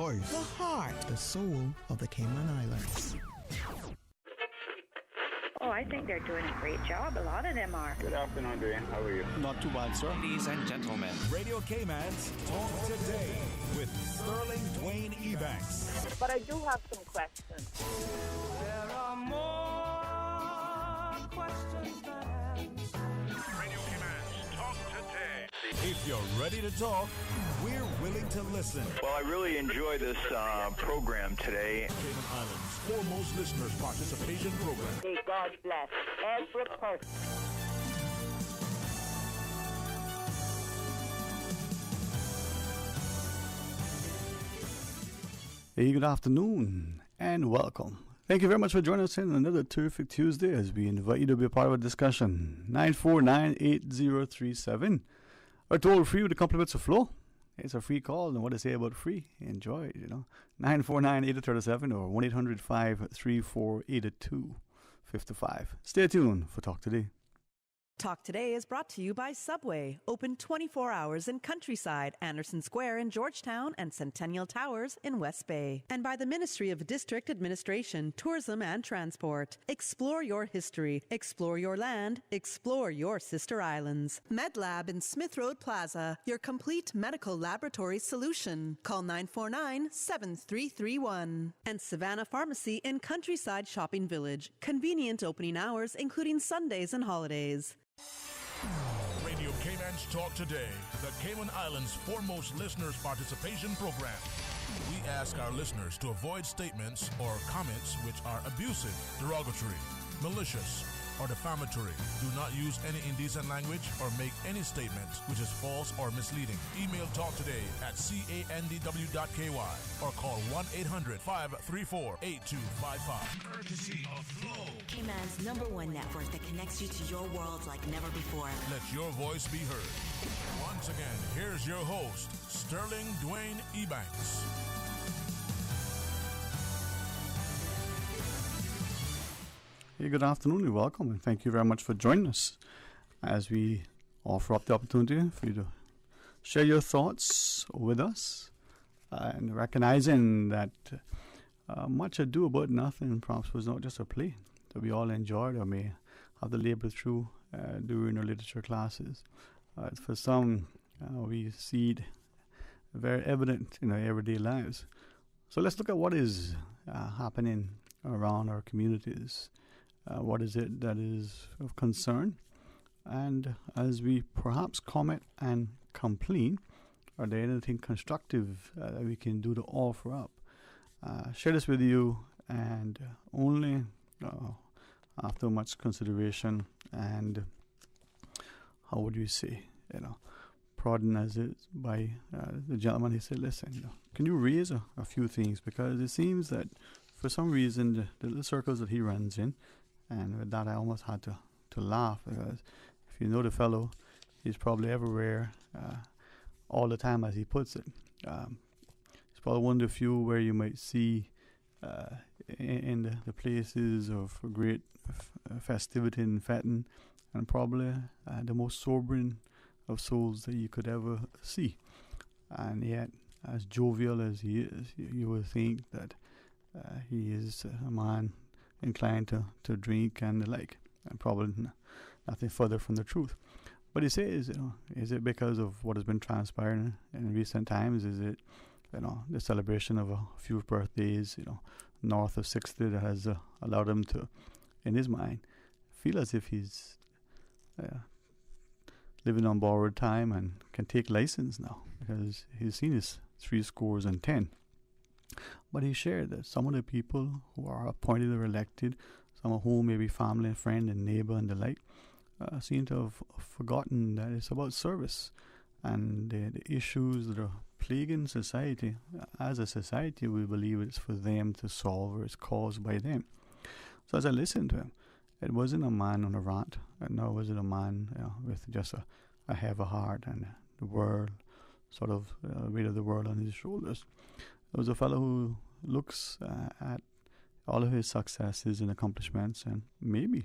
voice, the heart, the soul of the Cayman Islands. Oh, I think they're doing a great job. A lot of them are. Good afternoon, Dwayne. How are you? Not too bad, sir. Ladies and gentlemen, Radio Cayman's Talk Today with Sterling Dwayne Ebanks. But I do have some questions. There are more questions than answers. Radio Cayman's Talk Today. If you're ready to talk, we're willing to listen. Well, I really enjoy this program today. Cayman Islands' foremost listeners participation program. May God bless every person. Hey, good afternoon and welcome. Thank you very much for joining us in another terrific Tuesday as we invite you to be a part of our discussion. 949-8037. Or toll free with the compliments of flow. It's a free call, and what to say about free? Enjoy it, 949-8037 or 1-800-534-8255. Stay tuned for Talk Today. Talk Today is brought to you by Subway, open 24 hours in Countryside, Anderson Square in Georgetown, and Centennial Towers in West Bay. And by the Ministry of District Administration, Tourism and Transport. Explore your history, explore your land, explore your sister islands. MedLab in Smith Road Plaza, your complete medical laboratory solution. Call 949-7331. And Savannah Pharmacy in Countryside Shopping Village, convenient opening hours including Sundays and holidays. Radio Cayman's Talk Today, the Cayman Islands' foremost listeners participation program. We ask our listeners to avoid statements or comments which are abusive, derogatory, malicious, or defamatory. Do not use any indecent language or make any statement which is false or misleading. Email Talk Today at candw.ky or call 1-800-534-8255. Courtesy of Flow. Cayman's #1 network that connects you to your world like never before. Let your voice be heard. Once again, here's your host, Sterling Dwayne Ebanks. Hey, good afternoon, you're welcome, and thank you very much for joining us as we offer up the opportunity for you to share your thoughts with us and recognizing that much ado about nothing perhaps was not just a play that we all enjoyed or may have to labor through during our literature classes. For some, we see it very evident in our everyday lives. So let's look at what is happening around our communities. What is it that is of concern? And as we perhaps comment and complain, are there anything constructive that we can do to offer up? Share this with you, and only after much consideration and, how would you say, prodding as it is by the gentleman. He said, listen, can you raise a few things? Because it seems that for some reason the little circles that he runs in, and with that I almost had to laugh, because if you know the fellow, he's probably everywhere all the time, as he puts it. It's probably one of the few where you might see in the places of great festivity and fetting, and probably the most sobering of souls that you could ever see. And yet, as jovial as he is, you would think that he is a man inclined to drink and the like, and probably nothing further from the truth. But he says, is it because of what has been transpiring in recent times? Is it, the celebration of a few birthdays, north of 60 that has allowed him to, in his mind, feel as if he's living on borrowed time and can take license now because he's seen his 70. But he shared that some of the people who are appointed or elected, some of whom may be family and friend and neighbor and the like, seem to have forgotten that it's about service and the issues that are plaguing society. As a society, we believe it's for them to solve, or it's caused by them. So as I listened to him, it wasn't a man on a rant, nor was it a man with just a heavy heart and the world, sort of weight of the world on his shoulders. It was a fellow who looks at all of his successes and accomplishments, and maybe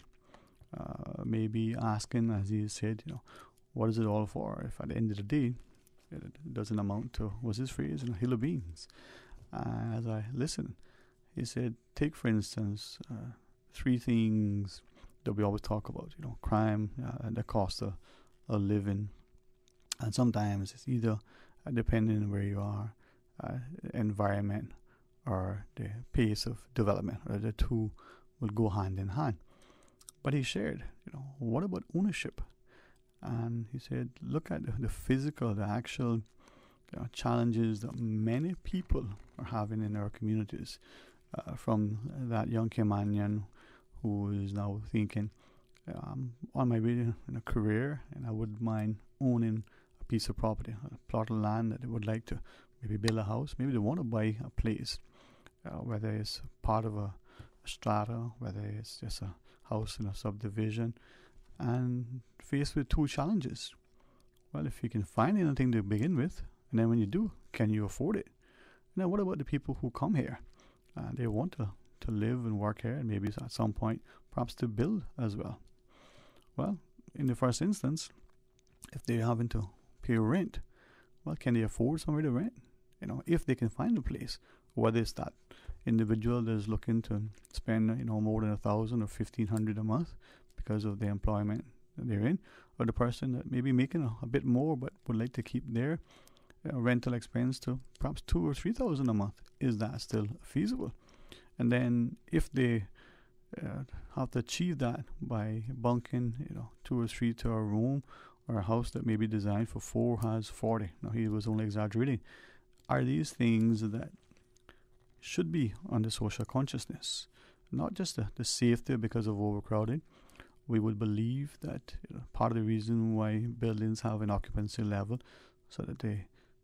asking, as he said, what is it all for? If at the end of the day, it doesn't amount to, was his phrase, hill of beans. As I listened, he said, take for instance, 3 things that we always talk about, crime, the cost of living, and sometimes it's either, depending on where you are, environment or the pace of development, or the two will go hand in hand. But he shared, what about ownership? And he said, look at the physical, the actual challenges that many people are having in our communities. From that young Caymanian who is now thinking, on my way in a career, and I wouldn't mind owning a piece of property, a plot of land that they would like to maybe build a house. Maybe they want to buy a place, whether it's part of a strata, whether it's just a house in a subdivision, and faced with 2 challenges. Well, if you can find anything to begin with, and then when you do, can you afford it? Now, what about the people who come here? They want to live and work here, and maybe at some point, perhaps to build as well. Well, in the first instance, if they're having to pay rent, well, can they afford somewhere to rent? If they can find a place, whether it's that individual that is looking to spend, more than 1,000 or 1,500 a month because of the employment that they're in, or the person that may be making a bit more but would like to keep their rental expense to perhaps 2,000 or 3,000 a month. Is that still feasible? And then if they have to achieve that by bunking, 2 or 3 to a room, or a house that may be designed for 4 has 40. Now, he was only exaggerating. Are these things that should be on the social consciousness? Not just the safety because of overcrowding. We would believe that part of the reason why buildings have an occupancy level, so that the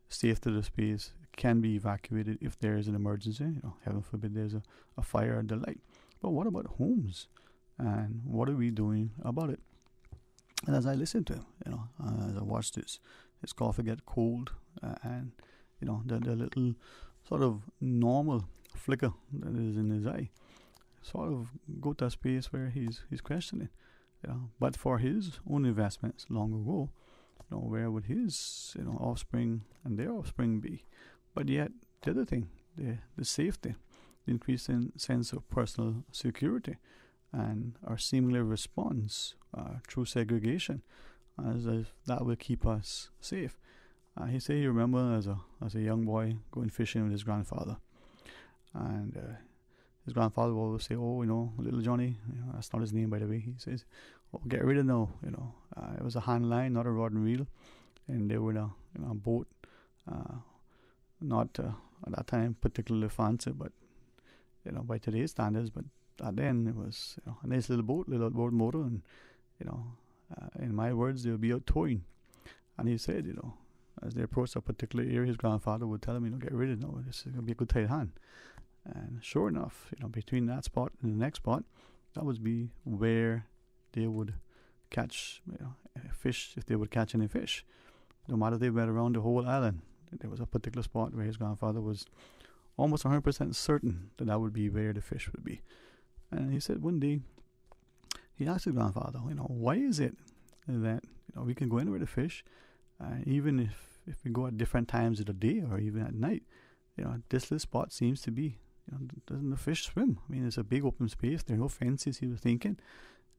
safety of the space can be evacuated if there is an emergency. Heaven forbid there's a fire or the like. But what about homes? And what are we doing about it? And as I listened to him, as I watched his coffee get cold, and the little sort of normal flicker that is in his eye, sort of go to a space where he's questioning. But for his own investments long ago, where would his offspring and their offspring be? But yet the other thing, the safety, the increasing sense of personal security, and our seemingly response through segregation, as if that will keep us safe. He said he remember as a young boy going fishing with his grandfather, and his grandfather will always say, little Johnny, that's not his name, by the way. He says, get rid of now, it was a hand line, not a rod and reel, and they were in a boat, not at that time particularly fancy, but by today's standards, but then it was a nice little boat motor, and in my words, they would be out towing. And he said, as they approached a particular area, his grandfather would tell him, get rid of it now, this is going to be a good tight hand. And sure enough, between that spot and the next spot, that would be where they would catch fish, if they would catch any fish. No matter if they went around the whole island, there was a particular spot where his grandfather was almost 100% certain that would be where the fish would be. And he said one day, he asked his grandfather, why is it that we can go anywhere to fish, even if we go at different times of the day or even at night, this little spot seems to be, doesn't the fish swim? I mean, it's a big open space, there are no fences, he was thinking,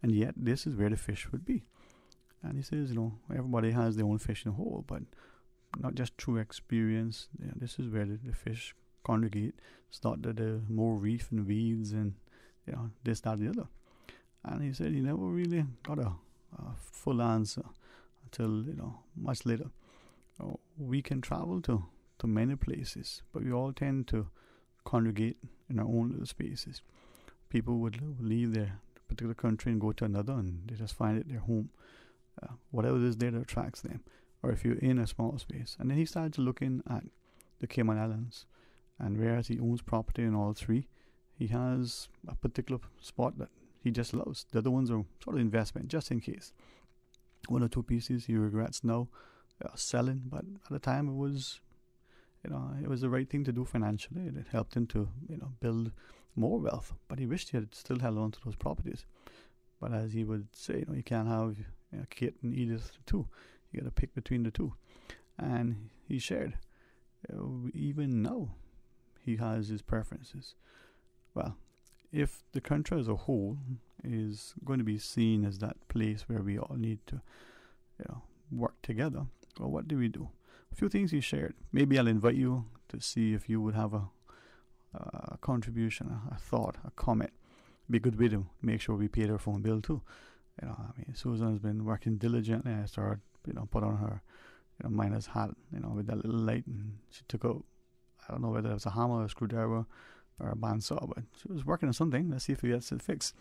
and yet this is where the fish would be. And he says, everybody has their own fishing hole, but not just through experience. This is where the fish congregate. It's not that there are more reef and weeds and this, that, and the other. And he said he never really got a full answer until much later. We can travel to many places, but we all tend to congregate in our own little spaces. People would leave their particular country and go to another, and they just find it their home. Whatever it is there that attracts them, or if you're in a small space. And then he started looking at the Cayman Islands, and whereas he owns property in all 3, he has a particular spot that he just loves. The other ones are sort of investment, just in case. 1 or 2 pieces he regrets now selling, but at the time it was the right thing to do financially. It helped him to build more wealth, but he wished he had still held on to those properties. But as he would say, you can't have Kate and Edith too. You got to pick between the 2. And he shared, even now, he has his preferences. Well, if the country as a whole is going to be seen as that place where we all need to, work together, well, what do we do? A few things he shared. Maybe I'll invite you to see if you would have a contribution, a thought, a comment. Be a good way to make sure we pay their phone bill too. Susan has been working diligently. I started, put on her, miner's hat, with that little light, and she took out, I don't know whether it was a hammer, a screwdriver, or a bandsaw, but she was working on something. Let's see if we get it fixed.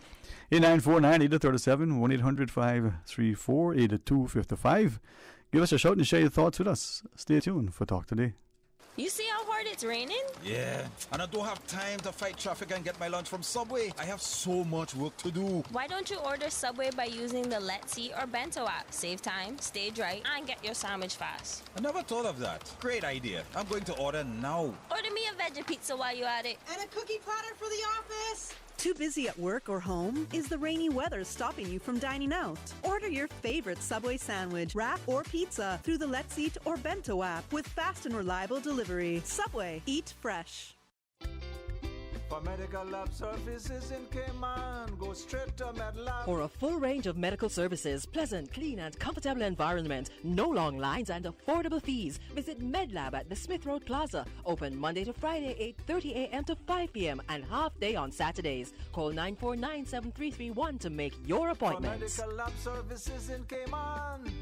8949-8037, 1-800-534-8255. Give us a shout and share your thoughts with us. Stay tuned for Talk Today. You see how hard it's raining? Yeah, and I don't have time to fight traffic and get my lunch from Subway. I have so much work to do. Why don't you order Subway by using the Let's Eat or Bento app? Save time, stay dry, and get your sandwich fast. I never thought of that. Great idea. I'm going to order now. Order me a veggie pizza while you're at it. And a cookie platter for the office. Too busy at work or home? Is the rainy weather stopping you from dining out? Order your favorite Subway sandwich, wrap, or pizza through the Let's Eat or Bento app with fast and reliable delivery. Subway, eat fresh. For medical lab services in Cayman, go straight to MedLab. For a full range of medical services, pleasant, clean and comfortable environment, no long lines and affordable fees, visit MedLab at the Smith Road Plaza. Open Monday to Friday, 8:30 a.m. to 5 p.m. and half day on Saturdays. Call 949-7331 to make your appointment. For medical lab services in Cayman,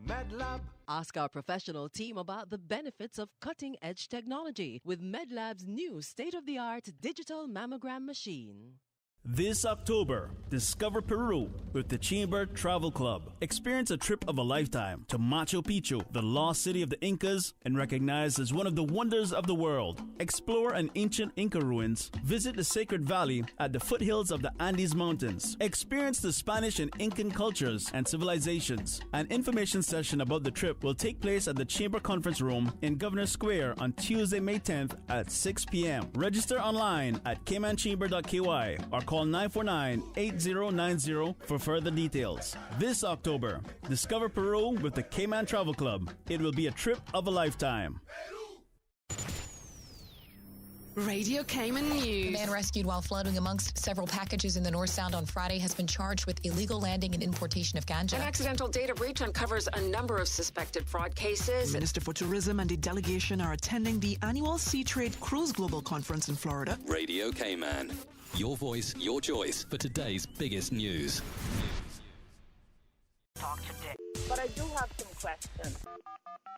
MedLab. Ask our professional team about the benefits of cutting-edge technology with MedLab's new state-of-the-art digital mammogram machine. This October, discover Peru with the Chamber Travel Club. Experience a trip of a lifetime to Machu Picchu, the lost city of the Incas and recognized as one of the wonders of the world. Explore an ancient Inca ruins, visit the Sacred Valley at the foothills of the Andes Mountains. Experience the Spanish and Incan cultures and civilizations. An information session about the trip will take place at the Chamber Conference Room in Governor Square on Tuesday, May 10th at 6 p.m. Register online at caymanchamber.ky or call 949-8090 for further details. This October, discover Peru with the Cayman Travel Club. It will be a trip of a lifetime. Radio Cayman News. A man rescued while floating amongst several packages in the North Sound on Friday has been charged with illegal landing and importation of ganja. An accidental data breach uncovers a number of suspected fraud cases. Minister for Tourism and the delegation are attending the annual Sea Trade Cruise Global Conference in Florida. Radio Cayman. Your voice, your choice for today's biggest news. Talk today. But I do have some questions.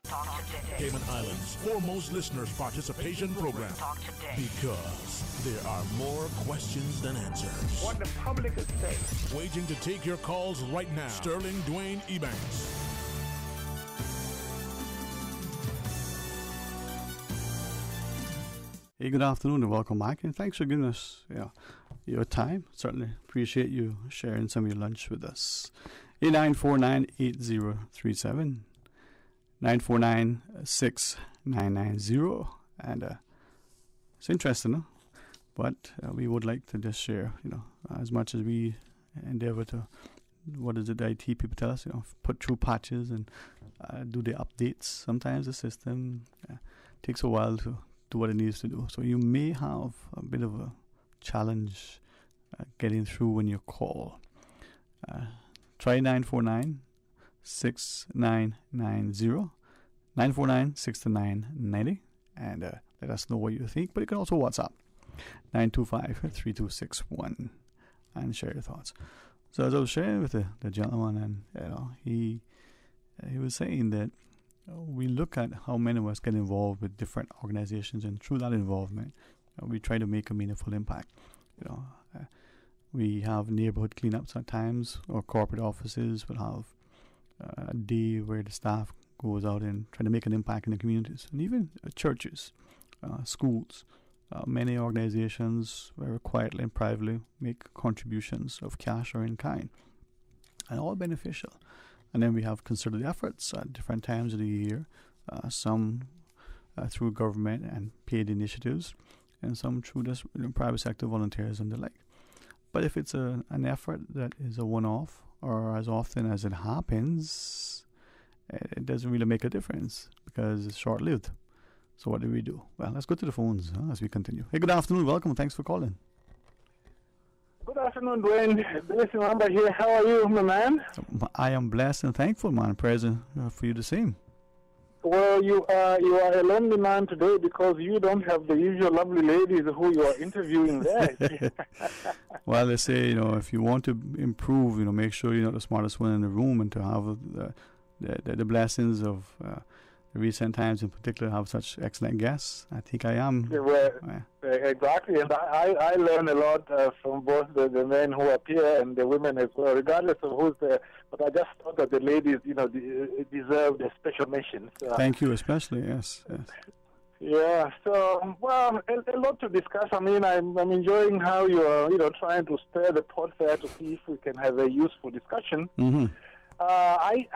Talk today. Cayman Islands' foremost listeners' participation program. Talk today. Because there are more questions than answers. What the public is saying. Waiting to take your calls right now. Sterling Dwayne Ebanks. Hey, good afternoon and welcome back, and thanks for giving us your time. Certainly appreciate you sharing some of your lunch with us. 8949-8037, 949-6990, and it's interesting, huh? But we would like to just share, as much as we endeavor to, what is it the IT people tell us, put through patches and do the updates. Sometimes the system takes a while to do what it needs to do. So you may have a bit of a challenge getting through when you call. Try 949-6990, 949-6990, and let us know what you think. But you can also WhatsApp 925-3261 and share your thoughts. So as I was sharing with the gentleman, and he was saying that we look at how many of us get involved with different organizations, and through that involvement, we try to make a meaningful impact. We have neighborhood cleanups at times, or corporate offices will have a day where the staff goes out and try to make an impact in the communities, and even churches, schools. Many organizations very quietly and privately make contributions of cash or in kind, and all beneficial. And then we have concerted efforts at different times of the year, some through government and paid initiatives, and some through this private sector volunteers and the like. But if it's an effort that is a one-off, or as often as it happens, it doesn't really make a difference because it's short-lived. So what do we do? Well, let's go to the phones as we continue. Hey, good afternoon. Welcome. Thanks for calling. Good afternoon, Dwayne. Blessing Number here. How are you, my man? I am blessed and thankful, man. Present for you the same. Well, you are a lonely man today because you don't have the usual lovely ladies who you are interviewing there. Well, they say, if you want to improve, make sure you're not the smartest one in the room, and to have the blessings of the recent times in particular, have such excellent guests. I think I am. Exactly, and I learn a lot from both the men who appear and the women as well, regardless of who's there. But I just thought that the ladies, deserve a special mention. So. Thank you, especially, yes. Yeah, so, well, a lot to discuss. I mean, I'm enjoying how you're, trying to stir the pot there to see if we can have a useful discussion. Mm-hmm. I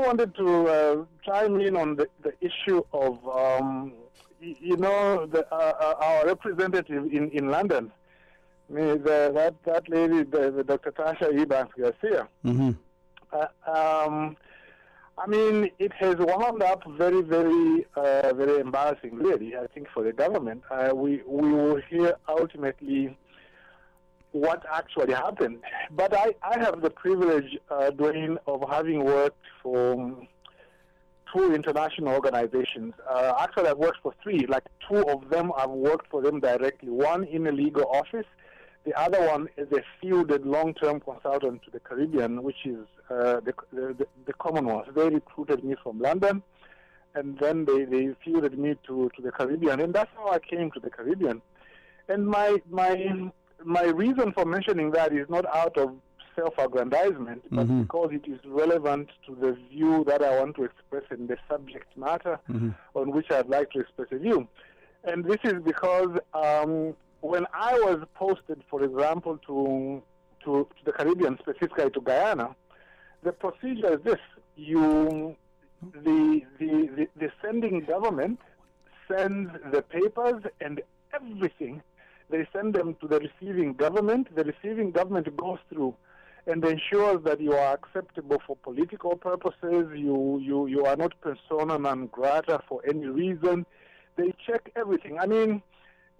wanted to chime in on the issue of, our representative in London, that lady, the Dr. Tasha Eubanks Garcia. Mm-hmm. I mean, it has wound up very, very, very embarrassing, really, I think, for the government. We will hear ultimately what actually happened. But I have the privilege, Dwayne, of having worked for two international organizations. Actually, I've worked for three. Like, two of them, I've worked for them directly. One in a legal office. The other one is a fielded long-term consultant to the Caribbean, which is the Commonwealth. They recruited me from London, and then they fielded me to the Caribbean, and that's how I came to the Caribbean. And my reason for mentioning that is not out of self-aggrandizement, but because it is relevant to the view that I want to express in the subject matter on which I'd like to express a view. And this is because when I was posted, for example, to the Caribbean, specifically to Guyana, the procedure is this: the sending government sends the papers and everything. They send them to the receiving government. The receiving government goes through and ensures that you are acceptable for political purposes. You are not persona non grata for any reason. They check everything. I mean,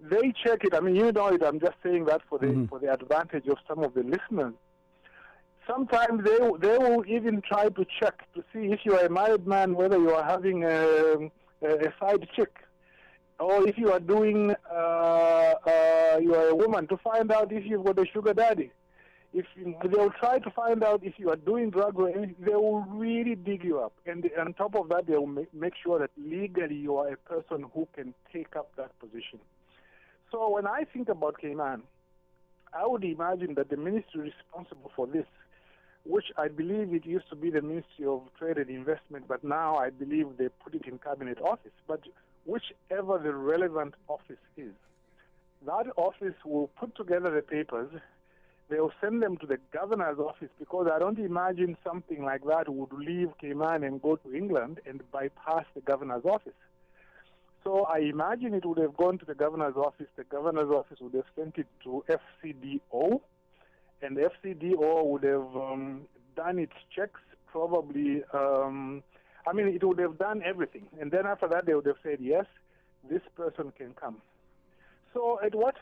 they check it. I mean, you know it. I'm just saying that for the advantage of some of the listeners. Sometimes they will even try to check to see if you are a married man, whether you are having a side chick, or if you are doing you are a woman, to find out if you've got a sugar daddy. If they'll try to find out if you are doing drugs or anything, they will really dig you up. And on top of that, they will make sure that legally you are a person who can take up that position. So when I think about Cayman, I would imagine that the ministry responsible for this, which I believe it used to be the Ministry of Trade and Investment, but now I believe they put it in Cabinet Office. But whichever the relevant office is, that office will put together the papers. They will send them to the governor's office, because I don't imagine something like that would leave Cayman and go to England and bypass the governor's office. So I imagine it would have gone to the governor's office. The governor's office would have sent it to FCDO, and FCDO would have done its checks, probably. I mean, it would have done everything. And then after that, they would have said, yes, this person can come. So at what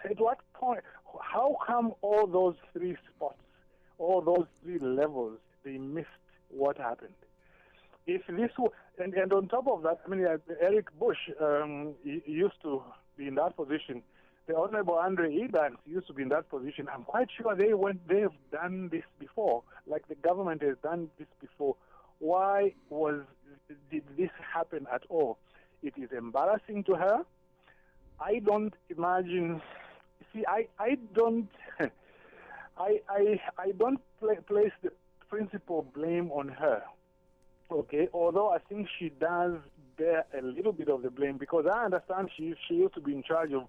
point, how come all those three spots, all those three levels, they missed what happened? If this were, and on top of that, I mean, Eric Bush he used to be in that position. The Honorable Andre Eubanks used to be in that position. I'm quite sure they have done this before, like the government has done this before. Why did this happen at all? It is embarrassing to her. I don't imagine. See, I don't. I don't place the principal blame on her. Okay, although I think she does bear a little bit of the blame, because I understand she used to be in charge of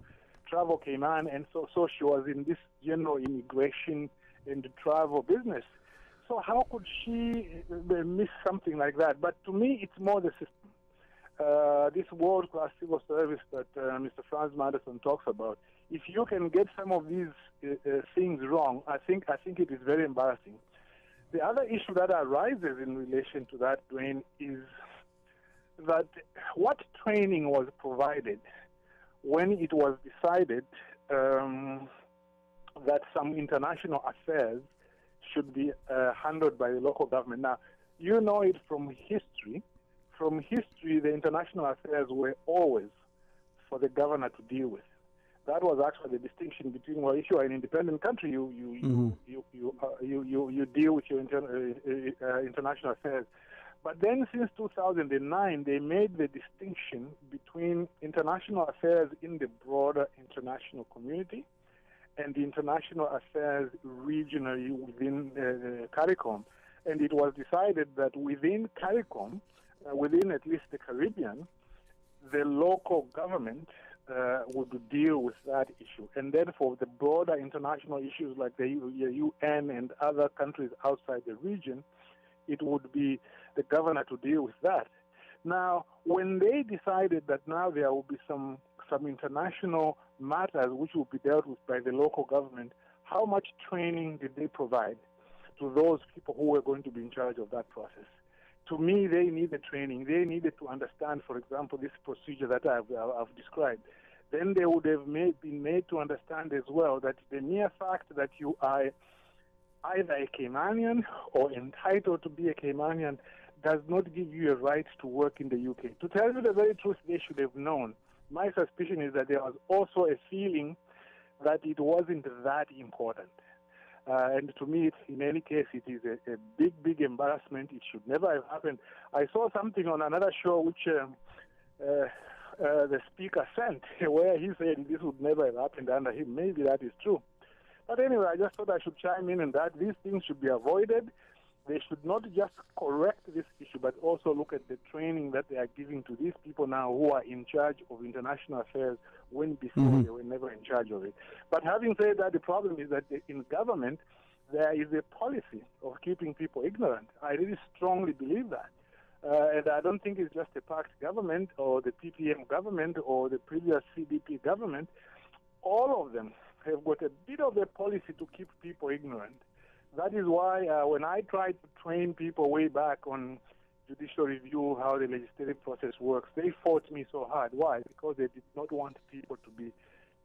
Travel Cayman, and so she was in this general immigration and travel business. So how could she miss something like that? But to me, it's more the system. This world-class civil service that Mr. Franz Madison talks about. If you can get some of these things wrong, I think it is very embarrassing. The other issue that arises in relation to that, Dwayne, is that what training was provided when it was decided that some international affairs should be handled by the local government. Now, you know it from history. From history, the international affairs were always for the governor to deal with. That was actually the distinction between, well, if you are an independent country, you deal with your international affairs. But then since 2009, they made the distinction between international affairs in the broader international community and the international affairs regionally within CARICOM. And it was decided that within CARICOM, within at least the Caribbean, the local government would deal with that issue. And then for the broader international issues like the UN and other countries outside the region, it would be the governor to deal with that. Now, when they decided that now there will be some international matters which will be dealt with by the local government, how much training did they provide to those people who were going to be in charge of that process? To me, they needed training. They needed to understand, for example, this procedure that I've described. Then they would have been made to understand as well that the mere fact that you are either a Caymanian or entitled to be a Caymanian does not give you a right to work in the UK. To tell you the very truth, they should have known. My suspicion is that there was also a feeling that it wasn't that important. And to me, in any case, it is a big, big embarrassment. It should never have happened. I saw something on another show which the speaker sent, where he said this would never have happened under him. Maybe that is true. But anyway, I just thought I should chime in on that. These things should be avoided. They should not just correct this issue, but also look at the training that they are giving to these people now who are in charge of international affairs when before they were never in charge of it. But having said that, the problem is that in government, there is a policy of keeping people ignorant. I really strongly believe that. And I don't think it's just the PACT government or the PPM government or the previous CDP government. All of them have got a bit of a policy to keep people ignorant. That is why when I tried to train people way back on judicial review, how the legislative process works, they fought me so hard. Why? Because they did not want people to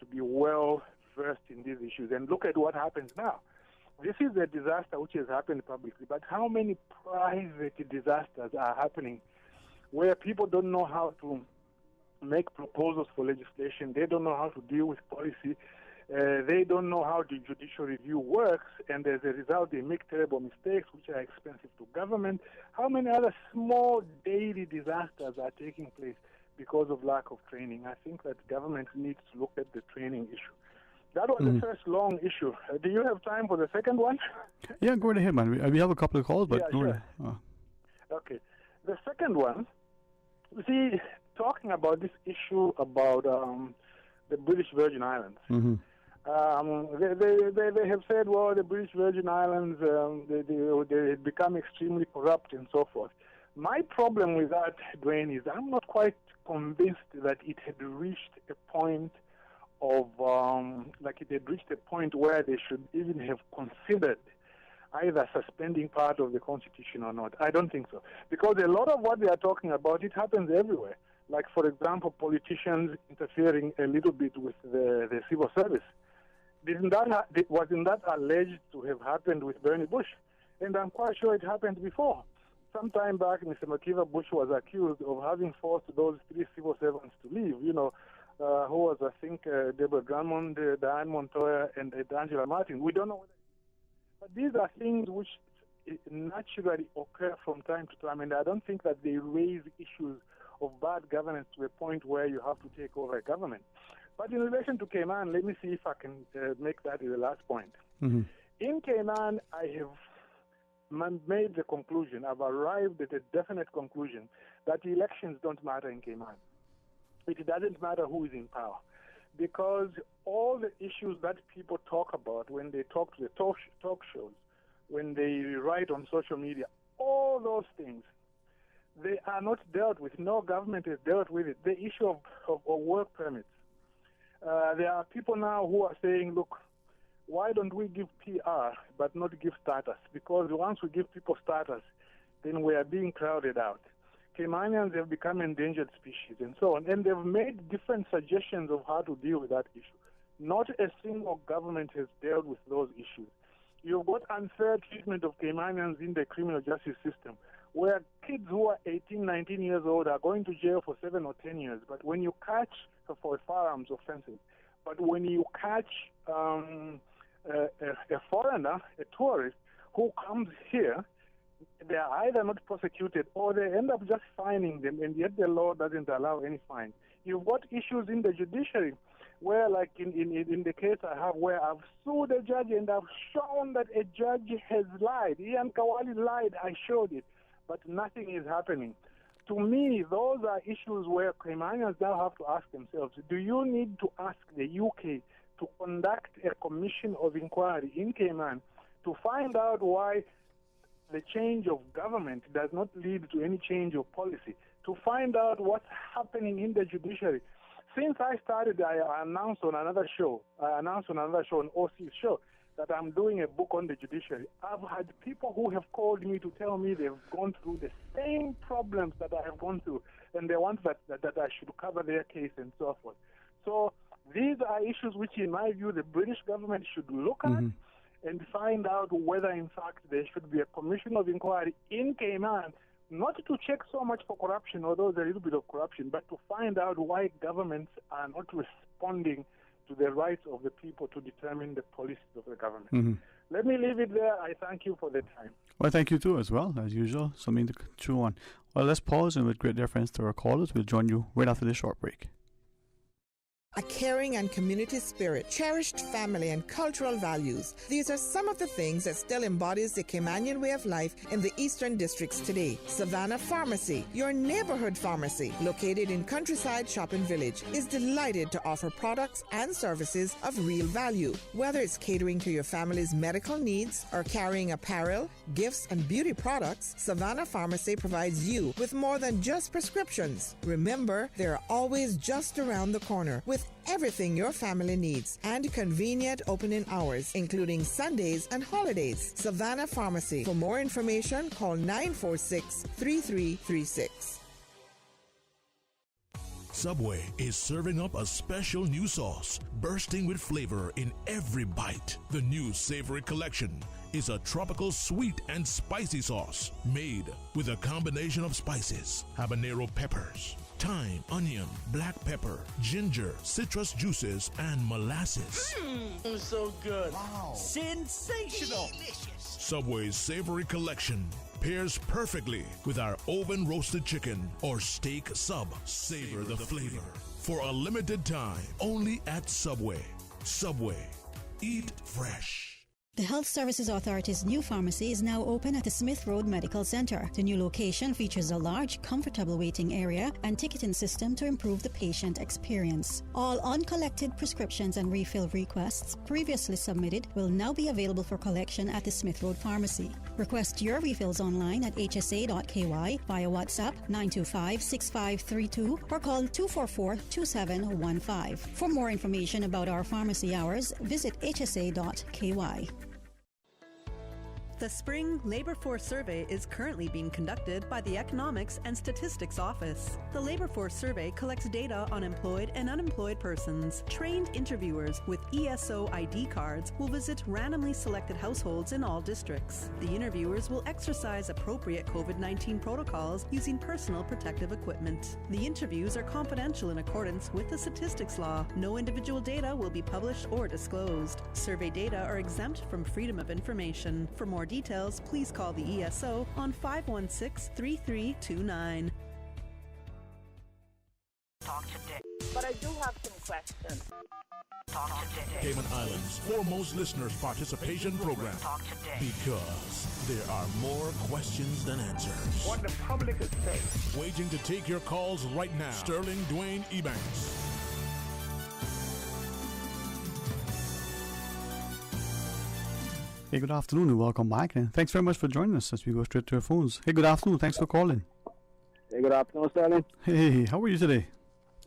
be well versed in these issues. And look at what happens now. This is a disaster which has happened publicly, but how many private disasters are happening where people don't know how to make proposals for legislation, they don't know how to deal with policy, they don't know how the judicial review works, and as a result they make terrible mistakes which are expensive to government. How many other small daily disasters are taking place because of lack of training? I think that government needs to look at the training issue. That was the first long issue. Do you have time for the second one? Yeah, go right ahead, man. We have a couple of calls, but yeah, sure. Okay. The second one, you see, talking about this issue about the British Virgin Islands. They have said, well, the British Virgin Islands, they become extremely corrupt and so forth. My problem with that, Dwayne, is I'm not quite convinced that it had reached a point of, where they should even have considered either suspending part of the Constitution or not. I don't think so. Because a lot of what they are talking about, it happens everywhere. Like, for example, politicians interfering a little bit with the civil service. Wasn't that alleged to have happened with Bernie Bush? And I'm quite sure it happened before. Sometime back, Mr. Makiva Bush was accused of having forced those 3 civil servants to leave, who was, I think, Deborah Drummond, Diane Montoya, and Angela Martin. We don't know whether. But these are things which naturally occur from time to time, and I don't think that they raise issues of bad governance to a point where you have to take over a government. But in relation to Cayman, let me see if I can make that the last point. In Cayman, I have made the conclusion, I've arrived at a definite conclusion that elections don't matter in Cayman. It doesn't matter who is in power, because all the issues that people talk about when they talk to the talk shows, when they write on social media, all those things, they are not dealt with. No government has dealt with it. The issue of work permits. There are people now who are saying, look, why don't we give PR but not give status? Because once we give people status, then we are being crowded out. Caymanians have become endangered species and so on. And they've made different suggestions of how to deal with that issue. Not a single government has dealt with those issues. You've got unfair treatment of Caymanians in the criminal justice system, where kids who are 18, 19 years old are going to jail for 7 or 10 years. But when you catch for firearms offenses, but when you catch a foreigner, a tourist, who comes here, they are either not prosecuted or they end up just fining them, and yet the law doesn't allow any fine. You've got issues in the judiciary where, like in the case I have, where I've sued a judge and I've shown that a judge has lied. Ian Kawali lied, I showed it, but nothing is happening. To me, those are issues where Caymanians now have to ask themselves, do you need to ask the UK to conduct a commission of inquiry in Cayman to find out why the change of government does not lead to any change of policy, to find out what's happening in the judiciary? Since I started, I announced on another show, on OC's show, that I'm doing a book on the judiciary. I've had people who have called me to tell me they've gone through the same problems that I have gone through, and they want that I should cover their case and so forth. So these are issues which, in my view, the British government should look at and find out whether, in fact, there should be a commission of inquiry in Cayman, not to check so much for corruption, although there's a little bit of corruption, but to find out why governments are not responding to the rights of the people to determine the policies of the government. Let me leave it there. I thank you for the time. Well, thank you too, as well, as usual. Something to chew on. Well, let's pause, and with great deference to our callers, we'll join you right after this short break. A caring and community spirit, cherished family and cultural values. These are some of the things that still embodies the Caymanian way of life in the Eastern Districts today. Savannah Pharmacy, your neighborhood pharmacy, located in Countryside Shopping Village, is delighted to offer products and services of real value. Whether it's catering to your family's medical needs or carrying apparel, gifts, and beauty products, Savannah Pharmacy provides you with more than just prescriptions. Remember, they're always just around the corner with everything your family needs and convenient opening hours, including Sundays and holidays. Savannah Pharmacy. For more information, call 946-3336. Subway is serving up a special new sauce, bursting with flavor in every bite. The new Savory Collection is a tropical sweet and spicy sauce made with a combination of spices, habanero peppers, thyme, onion, black pepper, ginger, citrus juices, and molasses. So good. Wow. Sensational. Delicious. Subway's Savory Collection pairs perfectly with our oven-roasted chicken or steak sub. Savor the flavor. For a limited time, only at Subway. Subway. Eat fresh. The Health Services Authority's new pharmacy is now open at the Smith Road Medical Center. The new location features a large, comfortable waiting area and ticketing system to improve the patient experience. All uncollected prescriptions and refill requests previously submitted will now be available for collection at the Smith Road Pharmacy. Request your refills online at hsa.ky via WhatsApp 925-6532 or call 244-2715. For more information about our pharmacy hours, visit hsa.ky. The Spring Labor Force Survey is currently being conducted by the Economics and Statistics Office. The Labor Force Survey collects data on employed and unemployed persons. Trained interviewers with ESO ID cards will visit randomly selected households in all districts. The interviewers will exercise appropriate COVID-19 protocols using personal protective equipment. The interviews are confidential in accordance with the statistics law. No individual data will be published or disclosed. Survey data are exempt from freedom of information. For more details, please call the ESO on 516-3329. Talk today. But I do have some questions. Talk today. Cayman Islands' foremost listeners participation program. Talk today. Because there are more questions than answers. What the public is saying. Waiting to take your calls right now. Sterling Dwayne Ebanks. Hey, good afternoon and welcome back. And thanks very much for joining us as we go straight to our phones. Hey, good afternoon. Thanks for calling. Hey, good afternoon, Sterling. Hey, how are you today?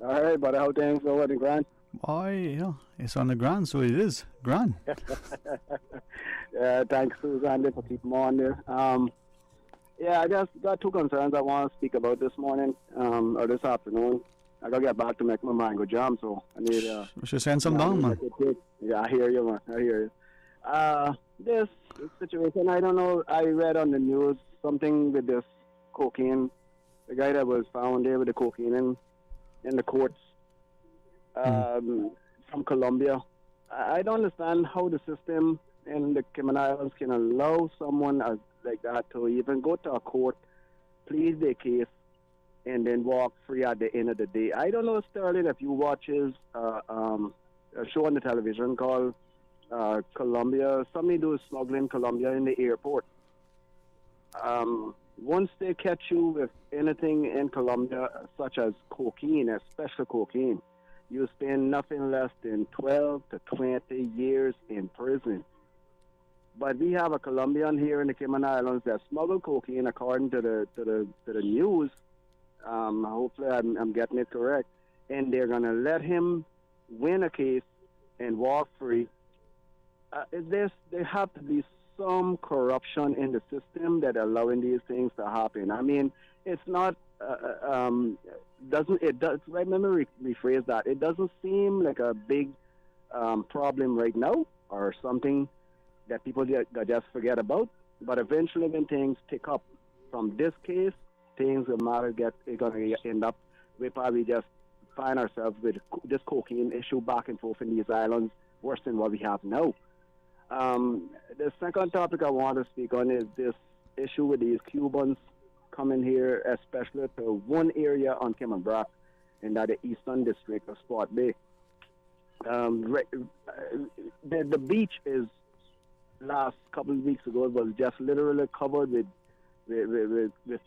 All right, buddy. How things over the Grand? Boy, it's on the Grand, so it is. Grand. Thanks, Suzanne, for keeping me on there. Yeah, I just got two concerns I want to speak about this morning, or this afternoon. I gotta get back to make my mind go jam, so I need. We should send some down, man. Yeah, I hear you, man. I hear you. This situation, I don't know. I read on the news something with this cocaine. The guy that was found there with the cocaine in the courts from Colombia. I don't understand how the system in the Cayman Islands can allow someone like that to even go to a court, plead their case, and then walk free at the end of the day. I don't know, Sterling, if you watches a show on the television called Colombia. Somebody do smuggling Colombia in the airport. Once they catch you with anything in Colombia, such as cocaine, especially cocaine, you spend nothing less than 12 to 20 years in prison. But we have a Colombian here in the Cayman Islands that smuggled cocaine, according to the news. Hopefully I'm getting it correct. And they're going to let him win a case and walk free. There have to be some corruption in the system that allowing these things to happen. I mean, it's not, let me rephrase that. It doesn't seem like a big problem right now or something that people just forget about. But eventually when things pick up from this case, things are going to end up, we probably just find ourselves with this cocaine issue back and forth in these islands, worse than what we have now. The second topic I want to speak on is this issue with these Cubans coming here, especially to one area on Cayman Brac, and that the eastern district of Sport Bay. The beach is, last couple of weeks ago, it was just literally covered with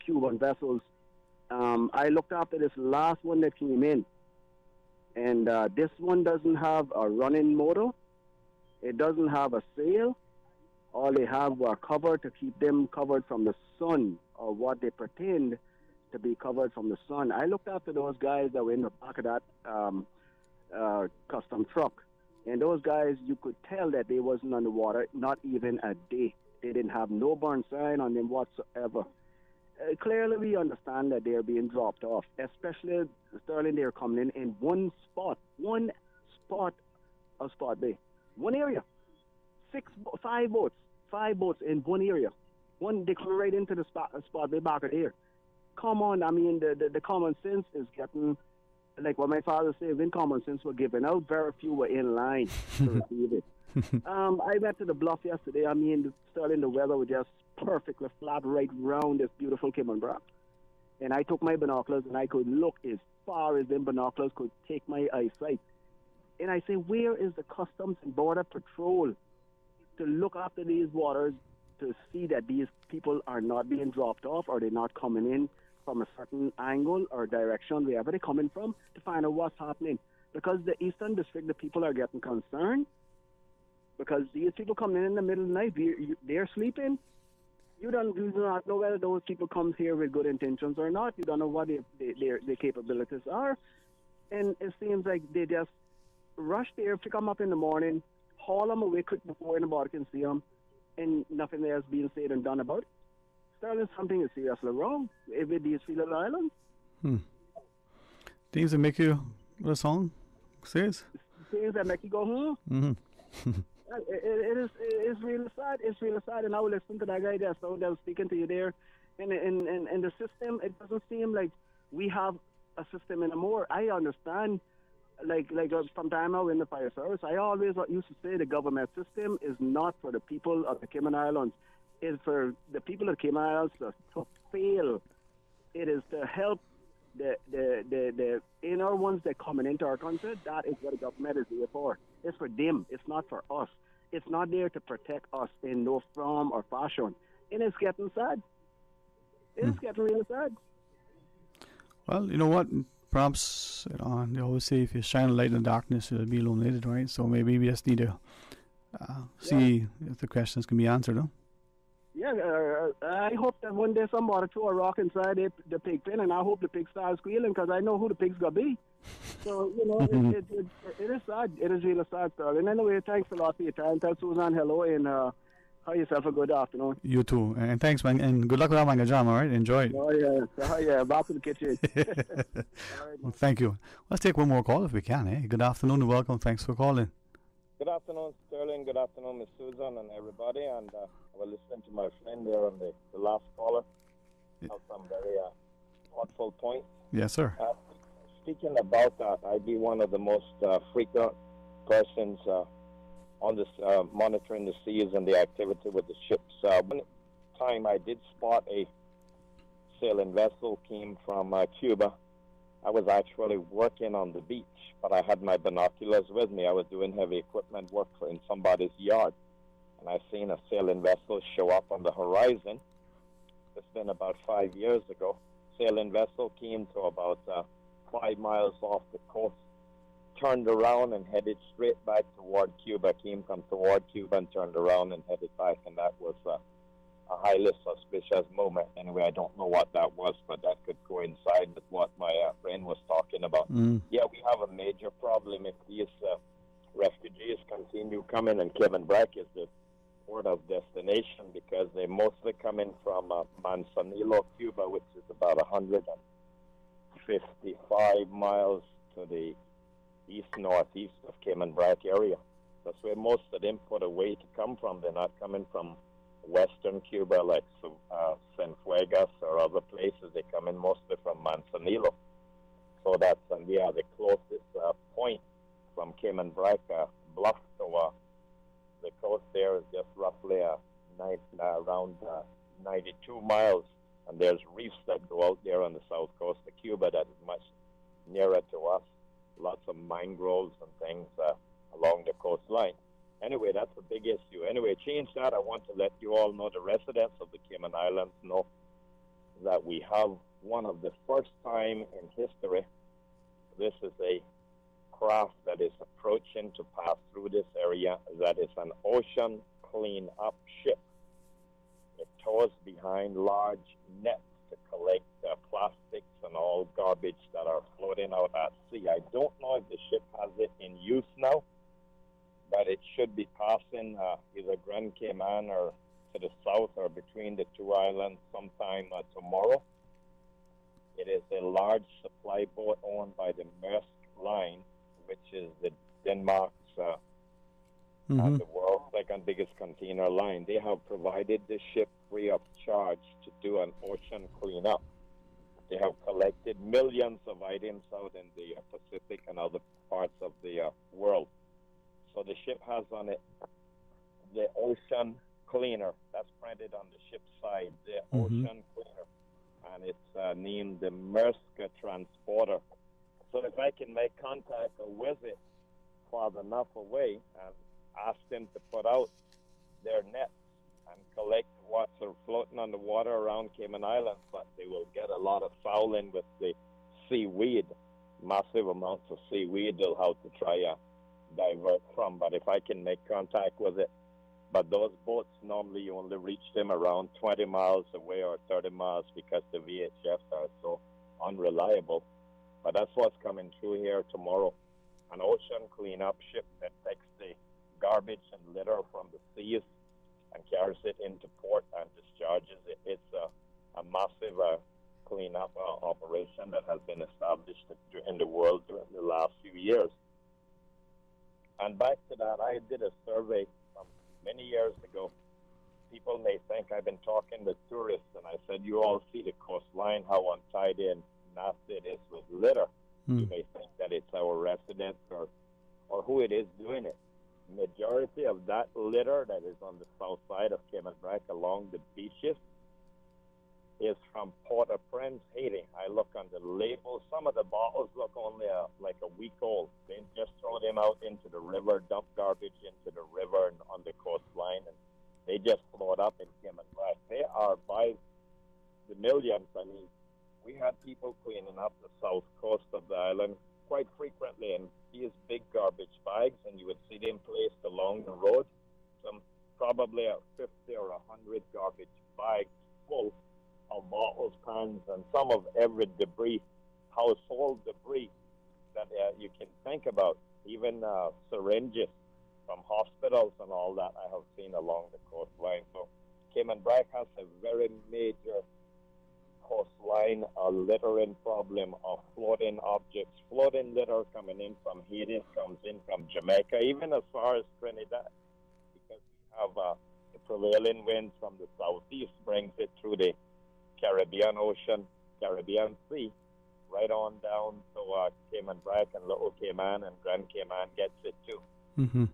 Cuban vessels. I looked after this last one that came in, and this one doesn't have a running motor. It doesn't have a sail. All they have were cover to keep them covered from the sun, or what they pretend to be covered from the sun. I looked after those guys that were in the back of that custom truck. And those guys, you could tell that they wasn't on the water, not even a day. They didn't have no burn sign on them whatsoever. Clearly, we understand that they're being dropped off, especially Sterling. They're coming in one spot of Sport Bay. One area. Five boats in one area. They come right into the Sport Bay back there. Come on, I mean, the common sense is getting, like what my father said, when common sense were given out, very few were in line to receive it. I went to the bluff yesterday. I mean, Sterling, the weather was just perfectly flat right round this beautiful Cayman Brac. And I took my binoculars and I could look as far as them binoculars could take my eyesight. And I say, where is the Customs and Border Patrol to look after these waters to see that these people are not being dropped off, or they're not coming in from a certain angle or direction, wherever they're coming from, to find out what's happening? Because the Eastern District, the people are getting concerned because these people coming in the middle of the night, they're sleeping. You do not know whether those people come here with good intentions or not. You don't know what their capabilities are. And it seems like they just rush there, pick them up in the morning, haul them away quick before anybody can see them, and nothing else being said and done about it. Sterling, something is seriously wrong with these Field Islands. Things that make you, what a song says? Things that make you go, It's really sad. It's really sad. And I will listen to that guy that was speaking to you there. And the system, it doesn't seem like we have a system anymore. I understand, like from time I was in the fire service, I always used to say the government system is not for the people of the Cayman Islands. It's for the people of the Cayman Islands to fail. It is to help the inner ones that coming into our country. That is what the government is there for. It's for them. It's not for us. It's not there to protect us in no form or fashion. And it's getting sad. It's getting really sad. Well, you know what? Perhaps they always say if you shine a light in the darkness, you'll be illuminated, right? So maybe we just need to see if the questions can be answered, huh? Yeah, I hope that one day somebody throw a rock inside the pig pen, and I hope the pig starts squealing, because I know who the pig's going to be. So, you know, it is sad. It is really sad, Sterling. Anyway, thanks a lot for your time. Tell Susan hello, and Have yourself a good afternoon. You too. And thanks, man. And good luck with that manga jam, all right? Enjoy it. Oh, yeah. Back to the kitchen. Well, thank you. Let's take one more call if we can, eh? Good afternoon and welcome. Thanks for calling. Good afternoon, Sterling. Good afternoon, Miss Susan and everybody. And I was listening to my friend there on the last caller. Have some very thoughtful points. Yes, sir. Speaking about that, I'd be one of the most frequent persons on this monitoring the seas and the activity with the ships. One time I did spot a sailing vessel came from Cuba. I was actually working on the beach, but I had my binoculars with me. I was doing heavy equipment work in somebody's yard, and I seen a sailing vessel show up on the horizon. It's been about 5 years ago. Sailing vessel came to about 5 miles off the coast, turned around and headed straight back toward Cuba, came from toward Cuba and turned around and headed back, and that was a highly suspicious moment. Anyway, I don't know what that was, but that could coincide with what my friend was talking about. Yeah, we have a major problem if these refugees continue coming, and Kevin Brack is the port of destination because they're mostly coming from Manzanillo, Cuba, which is about 155 miles to the east-northeast of Cayman Brac area. That's where most of them put away to come from. They're not coming from western Cuba like Cienfuegos or other places. They come in mostly from Manzanillo. So that's the closest point from Cayman Brac Bluff to the coast there is just roughly around 92 miles. And there's reefs that go out there on the south coast of Cuba that is much nearer to us. Lots of mangroves and things along the coastline. Anyway, that's a big issue. Anyway, change that. I want to let you all know, the residents of the Cayman Islands know that we have one of the first time in history. This is a craft that is approaching to pass through this area. That is an ocean clean-up ship. It tows behind large nets to collect plastics and all garbage that are floating out at sea. I don't know if the ship has it in use now, but it should be passing either Grand Cayman or to the south or between the two islands sometime tomorrow. It is a large supply boat owned by the Maersk Line, which is the Denmark's and the world's second biggest container line. They have provided the ship free of charge to do an ocean cleanup. They have collected millions of items out in the Pacific and other parts of the world. So the ship has on it the ocean cleaner. That's printed on the ship's side, the ocean cleaner. And it's named the Maersk Transporter. So if I can make contact with it far enough away and ask them to put out their nets and collect what's floating on the water around Cayman Islands, but they will get a lot of fouling with the seaweed, massive amounts of seaweed they'll have to try divert from. But if I can make contact with it, but those boats, normally you only reach them around 20 miles away or 30 miles because the VHFs are so unreliable. But that's what's coming through here tomorrow. An ocean cleanup ship that takes the garbage and litter from the seas and carries it into port and discharges it. It's a massive cleanup operation that has been established in the world during the last few years. And back to that, I did a survey many years ago. People may think I've been talking with tourists, and I said, you all see the coastline, how untidy and nasty it is with litter. You may think that it's our residents or who it is doing it. Majority of that litter that is on the south side of Cayman Brac along the beaches is from Port-au-Prince, Haiti. I look on the labels. Some of the bottles look only like a week old. They just throw them out into the river, dump garbage into the river and on the coastline, and they just float up in Cayman Brac. They are by the millions. I mean, we had people cleaning up the south coast of the island quite frequently in these big garbage bags, and you would see them placed along the road. Some probably 50 or 100 garbage bags full of bottles, cans, and some of every debris, household debris that you can think about, even syringes from hospitals and all that I have seen along the coastline. So Cayman Brac has a very major coastline littering problem of floating objects, floating litter coming in from Haiti, comes in from Jamaica, even as far as Trinidad, because we have the prevailing winds from the southeast brings it through the Caribbean Ocean, Caribbean Sea, right on down to Cayman Brac and Little Cayman and Grand Cayman gets it too. Mm-hmm.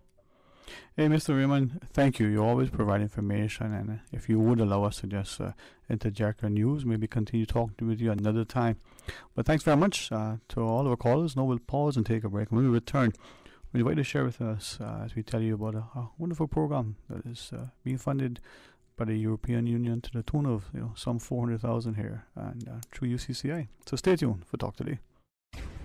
Hey, Mr. Raymond, thank you. You always provide information, and if you would allow us to just interject your news, maybe continue talking with you another time. But thanks very much to all of our callers. Now we'll pause and take a break. When we return, we invite you to share with us as we tell you about a wonderful program that is being funded by the European Union to the tune of some 400,000 here and through UCCI. So stay tuned for Talk Today.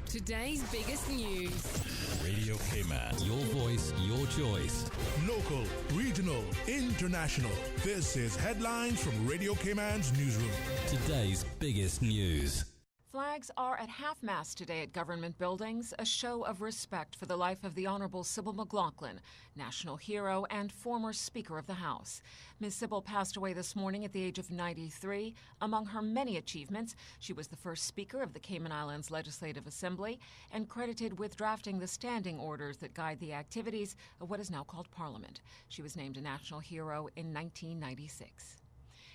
Today's biggest news. Radio Cayman. Your voice, your choice. Local, regional, international. This is Headlines from Radio Cayman's newsroom. Today's biggest news. Flags are at half-mast today at government buildings, a show of respect for the life of the Honorable Sybil McLaughlin, national hero and former Speaker of the House. Ms. Sybil passed away this morning at the age of 93. Among her many achievements, she was the first Speaker of the Cayman Islands Legislative Assembly and credited with drafting the standing orders that guide the activities of what is now called Parliament. She was named a national hero in 1996.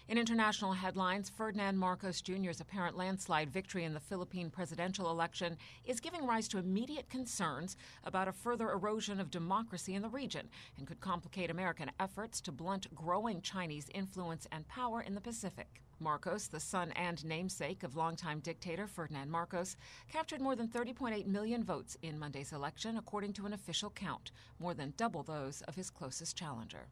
In international headlines, Ferdinand Marcos Jr.'s apparent landslide victory in the Philippine presidential election is giving rise to immediate concerns about a further erosion of democracy in the region and could complicate American efforts to blunt growing Chinese influence and power in the Pacific. Marcos, the son and namesake of longtime dictator Ferdinand Marcos, captured more than 30.8 million votes in Monday's election, according to an official count, more than double those of his closest challenger.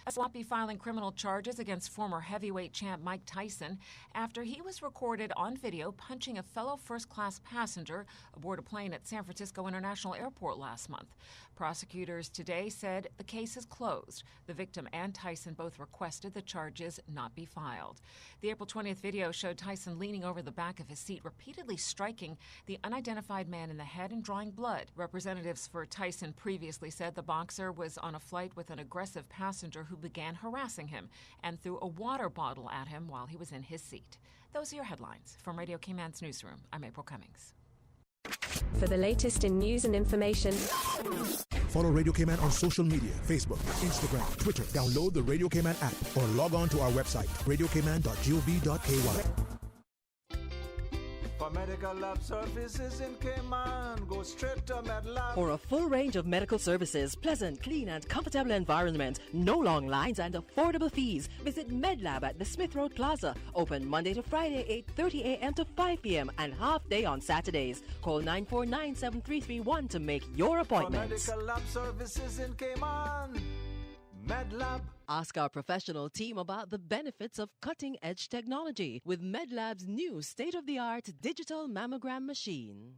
A sloppy filing criminal charges against former heavyweight champ Mike Tyson after he was recorded on video punching a fellow first-class passenger aboard a plane at San Francisco International Airport last month. Prosecutors today said the case is closed. The victim and Tyson both requested the charges not be filed. The April 20th video showed Tyson leaning over the back of his seat, repeatedly striking the unidentified man in the head and drawing blood. Representatives for Tyson previously said the boxer was on a flight with an aggressive passenger who began harassing him and threw a water bottle at him while he was in his seat. Those are your headlines. From Radio Cayman's newsroom, I'm April Cummings. For the latest in news and information, follow Radio Cayman on social media, Facebook, Instagram, Twitter. Download the Radio Cayman app or log on to our website, radiocayman.gov.ky. For medical lab services in Cayman, go straight to MedLab. For a full range of medical services, pleasant, clean and comfortable environment, no long lines and affordable fees, visit MedLab at the Smith Road Plaza. Open Monday to Friday, 8:30 a.m. to 5 p.m. and half day on Saturdays. Call 949-7331 to make your appointment. For medical lab services in Cayman, MedLab. Ask our professional team about the benefits of cutting-edge technology with MedLab's new state-of-the-art digital mammogram machine.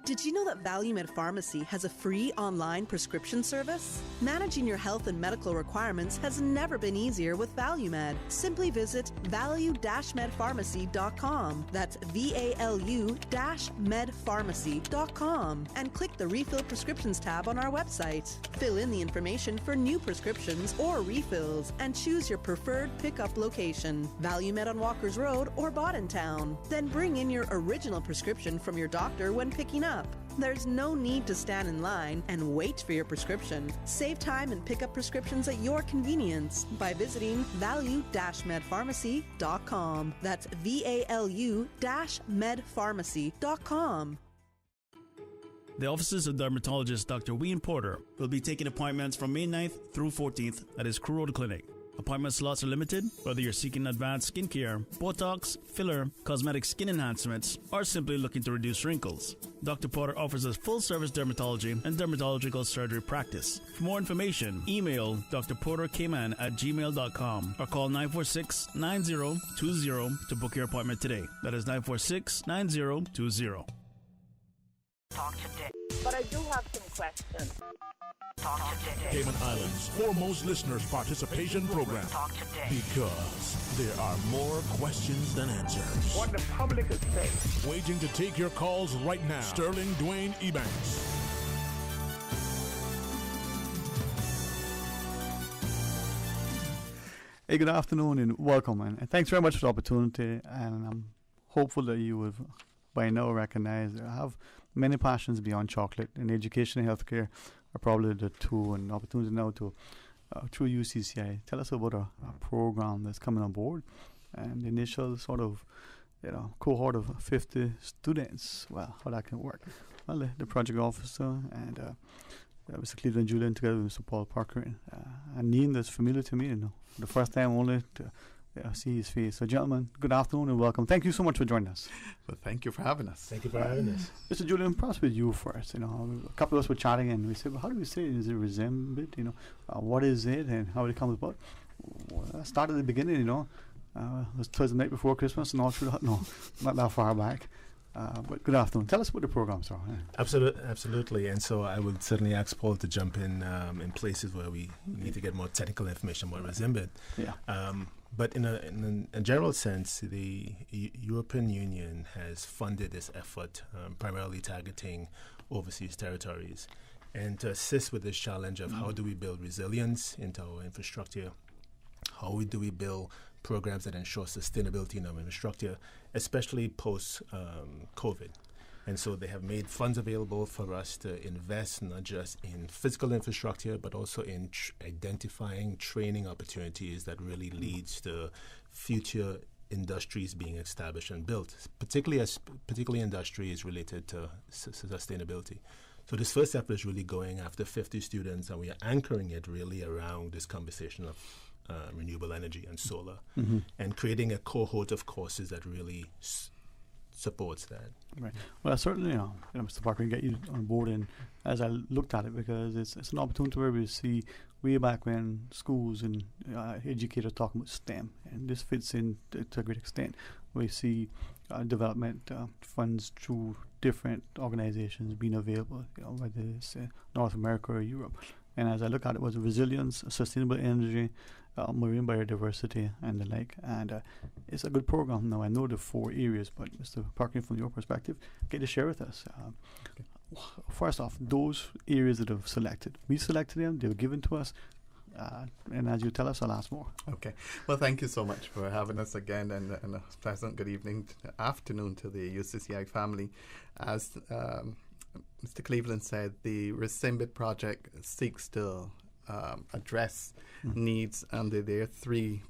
Did you know that ValueMed Pharmacy has a free online prescription service? Managing your health and medical requirements has never been easier with ValueMed. Simply visit value-medpharmacy.com. That's VALU-medpharmacy.com and click the Refill Prescriptions tab on our website. Fill in the information for new prescriptions or refills and choose your preferred pickup location. ValueMed on Walkers Road or Boddentown. Then bring in your original prescription from your doctor when picking up. There's no need to stand in line and wait for your prescription. Save time and pick up prescriptions at your convenience by visiting value-medpharmacy.com. That's VALU-medpharmacy.com. The offices of dermatologist Dr. Wayne Porter will be taking appointments from May 9th through 14th at his Crew Road Clinic. Appointment slots are limited, whether you're seeking advanced skincare, Botox, filler, cosmetic skin enhancements, or simply looking to reduce wrinkles. Dr. Porter offers a full-service dermatology and dermatological surgery practice. For more information, email drportercayman@gmail.com or call 946-9020 to book your appointment today. That is 946-9020. Talk today. But I do have some questions. Talk today. Cayman Islands' foremost listeners participation program. Talk today. Because there are more questions than answers. What the public is saying. Waiting to take your calls right now. Sterling Dwayne Ebanks. Hey, good afternoon and welcome, and thanks very much for the opportunity. And I'm hopeful that you would by now recognize that I have many passions beyond chocolate, and education and healthcare are probably the two. And opportunity now to through UCCI, tell us about a program that's coming on board, and the initial sort of cohort of 50 students. Well, how that can work. Well, the project officer and Mr. Cleveland Julian together with Mr. Paul Parker, and Neen, that's familiar to me, the first time only to see his face. So, gentlemen, good afternoon and welcome. Thank you so much for joining us. Well, thank you for having us. Thank you for having us. Mr. Julian, perhaps with you first. A couple of us were chatting and we said, well, how do we say it? Is it Resembit? What is it and how it comes about? Well, I started at the beginning, it was the night before Christmas and all through that. No, not that far back. But good afternoon. Tell us what the programs are. Absolutely. And so I would certainly ask Paul to jump in places where we need to get more technical information about Resembit. Yeah. But in a general sense, the European Union has funded this effort, primarily targeting overseas territories, and to assist with this challenge of how do we build resilience into our infrastructure, how do we build programs that ensure sustainability in our infrastructure, especially post-COVID. And so they have made funds available for us to invest not just in physical infrastructure, but also in identifying training opportunities that really leads to future industries being established and built, particularly industries related to sustainability. So this first effort is really going after 50 students, and we are anchoring it really around this conversation of renewable energy and solar, and creating a cohort of courses that really supports that. Right. Well, certainly, Mr. Parker, get you on board. And as I looked at it, because it's an opportunity where we see way back when schools and educators talking about STEM, and this fits in to a great extent. We see development funds through different organizations being available, whether it's North America or Europe. And as I look at it, was resilience, sustainable energy, marine biodiversity, and the like. And it's a good program. Now, I know the 4 areas, but Mr. Parker, from your perspective, get to share with us. First off, those areas that have selected. We selected them, they were given to us. And as you tell us, I'll ask more. Okay. Well, thank you so much for having us again, and a pleasant good afternoon to the UCCI family. As Mr. Cleveland said, the Resembit project seeks to address needs under their 3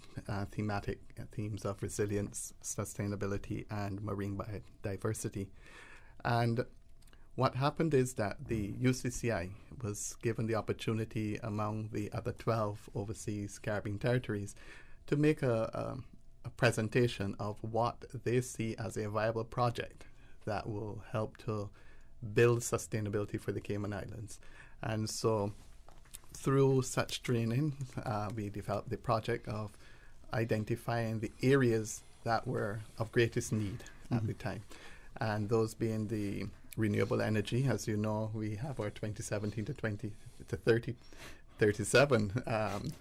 thematic themes of resilience, sustainability, and marine biodiversity. And what happened is that the UCCI was given the opportunity among the other 12 overseas Caribbean territories to make a presentation of what they see as a viable project that will help to build sustainability for the Cayman Islands. And so through such training, we developed the project of identifying the areas that were of greatest need at the time. And those being the renewable energy. As you know, we have our 2017 to 2037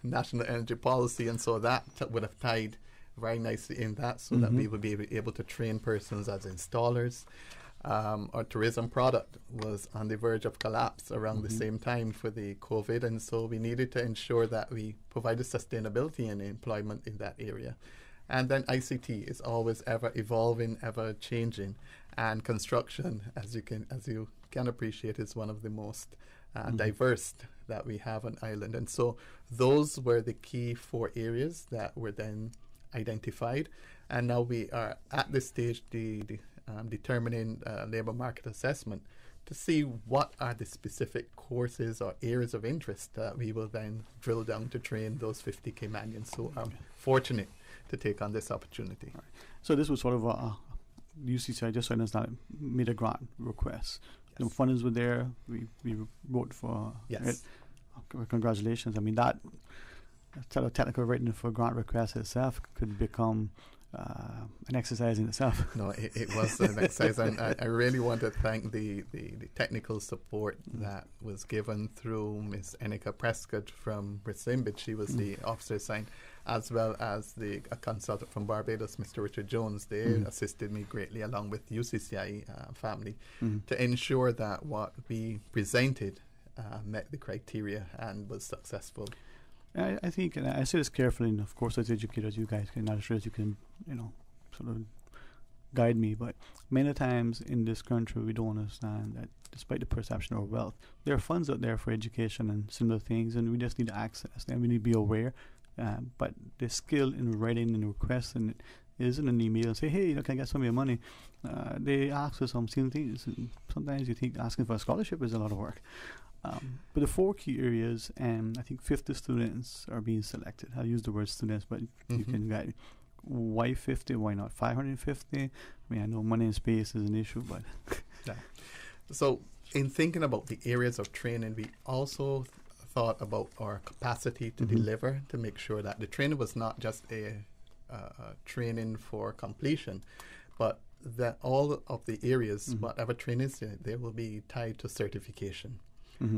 national energy policy, and so that would have tied very nicely in that, so that we would be able to train persons as installers. Our tourism product was on the verge of collapse around the same time for the COVID, and so we needed to ensure that we provided sustainability and employment in that area. And then ICT is always ever evolving, ever changing, and construction, as you can appreciate, is one of the most diverse that we have on island. And so those were the key 4 areas that were then identified, and now we are at this stage determining labor market assessment to see what are the specific courses or areas of interest that we will then drill down to train those 50 Caymanians who are fortunate to take on this opportunity. Right. So this was sort of UCCI, just so I understand, made a grant request. Yes. The funders were there. We wrote for it. Congratulations. I mean, that technical writing for grant request itself could become an exercise in itself. No, it was an exercise, and I really want to thank the technical support that was given through Ms. Enika Prescott from Resembit. She was the officer assigned, as well as a consultant from Barbados, Mr. Richard Jones. They assisted me greatly, along with UCCI family, to ensure that what we presented met the criteria and was successful. I think, and I say this carefully, and of course as educators you guys can, not sure as you can, sort of guide me, but many times in this country we don't understand that despite the perception of wealth, there are funds out there for education and similar things, and we just need to access them. We need to be aware, but the skill in writing and requesting it isn't an email and say, hey, can I get some of your money? They ask for some similar things, and sometimes you think asking for a scholarship is a lot of work. But the 4 key areas, and I think 50 students are being selected. I'll use the word students, but you can guide me. Why 50? Why not 550? I mean, I know money and space is an issue, but... Yeah. So in thinking about the areas of training, we also thought about our capacity to deliver, to make sure that the training was not just a training for completion, but that all of the areas, whatever training is, they will be tied to certification.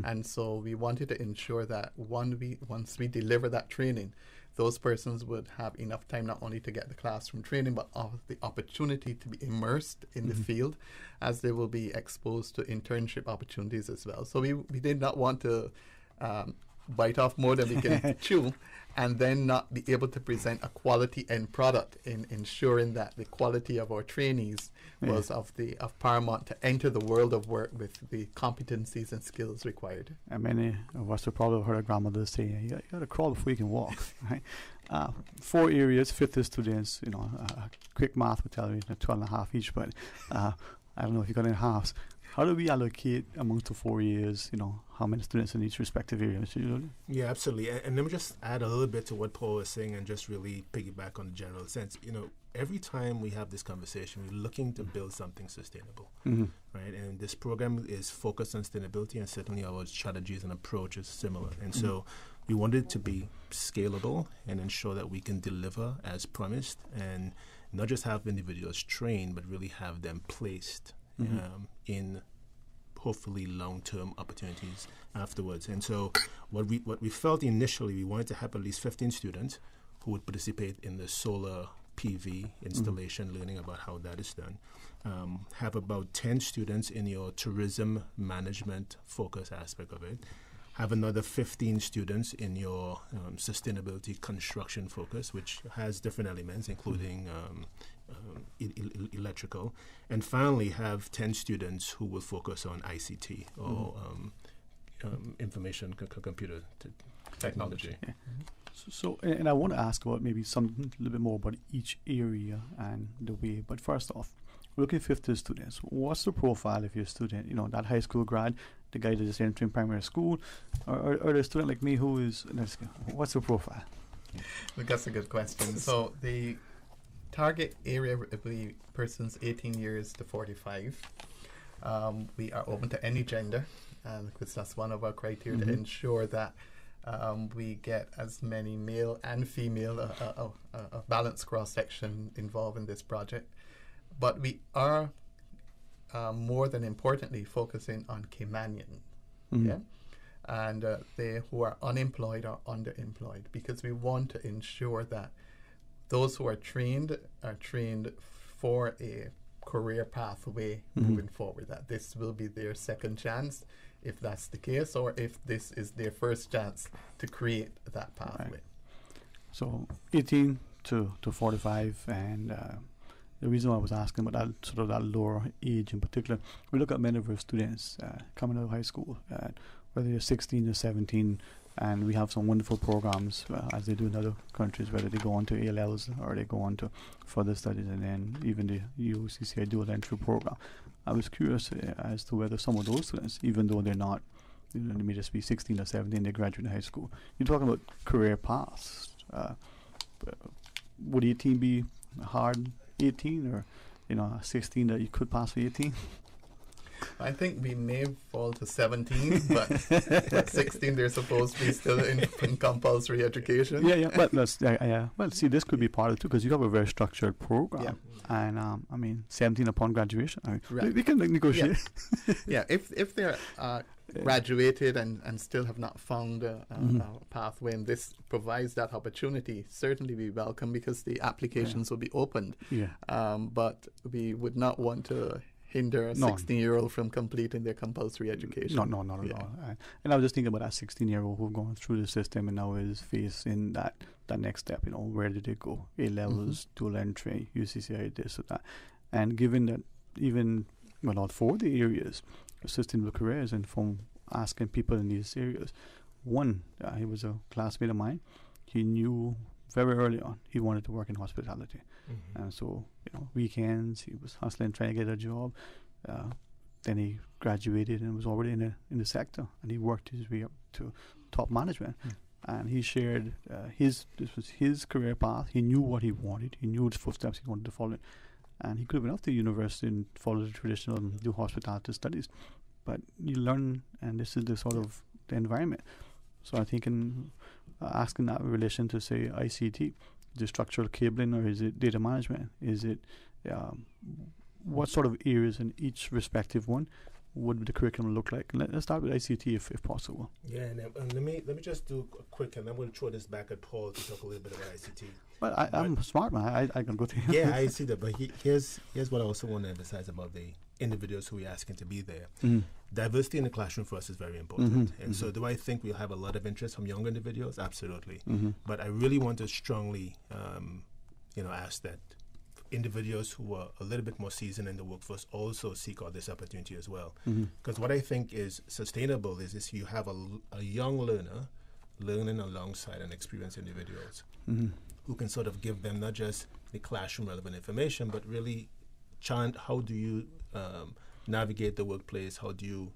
And so we wanted to ensure that once we deliver that training, those persons would have enough time not only to get the classroom training, but the opportunity to be immersed in the field, as they will be exposed to internship opportunities as well. So we did not want to bite off more than we can chew, and then not be able to present a quality end product, in ensuring that the quality of our trainees was of paramount to enter the world of work with the competencies and skills required. And many of us have probably heard our grandmothers say, you got to crawl before you can walk. Right? 4 areas, 50 students, quick math would tell you 12.5 each, but I don't know if you got any halves. How do we allocate amongst the 4 years, how many students in each respective area? Yeah, absolutely. And let me just add a little bit to what Paul was saying and just really piggyback on the general sense. Every time we have this conversation, we're looking to build something sustainable, right? And this program is focused on sustainability, and certainly our strategies and approach is similar. And so we wanted it to be scalable and ensure that we can deliver as promised, and not just have individuals trained, but really have them placed in hopefully long-term opportunities afterwards. And so what we felt initially, we wanted to have at least 15 students who would participate in the solar PV installation, learning about how that is done. Have about 10 students in your tourism management focus aspect of it. Have another 15 students in your sustainability construction focus, which has different elements, including electrical. And finally, have 10 students who will focus on ICT, or information computer technology. Yeah. So, and I want to ask about maybe a little bit more about each area and the way. But first off, we're looking at 50 students. What's the profile of your student? That high school grad, the guy that is entering primary school, or the student like me who is, what's the profile? Look, that's a good question. So the target area will be persons 18 years to 45. We are open to any gender, because that's one of our criteria to ensure that we get as many male and female, a balanced cross-section involved in this project. But we are, more than importantly, focusing on Caymanian, and they who are unemployed or underemployed, because we want to ensure that those who are trained for a career pathway moving forward, that this will be their second chance, if that's the case, or if this is their first chance to create that pathway. Right. So 18 to 45, and the reason why I was asking about that lower age in particular, we look at many of our students coming out of high school, whether they're 16 or 17, and we have some wonderful programs as they do in other countries, whether they go on to ALLs or they go on to further studies, and then even the UCCI dual entry program. I was curious as to whether some of those students, even though they're not, they may just be 16 or 17, they graduate high school. You're talking about career paths. Would 18 be hard 18, or 16 that you could pass for 18? I think we may fall to 17, but at 16 they're supposed to be still in compulsory education. Yeah. But well, see, this could be part of it too, because you have a very structured program, and 17 upon graduation. We can negotiate. Yeah, if they're graduated and still have not found a pathway, and this provides that opportunity, certainly we welcome, because the applications will be opened. But we would not want to hinder a 16-year-old from completing their compulsory education. No, not at all. And I was just thinking about that 16-year-old who've gone through the system and now is facing that next step. Where did they go? A levels, dual entry, UCCI, this or that. And given that even all 4 of the areas, sustainable careers, and from asking people in these areas, one, he was a classmate of mine. He knew very early on he wanted to work in hospitality. And so, weekends, he was hustling, trying to get a job. Then he graduated and was already in the sector, and he worked his way up to top management. And he shared this was his career path. He knew what he wanted. He knew the footsteps he wanted to follow. And he could have been off to university and follow the traditional and do hospitality studies. But you learn, and this is the sort of the environment. So I think in asking that in relation to, say, ICT, is it structural cabling or is it data management? Is it what sort of areas in each respective one would the curriculum look like? Let's start with ICT if possible. Yeah, and let me just do a quick, and I'm going to throw this back at Paul to talk a little bit about ICT. Well, I'm smart, man. I can go to him. Yeah, I see that. But here's what I also want to emphasize about the individuals who we're asking to be there. Diversity in the classroom for us is very important. And so do I think we'll have a lot of interest from younger individuals? Absolutely. But I really want to strongly, ask that individuals who are a little bit more seasoned in the workforce also seek out this opportunity as well. Because what I think is sustainable is you have a young learner learning alongside an experienced individuals who can sort of give them not just the classroom relevant information, but really chant how do you navigate the workplace, how do you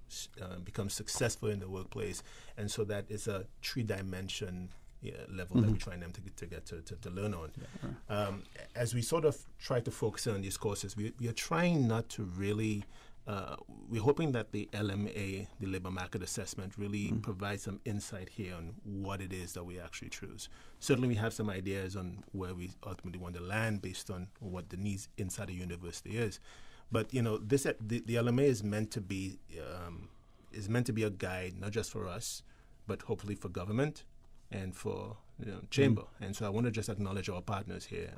become successful in the workplace, and so that is a 3-dimension level that we're trying them to get to learn on. As we sort of try to focus on these courses, we are trying not to really, we're hoping that the LMA, the Labor Market Assessment, really provides some insight here on what it is that we actually choose. Certainly we have some ideas on where we ultimately want to land based on what the needs inside the university is. But, the LMA is meant to be a guide, not just for us, but hopefully for government and for chamber. And so I want to just acknowledge our partners here.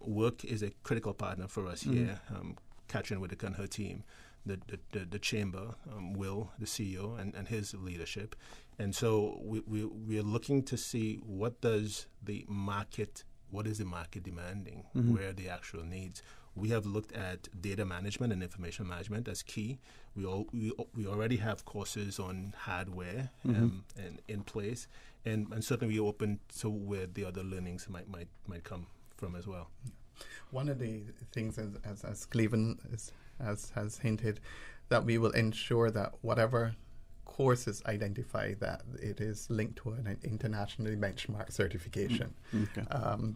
Work is a critical partner for us here. Catherine Whitaker and her team, the chamber, Will, the CEO, and his leadership. And so we are looking to see what is the market demanding, where are the actual needs. We have looked at data management and information management as key. We already have courses on hardware and in place, and certainly we're open to where the other learnings might come from as well. One of the things, as Cleveland has hinted, that we will ensure that whatever courses identify that it is linked to an internationally benchmarked certification.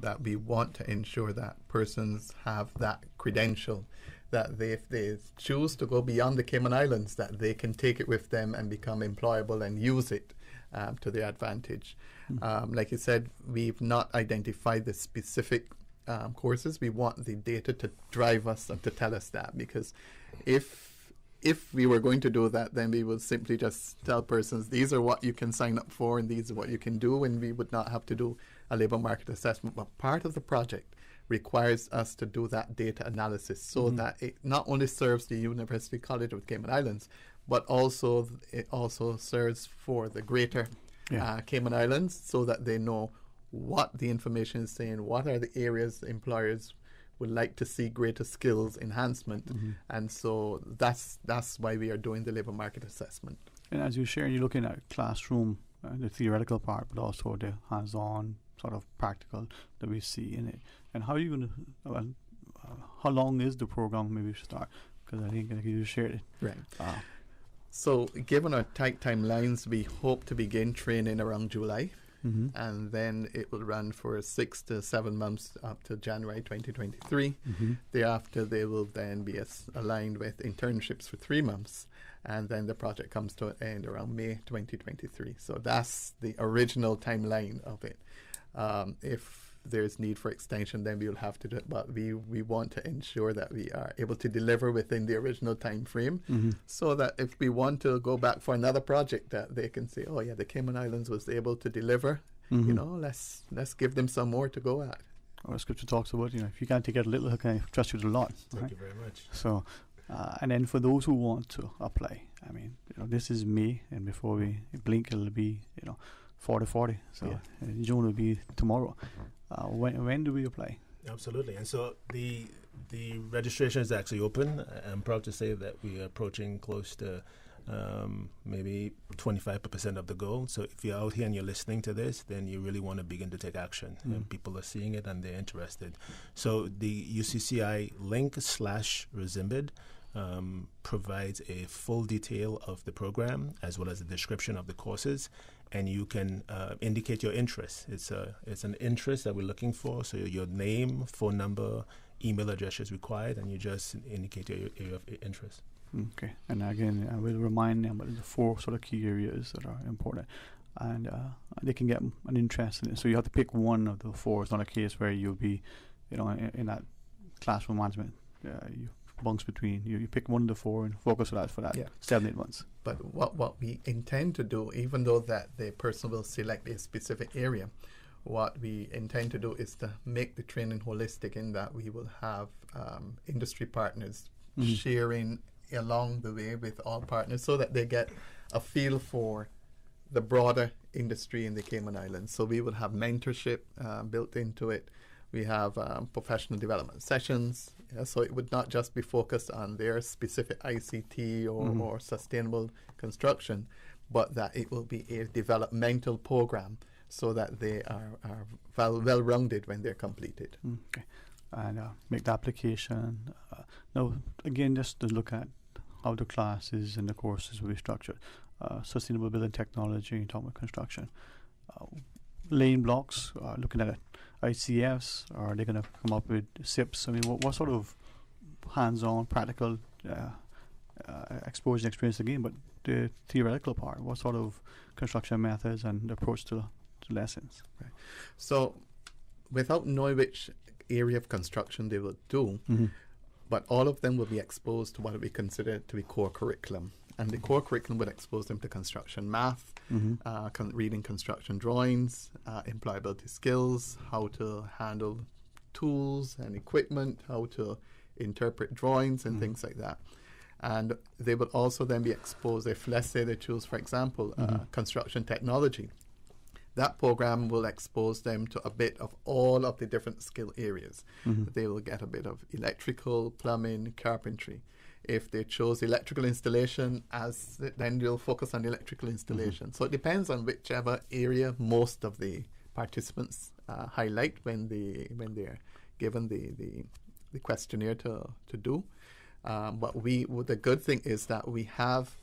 That we want to ensure that persons have that credential, that if they choose to go beyond the Cayman Islands, that they can take it with them and become employable and use it to their advantage. Like you said, we've not identified the specific courses. We want the data to drive us and to tell us that, because if we were going to do that, then we would simply just tell persons, these are what you can sign up for and these are what you can do, and we would not have to do a labor market assessment. But part of the project requires us to do that data analysis so that it not only serves the University College of Cayman Islands, but also it also serves for the greater Cayman Islands, so that they know what the information is saying, what are the areas employers would like to see greater skills enhancement. And so that's why we are doing the labor market assessment. And as you share, you're looking at classroom, the theoretical part, but also the hands-on sort of practical that we see in it. And how are you going to, how long is the program? Maybe we should start, because I think you shared it. Right. So given our tight timelines, we hope to begin training around July. And then it will run for 6 to 7 months up to January 2023. Thereafter, they will then be aligned with internships for 3 months, and then the project comes to an end around May 2023. So that's the original timeline of it. If there's need for extension, then we will have to do it, but we want to ensure that we are able to deliver within the original time frame, so that if we want to go back for another project, that they can say, oh yeah, the Cayman Islands was able to deliver, let's give them some more to go at. Our scripture talks about, if you can't take out a little, how can I trust you with a lot? Thank you very much. So And then for those who want to apply, I mean, this is May, and before we blink, it'll be 40. So June will be tomorrow. When do we apply? Absolutely. And so the registration is actually open. I'm proud to say that we are approaching close to maybe 25% of the goal. So if you're out here and you're listening to this, then you really want to begin to take action. And people are seeing it and they're interested. So the UCCI link/Resimbid provides a full detail of the program as well as a description of the courses, and you can indicate your interest. It's an interest that we're looking for. So your name, phone number, email address is required, and you just indicate your area of interest. Okay, and again, I will remind them about the 4 sort of key areas that are important, and they can get an interest in it. So you have to pick one of the 4. It's not a case where you'll be, in that classroom management, you bounce between. You pick one of the 4 and focus on that for that 7-8 months. But what we intend to do, even though that the person will select a specific area, what we intend to do is to make the training holistic in that we will have industry partners sharing along the way with all partners so that they get a feel for the broader industry in the Cayman Islands. So we will have mentorship built into it. We have professional development sessions. So it would not just be focused on their specific ICT or sustainable construction, but that it will be a developmental program so that they are well-rounded when they're completed. Okay. And make the application. Now, again, just to look at how the classes and the courses will be structured. Sustainable building technology, talking about construction. Lane blocks, looking at ICFs, are they going to come up with SIPs? I mean, what sort of hands-on, practical exposure and experience again, but the theoretical part, what sort of construction methods and approach to lessons? Right. So, without knowing which area of construction they will do, but all of them will be exposed to what we consider to be core curriculum. And the core curriculum would expose them to construction math, reading construction drawings, employability skills, how to handle tools and equipment, how to interpret drawings and things like that. And they will also then be exposed, if let's say they choose, for example, construction technology. That program will expose them to a bit of all of the different skill areas. They will get a bit of electrical, plumbing, carpentry. If they chose electrical installation, then they'll focus on electrical installation. So it depends on whichever area most of the participants highlight when they're given the questionnaire to do. But the good thing is that we have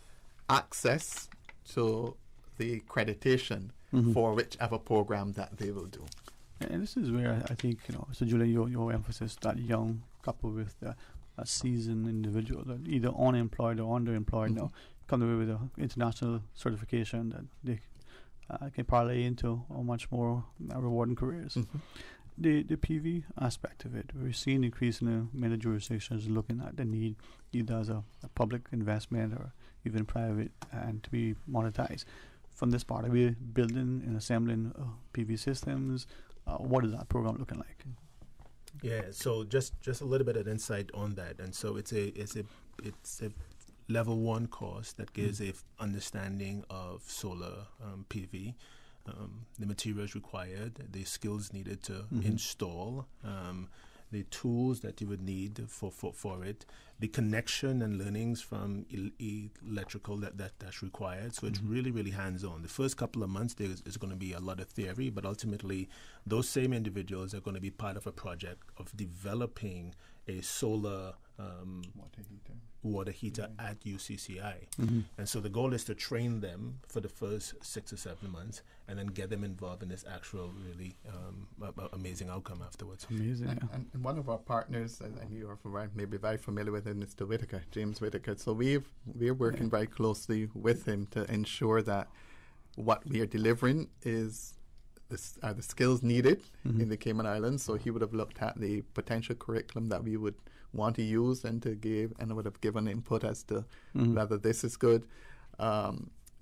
access to the accreditation for whichever program that they will do. And this is where I think, so Julian, your emphasis, that young couple with a seasoned individual, that either unemployed or underemployed now, come away with an international certification that they can parlay into a much more rewarding careers. The PV aspect of it, we're seeing increase in many jurisdictions looking at the need either as a public investment or even private and to be monetized. From this part, are we building and assembling PV systems? What is that program looking like? Yeah, so just a little bit of insight on that, and so it's a level 1 course that gives a understanding of solar PV, the materials required, the skills needed to install, the tools that you would need for it, the connection and learnings from electrical that's required. So it's really, really hands-on. The first couple of months there's going to be a lot of theory, but ultimately those same individuals are going to be part of a project of developing a solar water heater at UCCI. And so the goal is to train them for the first 6 or 7 months and then get them involved in this actual really amazing outcome afterwards. Amazing. And one of our partners, and you are maybe very familiar with him, is Mr. Whitaker, James Whitaker. So we're working very closely with him to ensure that what we are delivering are the skills needed in the Cayman Islands. So he would have looked at the potential curriculum that we would want to use and would have given input as to whether this is good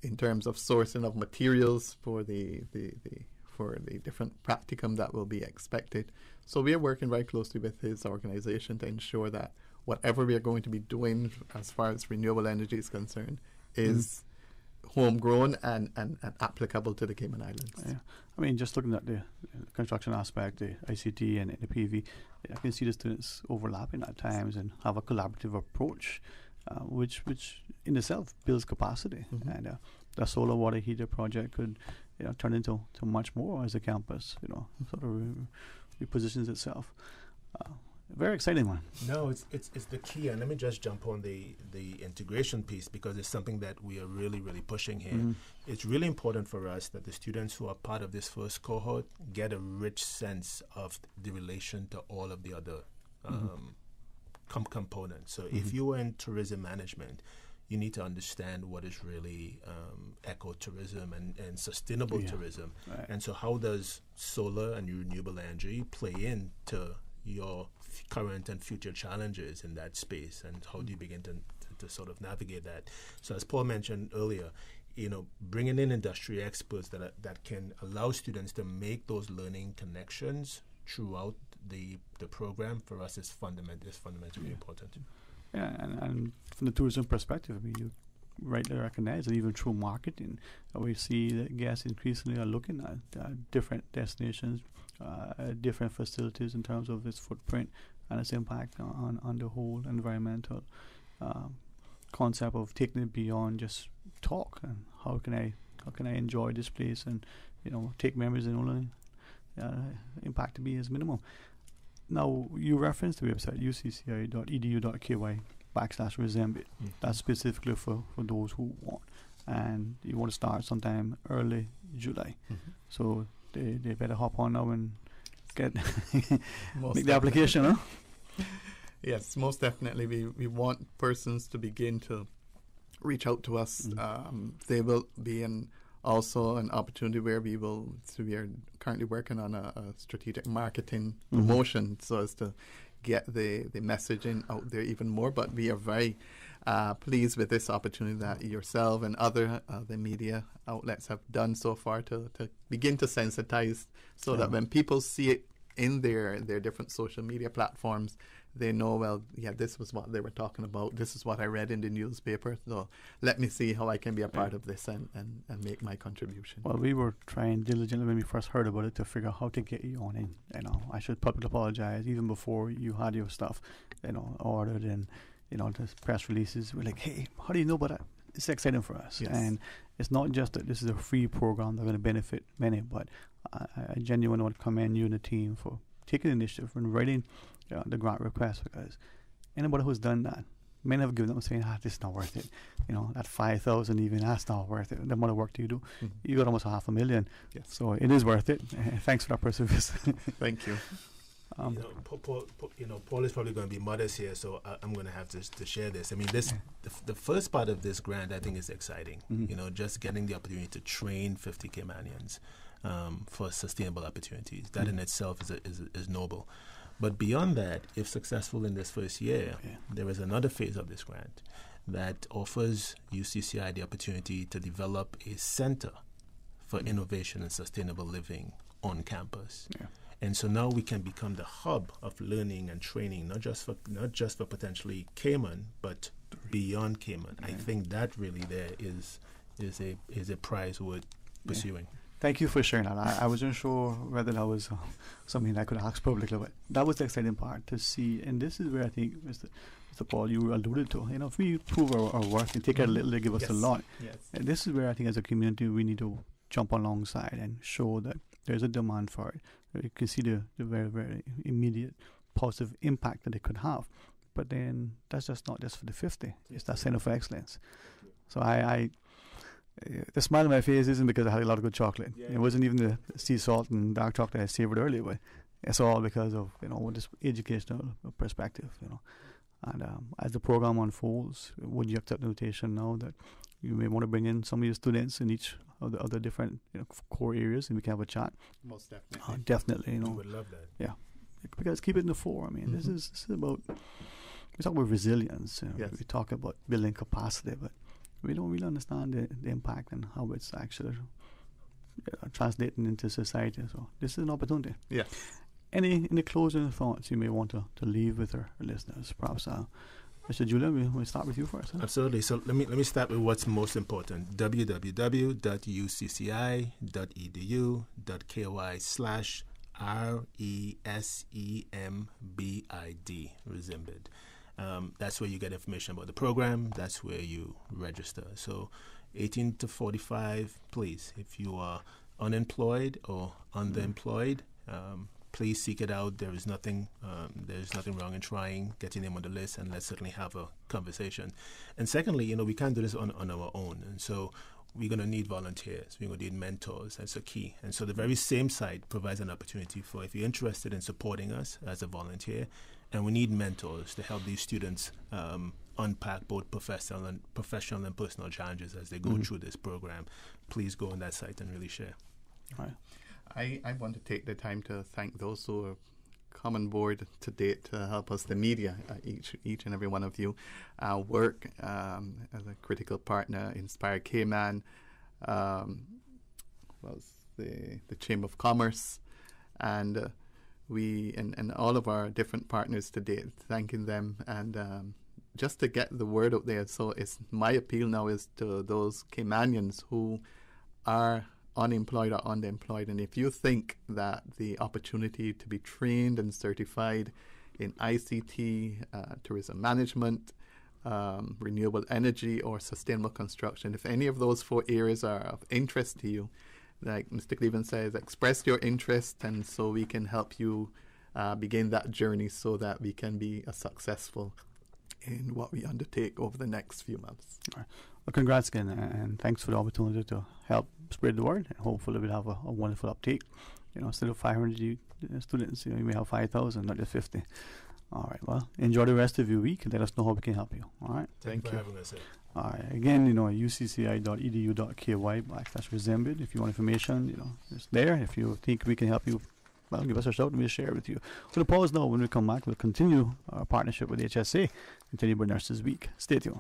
in terms of sourcing of materials for the different practicum that will be expected. So we are working very closely with his organization to ensure that whatever we are going to be doing as far as renewable energy is concerned is homegrown and applicable to the Cayman Islands. Yeah. I mean, just looking at the construction aspect, the ICT and the PV, I can see the students overlapping at times and have a collaborative approach, which in itself builds capacity. And the solar water heater project could turn into much more as a campus, sort of repositions itself. Very exciting one. No, it's the key, and let me just jump on the integration piece, because it's something that we are really, really pushing here. It's really important for us that the students who are part of this first cohort get a rich sense of the relation to all of the other components. So if you are in tourism management, you need to understand what is really ecotourism and sustainable tourism. Right. And so how does solar and renewable energy play into your current and future challenges in that space, and how do you begin to sort of navigate that? So as Paul mentioned earlier, bringing in industry experts that can allow students to make those learning connections throughout the program, for us is fundamentally important. Yeah, and from the tourism perspective, you rightly recognize that even through marketing, we see that guests increasingly are looking at different destinations, different facilities in terms of its footprint and its impact on the whole environmental concept of taking it beyond just talk, and how can I enjoy this place and take memories, and only impact to be as minimal. Now, you referenced the website ucci.edu.ky/Resembit. That's specifically for those who want, and you want to start sometime early July. So they better hop on now and get make the application, huh? Yes, most definitely. We want persons to begin to reach out to us. They will be also an opportunity where we are currently working on a strategic marketing promotion so as to get the messaging out there even more. But we are very pleased with this opportunity that yourself and other the media outlets have done so far to begin to sensitize, so that when people see it in their different social media platforms, they know, this was what they were talking about. This is what I read in the newspaper. So let me see how I can be a part of this and make my contribution. Well, we were trying diligently when we first heard about it to figure out how to get you on in. I should publicly apologize. Even before you had your stuff, ordered and, the press releases, we're like, hey, how do you know about that? It's exciting for us. Yes. And it's not just that this is a free program that's going to benefit many, but I genuinely want to commend you and the team for taking the initiative and writing the grant request, because anybody who's done that, many have given up saying, this is not worth it. That 5,000 even, that's not worth it. The amount of work do you do? You got almost $500,000. Yes. So it is worth it. Thanks for that perseverance. Thank you. Paul is probably going to be modest here, so I'm going to have to share this. I mean, the first part of this grant, I think, is exciting. Just getting the opportunity to train 50 Caymanians for sustainable opportunities. That in itself is noble. But beyond that, if successful in this first year, there is another phase of this grant that offers UCCI the opportunity to develop a center for innovation and sustainable living on campus. Yeah. And so now we can become the hub of learning and training, not just for potentially Cayman, but beyond Cayman. I think that really there is a prize worth pursuing. Thank you for sharing that. I wasn't sure whether that was something I could ask publicly, but that was the exciting part to see. And this is where I think, Mr. Paul, you alluded to, if we prove our worth and take it a little, they give us a lot. Yes. And this is where I think as a community we need to jump alongside and show that there's a demand for it. You can see the very, very immediate positive impact that it could have. But then that's just not just for the 50. It's that Center for Excellence. So the smile on my face isn't because I had a lot of good chocolate. It wasn't even the sea salt and dark chocolate I savored earlier, but it's all because of this educational perspective. And as the program unfolds, would you accept the invitation now that you may want to bring in some of your students in each of the other different core areas, and we can have a chat? Most definitely. Definitely, We would love that. Yeah, because keep it in the fore. I mean, this is about, we talk about resilience. We talk about building capacity, but we don't really understand the impact and how it's actually translating into society. So this is an opportunity. Yes. any closing thoughts you may want to leave with our listeners? Perhaps, Mr. Julian, we'll start with you first. Huh? Absolutely. So let me start with what's most important. www.ucci.edu.ky/RESEMBID, Resembid. That's where you get information about the program. That's where you register. So 18 to 45, please, if you are unemployed or underemployed, please seek it out. There's nothing wrong in trying, getting them on the list, and let's certainly have a conversation. And secondly, we can't do this on our own. And so we're going to need volunteers. We're going to need mentors. That's a key. And so the very same site provides an opportunity for, if you're interested in supporting us as a volunteer, and we need mentors to help these students unpack both professional and personal challenges as they go through this program, please go on that site and really share. All right. I want to take the time to thank those who have come on board to date to help us, the media, each and every one of you, work as a critical partner. Inspire Cayman, the Chamber of Commerce, and we and all of our different partners to date, thanking them, and just to get the word out there. So it's my appeal now is to those Caymanians who are unemployed or underemployed, and if you think that the opportunity to be trained and certified in ICT, tourism management, renewable energy, or sustainable construction, if any of those 4 areas are of interest to you, like Mr. Cleveland says, express your interest, and so we can help you begin that journey so that we can be successful in what we undertake over the next few months. All right. Well, congrats again, and thanks for the opportunity to help spread the word. And hopefully we'll have a wonderful uptake. Instead of 500 students, you may have 5,000, not just 50. All right. Well, enjoy the rest of your week, and let us know how we can help you. All right. Thank you for having us. All right. Again, ucci.edu.ky/Resembid. If you want information, it's there. If you think we can help you, well, give us a shout and we'll share it with you. We'll pause now. When we come back, we'll continue our partnership with HSA and tell you about Nurses Week. Stay tuned.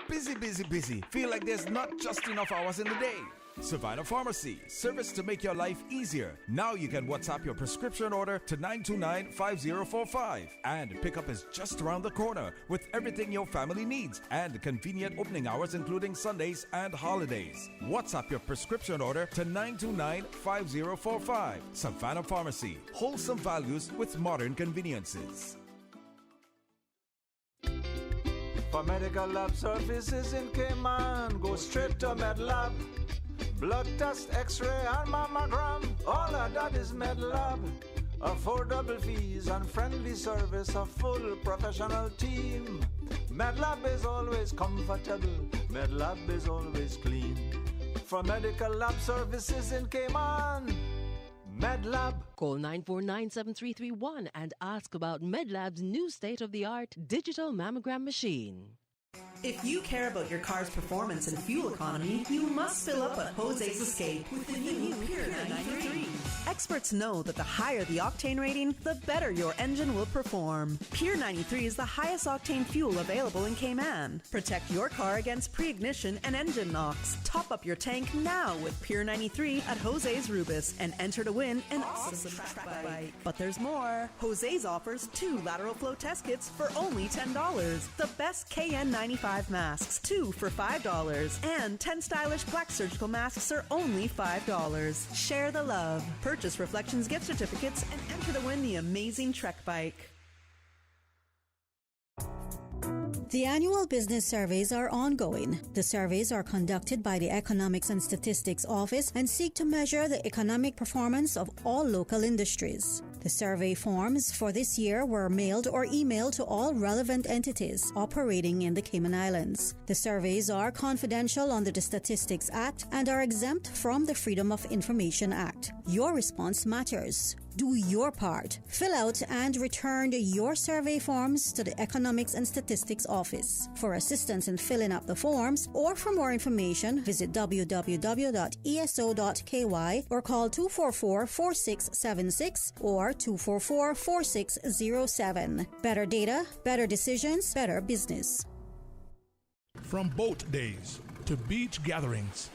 Busy, busy, busy. Feel like there's not just enough hours in the day. Savannah Pharmacy, service to make your life easier. Now you can WhatsApp your prescription order to 929-5045. And pickup is just around the corner with everything your family needs and convenient opening hours including Sundays and holidays. WhatsApp your prescription order to 929-5045. Savannah Pharmacy, wholesome values with modern conveniences. For medical lab services in Cayman, go straight to MedLab. Blood test, x-ray and mammogram, all of that is MedLab. Affordable fees and friendly service, a full professional team. MedLab is always comfortable, MedLab is always clean. For medical lab services in Cayman, MedLab. Call 949-7331 and ask about MedLab's new state-of-the-art digital mammogram machine. If you care about your car's performance and fuel economy, you must fill up at Jose's Escape with the new Pure 93. Experts know that the higher the octane rating, the better your engine will perform. Pure 93 is the highest octane fuel available in Cayman. Protect your car against pre-ignition and engine knocks. Top up your tank now with Pure 93 at Jose's Rubis and enter to win an awesome track bike. But there's more. Jose's offers 2 lateral flow test kits for only $10. The best KN95 masks, 2 for $5. And 10 stylish black surgical masks are only $5. Share the love. Purchase Reflections gift certificates and enter to win the amazing Trek bike. The annual business surveys are ongoing. The surveys are conducted by the Economics and Statistics Office and seek to measure the economic performance of all local industries. The survey forms for this year were mailed or emailed to all relevant entities operating in the Cayman Islands. The surveys are confidential under the Statistics Act and are exempt from the Freedom of Information Act. Your response matters. Do your part. Fill out and return your survey forms to the Economics and Statistics Office. For assistance in filling up the forms or for more information, visit www.eso.ky or call 244-4676 or 244-4607. Better data, better decisions, better business. From boat days to beach gatherings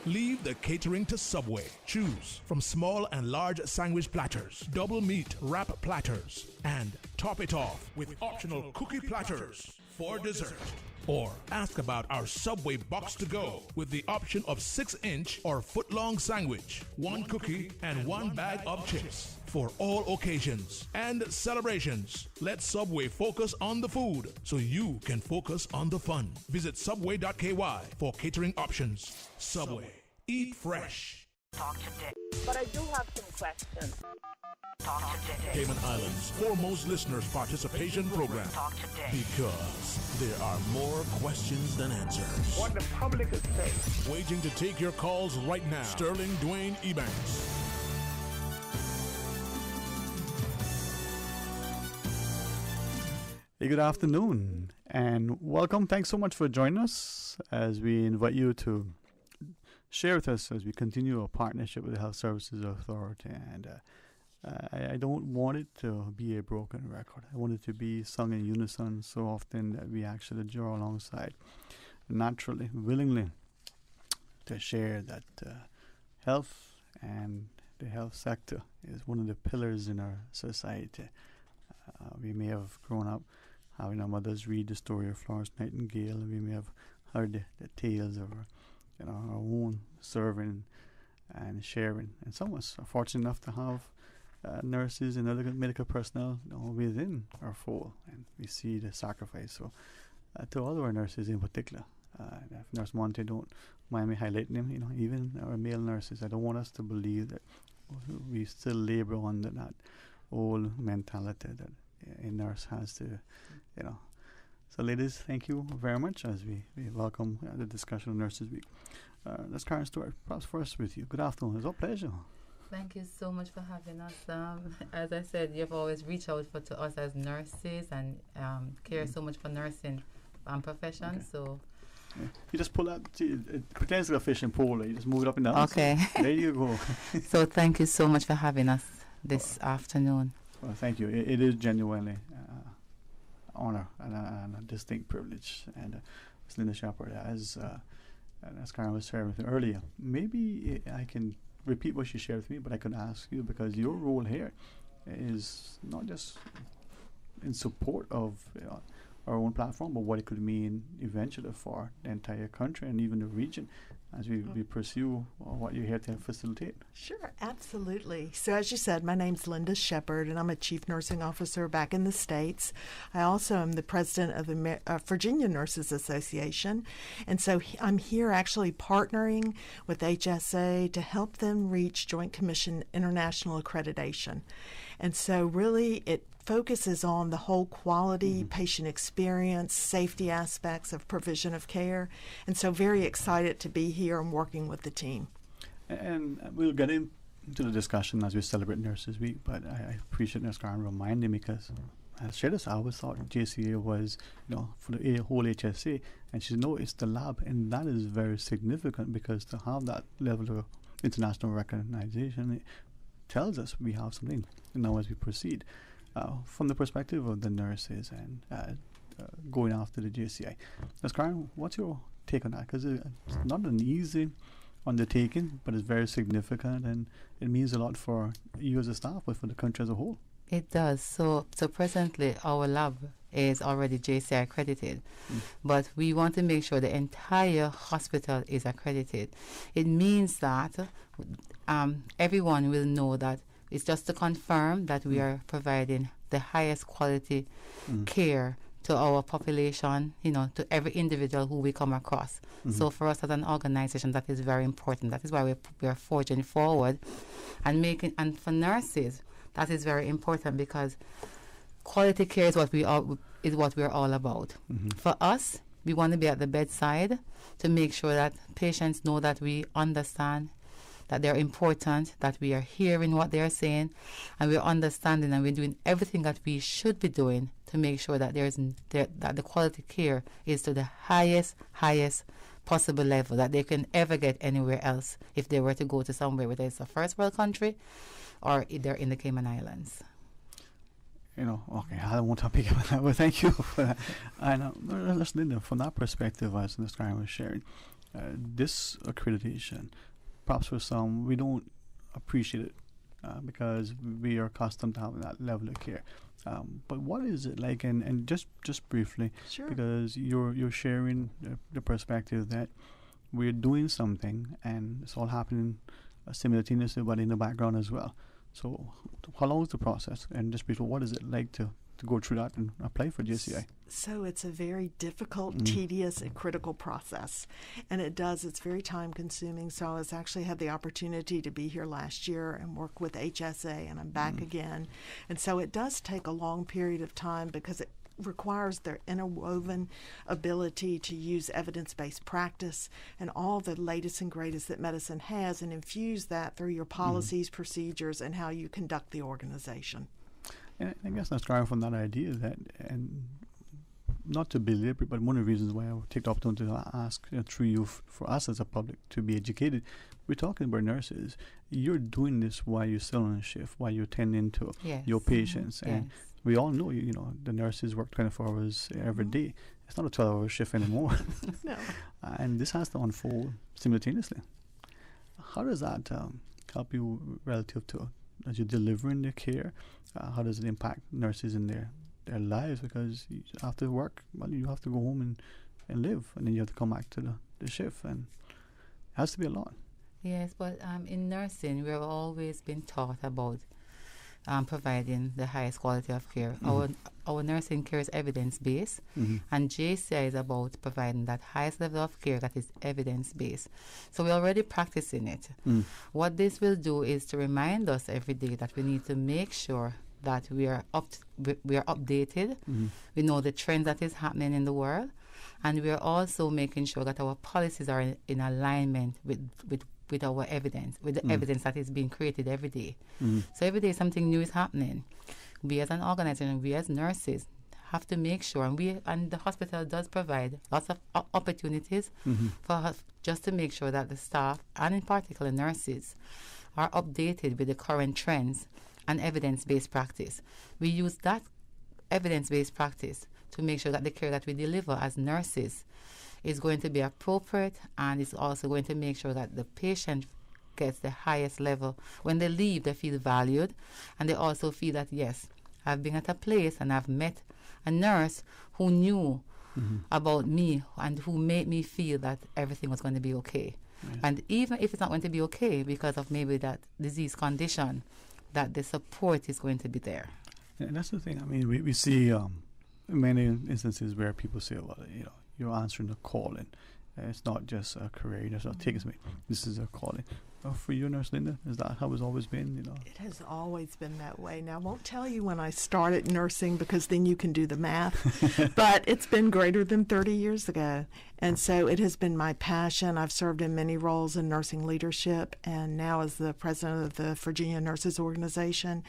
Leave the catering to Subway. Choose from small and large sandwich platters, double meat wrap platters, and top it off with optional cookie platters for dessert. Or ask about our Subway box to go with the option of 6-inch or foot-long sandwich, 1 cookie, and 1 bag of chips for all occasions and celebrations. Let Subway focus on the food so you can focus on the fun. Visit subway.ky for catering options. Subway. Eat fresh. Talk today. But I do have some questions. Talk today. Cayman Islands' foremost listeners participation program. Talk today. Because there are more questions than answers. What the public is saying. Waiting to take your calls right now. Sterling Dwayne Ebanks. Hey, good afternoon and welcome. Thanks so much for joining us as we invite you to share with us as we continue our partnership with the Health Services Authority. And I don't want it to be a broken record. I want it to be sung in unison so often that we actually draw alongside naturally, willingly to share that health and the health sector is one of the pillars in our society. We may have grown up having our mothers read the story of Florence Nightingale, and we may have heard the tales of our own serving and sharing. And some of us are fortunate enough to have nurses and other medical personnel within our fold, and we see the sacrifice. So to all of our nurses in particular, if Nurse Monte don't mind me highlighting him, even our male nurses, I don't want us to believe that we still labor under that old mentality that a nurse has to, So ladies, thank you very much as we welcome the discussion of Nurses Week. Let's Karen Stewart, perhaps first with you. Good afternoon. It's our pleasure. Thank you so much for having us. As I said, you've always reached out to us as nurses and care so much for nursing profession. Okay. So you just pull out, it pretends like a fishing pole. You just move it up and down. Okay. So there you go. So thank you so much for having us this afternoon. Well, thank you. It is genuinely honor and a distinct privilege. And Ms. Linda Shepherd, as Karen was sharing with you earlier, maybe I can repeat what she shared with me, but I could ask you, because your role here is not just in support of our own platform, but what it could mean eventually for the entire country and even the region as we pursue what you're here to facilitate. Sure, absolutely. So as you said, my name's Linda Shepherd, and I'm a Chief Nursing Officer back in the States. I also am the President of the Virginia Nurses Association, and so I'm here actually partnering with HSA to help them reach Joint Commission International Accreditation. And so really it focuses on the whole quality, patient experience, safety aspects of provision of care. And so very excited to be here and working with the team. And we'll get into the discussion as we celebrate Nurses Week, but I appreciate Nurse Karen reminding me, because I shared this, I always thought JCA was, for the whole HSA, and she said, no, it's the lab, and that is very significant, because to have that level of international recognition, it tells us we have something now as we proceed. From the perspective of the nurses and going after the JCI. Ms. Karen, what's your take on that? Because it's not an easy undertaking, but it's very significant, and it means a lot for you as a staff, but for the country as a whole. It does. So presently our lab is already JCI accredited, but we want to make sure the entire hospital is accredited. It means that everyone will know that it's just to confirm that we are providing the highest quality care to our population, to every individual who we come across. So for us as an organization, that is very important. That is why we are forging forward and for nurses, that is very important, because quality care is what we are all about. For us, we want to be at the bedside to make sure that patients know that we understand that they're important, that we are hearing what they're saying, and we're understanding, and we're doing everything that we should be doing to make sure that that the quality care is to the highest possible level that they can ever get anywhere else if they were to go to somewhere, whether it's a first world country or they're in the Cayman Islands. Okay, I don't want to pick up on that, but thank you for that. And Linda, from that perspective, as Ms. Karen was sharing, this accreditation, perhaps for some, we don't appreciate it because we are accustomed to having that level of care. But what is it like? And just briefly, Sure. because you're sharing the perspective that we're doing something and it's all happening simultaneously, but in the background as well. So how long is the process? And just briefly, what is it like to go through that and apply for JCI? So it's a very difficult, tedious, and critical process. And it's very time consuming. So I was actually had the opportunity to be here last year and work with HSA, and I'm back again. And so it does take a long period of time because it requires their interwoven ability to use evidence-based practice and all the latest and greatest that medicine has and infuse that through your policies, procedures, and how you conduct the organization. And I guess that's drawing from that idea that, and not to belabor, but one of the reasons why I would take the opportunity to ask through you for us as a public to be educated, we're talking about nurses. You're doing this while you're still on shift, while you're tending to your patients. And we all know, the nurses work 24 hours every day. It's not a 12-hour shift anymore. No. And this has to unfold simultaneously. How does that help you relative to as you're delivering the care? How does it impact nurses in their lives? Because after work, you have to go home and live, and then you have to come back to the shift, and it has to be a lot. Yes, but in nursing, we've always been taught about providing the highest quality of care. Our nursing care is evidence-based, and JCI is about providing that highest level of care that is evidence-based. So we're already practicing it. What this will do is to remind us every day that we need to make sure that we are updated. We know the trends that is happening in the world, and we are also making sure that our policies are in alignment with our evidence, with the evidence that is being created every day. So every day something new is happening. We as an organization, we as nurses have to make sure, and the hospital does provide lots of opportunities for us just to make sure that the staff, and in particular nurses, are updated with the current trends and evidence-based practice. We use that evidence-based practice to make sure that the care that we deliver as nurses is going to be appropriate, and it's also going to make sure that the patient gets the highest level. When they leave, they feel valued, and they also feel that, yes, I've been at a place and I've met a nurse who knew about me and who made me feel that everything was going to be okay. And even if it's not going to be okay because of maybe that disease condition, that the support is going to be there. And that's the thing. I mean, we see many instances where people say, well, you're answering the calling. It's not just a career. It's not taking me. This is a calling. For you, Nurse Linda, is that how it's always been? It has always been that way. Now, I won't tell you when I started nursing because then you can do the math. But it's been greater than 30 years ago. And so it has been my passion. I've served in many roles in nursing leadership, and now as the president of the Virginia Nurses Organization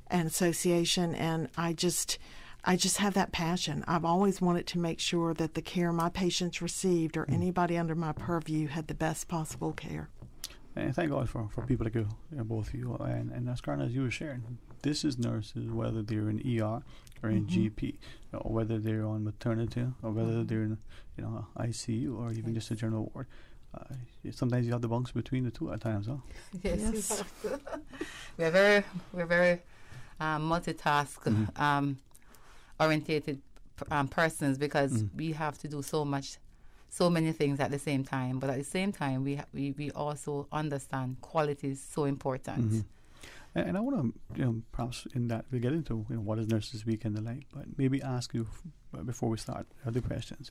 and Association. And I just have that passion. I've always wanted to make sure that the care my patients received or anybody under my purview had the best possible care. And thank God for people like you, both of you, and as Karen, as you were sharing, this is nurses, whether they're in ER or in GP, or whether they're on maternity, or whether they're in ICU or even just a general ward. Sometimes you have the bunks between the two at times, huh? Yes. We're very multitask orientated persons because we have to do so many things at the same time. But at the same time, we also understand quality is so important. And I want to, perhaps in that we get into what is Nurses Week and the like, but maybe ask you before we start other questions.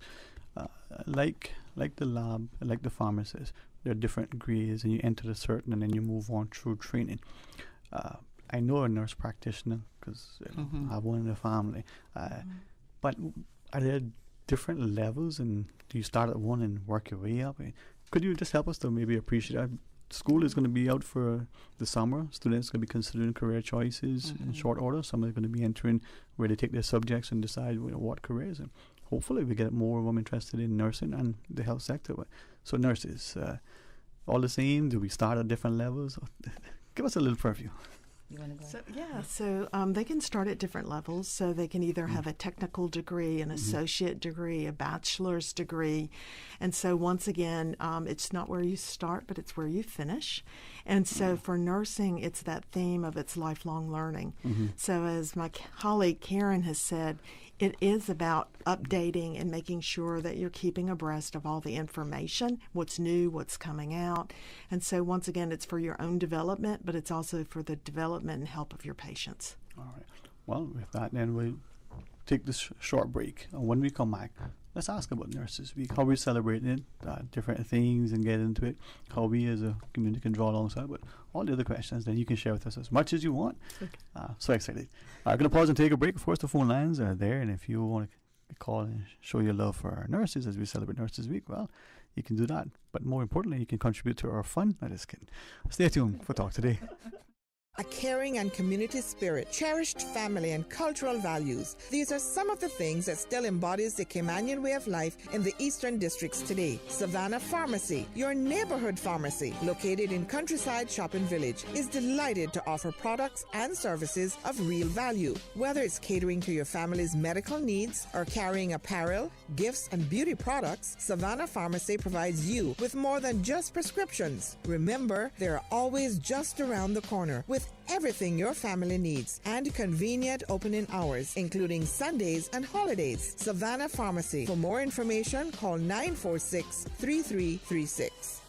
Like the lab, like the pharmacist, there are different grades, and you enter a certain, and then you move on through training. I know a nurse practitioner because I have one in the family. But are there different levels, and do you start at one and work your way up? Could you just help us to maybe appreciate that? School is going to be out for the summer. Students are going to be considering career choices in short order. Some are going to be entering where they take their subjects and decide what careers. And hopefully we get more of them interested in nursing and the health sector. So nurses, all the same? Do we start at different levels? Give us a little preview. You want to go? So they can start at different levels. So they can either have a technical degree, an associate degree, a bachelor's degree. And so once again, it's not where you start, but it's where you finish. And so for nursing, it's that theme of it's lifelong learning. So as my colleague Karen has said, it is about updating and making sure that you're keeping abreast of all the information, what's new, what's coming out. And so once again, it's for your own development, but it's also for the development and help of your patients. All right. Well, with that, then we'll take this short break. And when we come back, let's ask about Nurses Week, how we're celebrating it, different things, and get into it, how we as a community can draw alongside. But all the other questions, then you can share with us as much as you want. So excited. I'm going to pause and take a break. Of course, the phone lines are there, and if you want to call and show your love for our nurses as we celebrate Nurses Week, well, you can do that. But more importantly, you can contribute to our fun. No, just kidding. Stay tuned for Talk Today. A caring and community spirit, cherished family and cultural values. These are some of the things that still embodies the Caymanian way of life in the Eastern Districts today. Savannah Pharmacy, your neighborhood pharmacy, located in Countryside Shopping Village, is delighted to offer products and services of real value. Whether it's catering to your family's medical needs or carrying apparel, gifts, and beauty products, Savannah Pharmacy provides you with more than just prescriptions. Remember, they're always just around the corner with everything your family needs and convenient opening hours, including Sundays and holidays. Savannah Pharmacy. For more information, call 946-3336.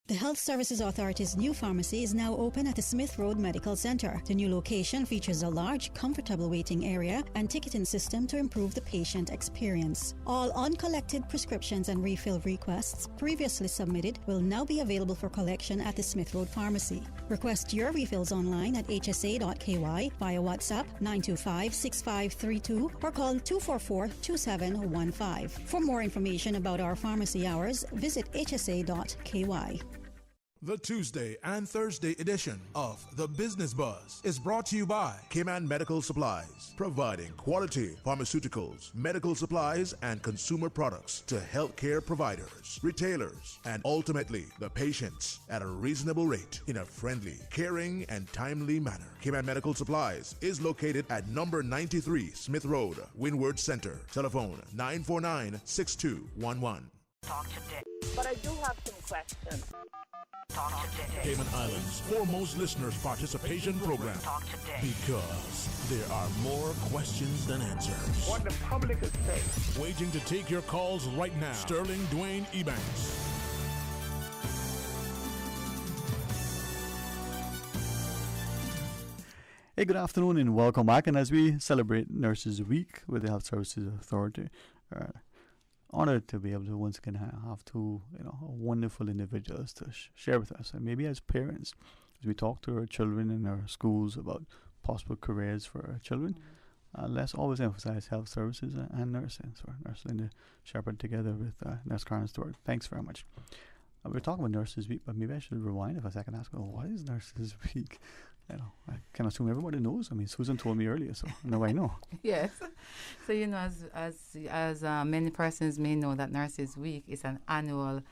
The Health Services Authority's new pharmacy is now open at the Smith Road Medical Center. The new location features a large, comfortable waiting area and ticketing system to improve the patient experience. All uncollected prescriptions and refill requests previously submitted will now be available for collection at the Smith Road Pharmacy. Request your refills online at hsa.ky via WhatsApp 925-6532 or call 244-2715. For more information about our pharmacy hours, visit hsa.ky. The Tuesday and Thursday edition of The Business Buzz is brought to you by Cayman Medical Supplies, providing quality pharmaceuticals, medical supplies, and consumer products to healthcare providers, retailers, and ultimately the patients at a reasonable rate in a friendly, caring, and timely manner. Cayman Medical Supplies is located at number 93 Smith Road, Windward Center. Telephone 949-6211. Talk today. But I do have some questions. Talk today. Cayman Islands' foremost listeners participation program. Talk today. Because there are more questions than answers. What the public is saying. Waiting to take your calls right now. Sterling Dwayne Ebanks. Hey, good afternoon and welcome back. And as we celebrate Nurses Week with the Health Services Authority, honored to be able to once again have two wonderful individuals to share with us, and maybe as parents, as we talk to our children in our schools about possible careers for our children, let's always emphasize health services and nursing. So Nurse Linda Shepherd together with Nurse Karen Stewart. Thanks very much. We're talking about Nurses Week, but maybe I should rewind if I can ask, what is Nurses Week? I can assume everybody knows. I mean, Susan told me earlier, so now I know. Yes. So, as many persons may know, that Nurses Week is an annual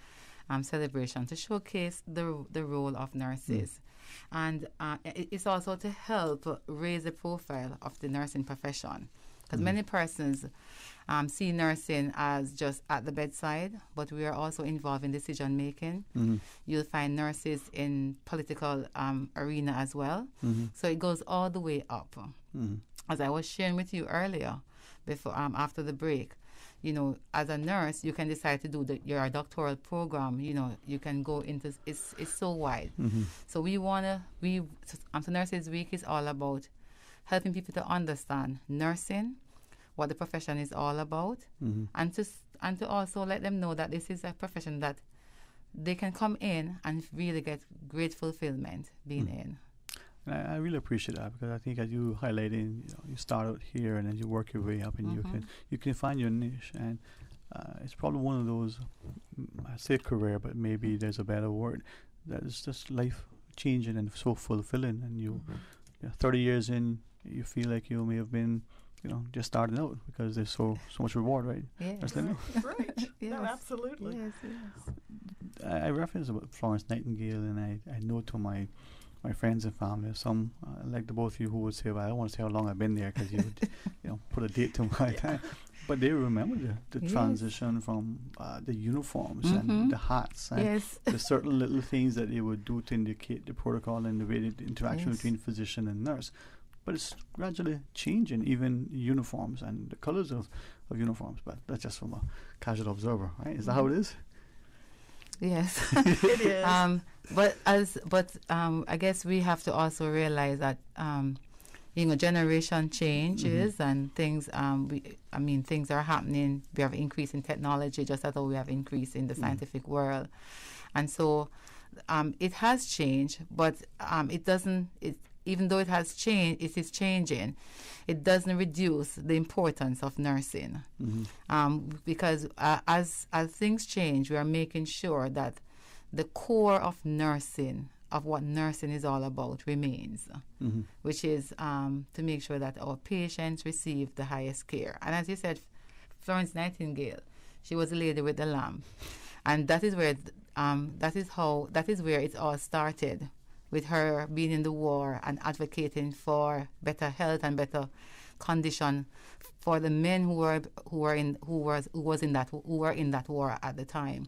celebration to showcase the role of nurses. And it's also to help raise the profile of the nursing profession. Because many persons see nursing as just at the bedside, but we are also involved in decision making. You'll find nurses in political arena as well. So it goes all the way up. As I was sharing with you earlier, before after the break, as a nurse, you can decide to do your doctoral program. You can go into it's so wide. So so Nurses Week is all about helping people to understand nursing, what the profession is all about, and to also let them know that this is a profession that they can come in and really get great fulfillment being in. And I really appreciate that, because I think as you highlighting, you start out here and then you work your way up, and you can find your niche, and it's probably one of those, I say career, but maybe there's a better word, that is just life changing and so fulfilling, and you 30 years in, you feel like you may have been just starting out, because there's so much reward, right? Yes. Right. Yes. No, absolutely. Yes. I referenced about Florence Nightingale, and I know to my my friends and family, some like the both of you who would say, well, I don't want to say how long I've been there because you would put a date to my time. But they remember the transition from the uniforms and the hats and the certain little things that they would do to indicate the protocol and the way the interaction between physician and nurse. But it's gradually changing, even uniforms and the colors of uniforms. But that's just from a casual observer, right? Is that how it is? Yes, it is. But I guess we have to also realize that generation changes and things. Things are happening. We have increase in technology, just as we have increase in the scientific world, and so it has changed. But it doesn't. Even though it has changed, it is changing. It doesn't reduce the importance of nursing, because as things change, we are making sure that the core of nursing, of what nursing is all about, remains, which is to make sure that our patients receive the highest care. And as you said, Florence Nightingale, she was a lady with the lamp, and that is where it all started, with her being in the war and advocating for better health and better condition for the men who were in that war at the time.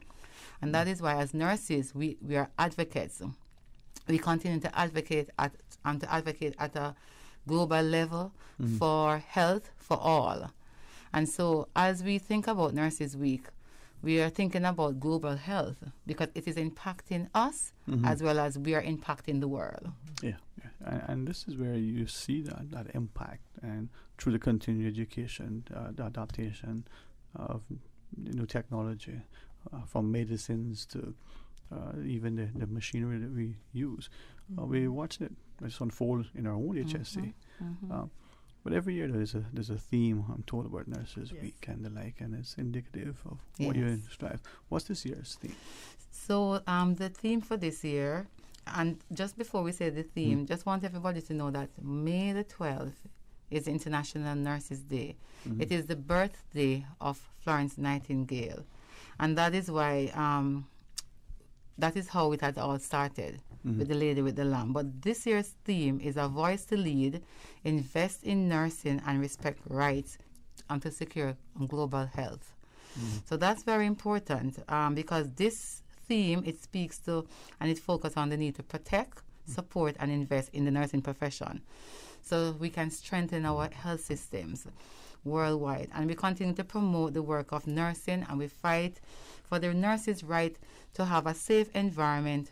And that is why, as nurses, we are advocates. We continue to advocate at a global level for health for all. And so, as we think about Nurses Week, we are thinking about global health because it is impacting us as well as we are impacting the world. Yeah. And this is where you see that impact, and through the continued education, the adaptation of new technology, from medicines to even the machinery that we use. We watch it just unfold in our own HSC. But every year there's a theme, I'm told, about Nurses Week and the like, and it's indicative of what you strive. What's this year's theme? So the theme for this year, and just before we say the theme, just want everybody to know that May the 12th is International Nurses Day. It is the birthday of Florence Nightingale, and that is why that is how it had all started. With the lady with the lamb. But this year's theme is A Voice to Lead, Invest in Nursing and Respect Rights and to Secure Global Health. So that's very important because this theme, it speaks to and it focuses on the need to protect, support and invest in the nursing profession so we can strengthen our health systems worldwide. And we continue to promote the work of nursing, and we fight for the nurses' right to have a safe environment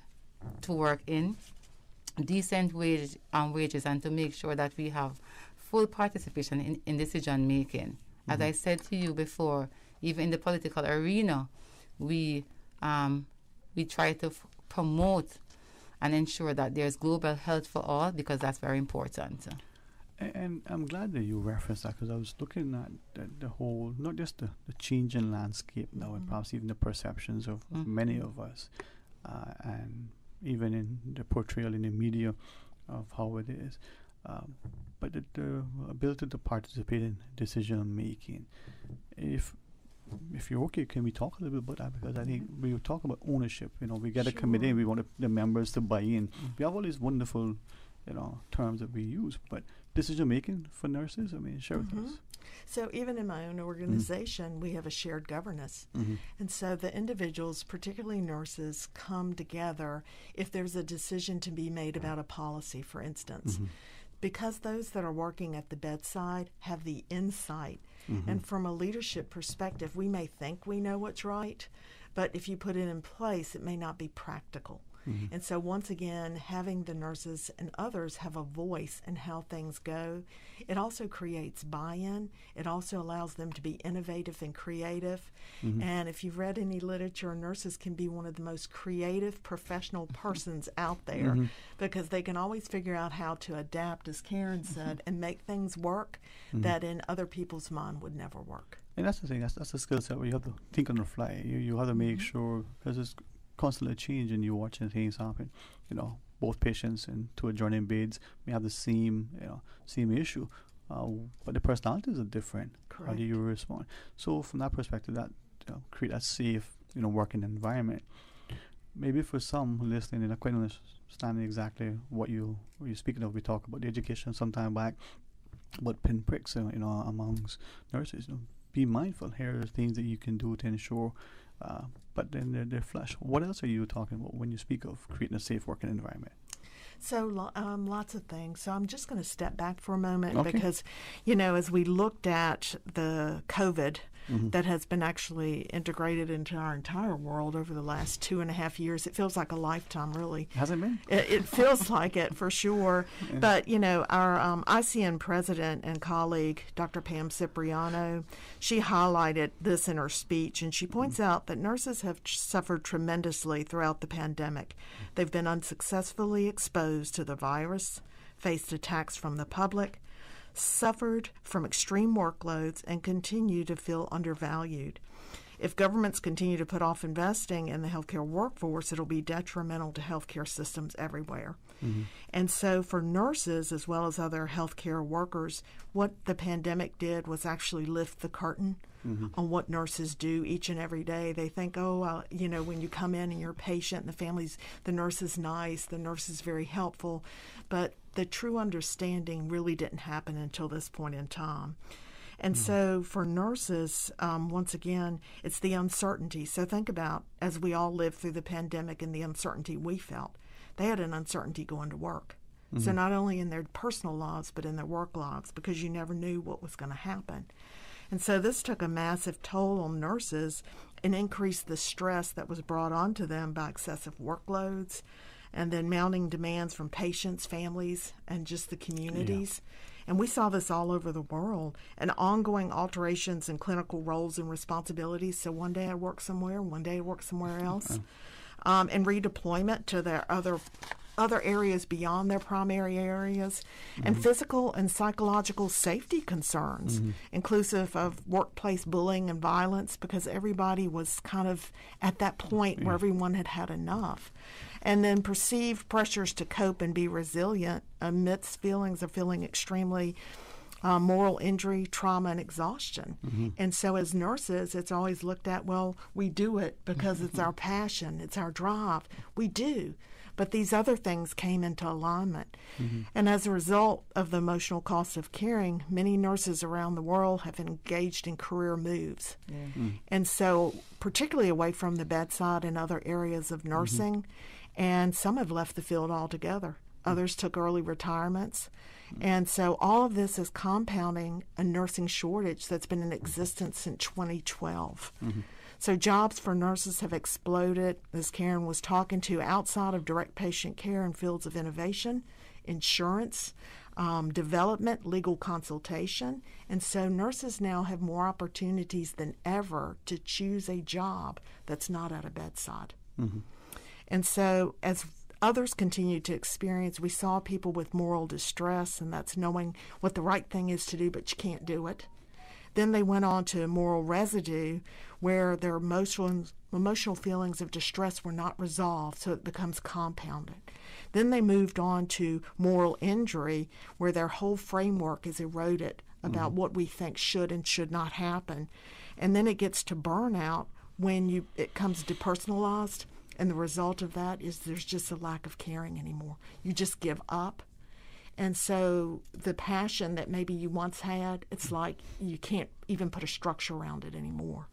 to work in, decent wages, and to make sure that we have full participation in decision making. As I said to you before, even in the political arena, we try to promote and ensure that there's global health for all, because that's very important. And I'm glad that you referenced that, because I was looking at the whole, not just the changing landscape now, and perhaps even the perceptions of many of us, and even in the portrayal in the media of how it is, but the ability to participate in decision making. If you're okay, can we talk a little bit about that? Because I think we talk about ownership. We get a committee and we want the members to buy in. We have all these wonderful, terms that we use, but decision making for nurses, share with us. So even in my own organization, we have a shared governance. And so the individuals, particularly nurses, come together if there's a decision to be made about a policy, for instance. Because those that are working at the bedside have the insight. And from a leadership perspective, we may think we know what's right, but if you put it in place, it may not be practical. And so once again, having the nurses and others have a voice in how things go, it also creates buy-in. It also allows them to be innovative and creative. And if you've read any literature, nurses can be one of the most creative professional persons out there because they can always figure out how to adapt, as Karen said, and make things work that in other people's mind would never work. And that's the thing, that's a skill set where you have to think on the fly. You have to make sure, because it's constantly change and you're watching things happen. Both patients and two adjoining beds may have the same issue, but the personalities are different. Correct. How do you respond? So from that perspective, that create a safe working environment. maybe for some who listening, they're not quite understanding exactly what you're speaking of. We talked about the education some time back, but pinpricks, amongst nurses. Be mindful. Here are things that you can do to ensure, but then they're flush. What else are you talking about when you speak of creating a safe working environment? So lots of things. So I'm just going to step back for a moment Okay. because, as we looked at the COVID that has been actually integrated into our entire world over the last 2.5 years, it feels like a lifetime, really. Has it been? It feels like it for sure. Yeah. But, our ICN president and colleague, Dr. Pam Cipriano, she highlighted this in her speech, and she points out that nurses have suffered tremendously throughout the pandemic. They've been unsuccessfully exposed to the virus, faced attacks from the public, suffered from extreme workloads, and continue to feel undervalued. If governments continue to put off investing in the healthcare workforce, it'll be detrimental to healthcare systems everywhere. And so for nurses as well as other healthcare workers, what the pandemic did was actually lift the curtain on what nurses do each and every day. They think, when you come in and you're a patient and the nurse is nice, the nurse is very helpful, but the true understanding really didn't happen until this point in time. And so for nurses, once again, it's the uncertainty. So think about, as we all lived through the pandemic and the uncertainty we felt, they had an uncertainty going to work. So not only in their personal lives, but in their work lives, because you never knew what was going to happen. And so this took a massive toll on nurses and increased the stress that was brought onto them by excessive workloads and then mounting demands from patients, families, and just the communities. And we saw this all over the world, and ongoing alterations in clinical roles and responsibilities. So one day I work somewhere, one day I work somewhere else. And redeployment to their other areas beyond their primary areas, and physical and psychological safety concerns, inclusive of workplace bullying and violence, because everybody was kind of at that point where everyone had had enough. And then perceived pressures to cope and be resilient amidst feelings of feeling extremely moral injury, trauma, and exhaustion. And so as nurses, it's always looked at, well, we do it because it's our passion, it's our drive. We do. But these other things came into alignment. And as a result of the emotional cost of caring, many nurses around the world have engaged in career moves. And so particularly away from the bedside and other areas of nursing, and some have left the field altogether. Others took early retirements. And so all of this is compounding a nursing shortage that's been in existence since 2012. So jobs for nurses have exploded, as Karen was talking to, outside of direct patient care in fields of innovation, insurance, development, legal consultation. And so nurses now have more opportunities than ever to choose a job that's not at a bedside. And so as others continue to experience, we saw people with moral distress, and that's knowing what the right thing is to do, but you can't do it. Then they went on to moral residue, where their emotional feelings of distress were not resolved, so it becomes compounded. Then they moved on to moral injury, where their whole framework is eroded about what we think should and should not happen. And then it gets to burnout when it comes depersonalized, and the result of that is there's just a lack of caring anymore. You just give up. And so the passion that maybe you once had, it's like you can't even put a structure around it anymore.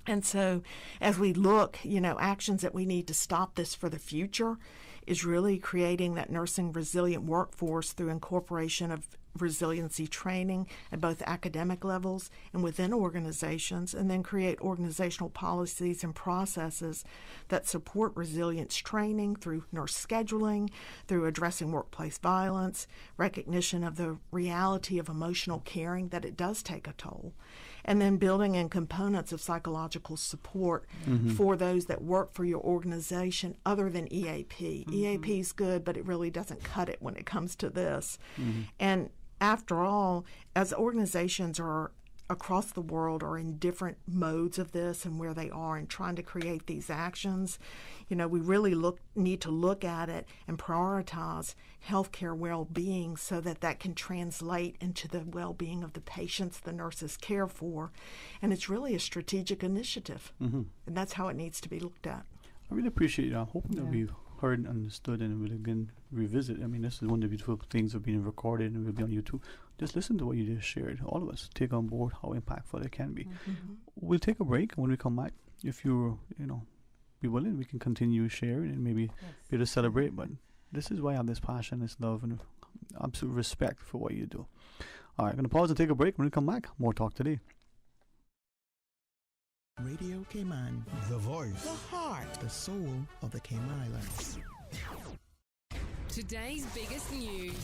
And so as we look, actions that we need to stop this for the future is really creating that nursing resilient workforce through incorporation of resiliency training at both academic levels and within organizations, and then create organizational policies and processes that support resilience training through nurse scheduling, through addressing workplace violence, recognition of the reality of emotional caring, that it does take a toll, and then building in components of psychological support for those that work for your organization other than EAP. EAP is good, but it really doesn't cut it when it comes to this. And after all, as organizations are across the world are in different modes of this and where they are and trying to create these actions, we really need to look at it and prioritize healthcare well-being so that can translate into the well-being of the patients the nurses care for. And it's really a strategic initiative, and that's how it needs to be looked at. I really appreciate it. I'm hoping that we've heard and understood and will again revisit. I mean, this is one of the beautiful things of being recorded and will be on YouTube. Just listen to what you just shared. All of us take on board how impactful it can be. We'll take a break. When we come back, if you're, be willing, we can continue sharing and maybe be able to celebrate. But this is why I have this passion, this love, and absolute respect for what you do. All right, I'm going to pause and take a break. When we come back, more Talk Today. Radio Cayman, the voice, the heart, the soul of the Cayman Islands. Today's biggest news.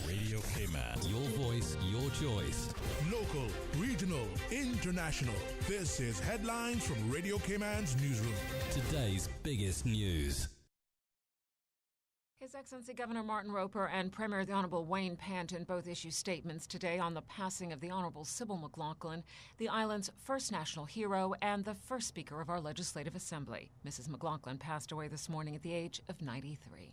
Radio Cayman, your voice, your choice. Local, regional, international. This is Headlines from Radio Cayman's newsroom. Today's biggest news. His Excellency Governor Martin Roper and Premier the Honourable Wayne Panton both issue statements today on the passing of the Honourable Sybil McLaughlin, the island's first national hero and the first Speaker of our Legislative Assembly. Mrs. McLaughlin passed away this morning at the age of 93.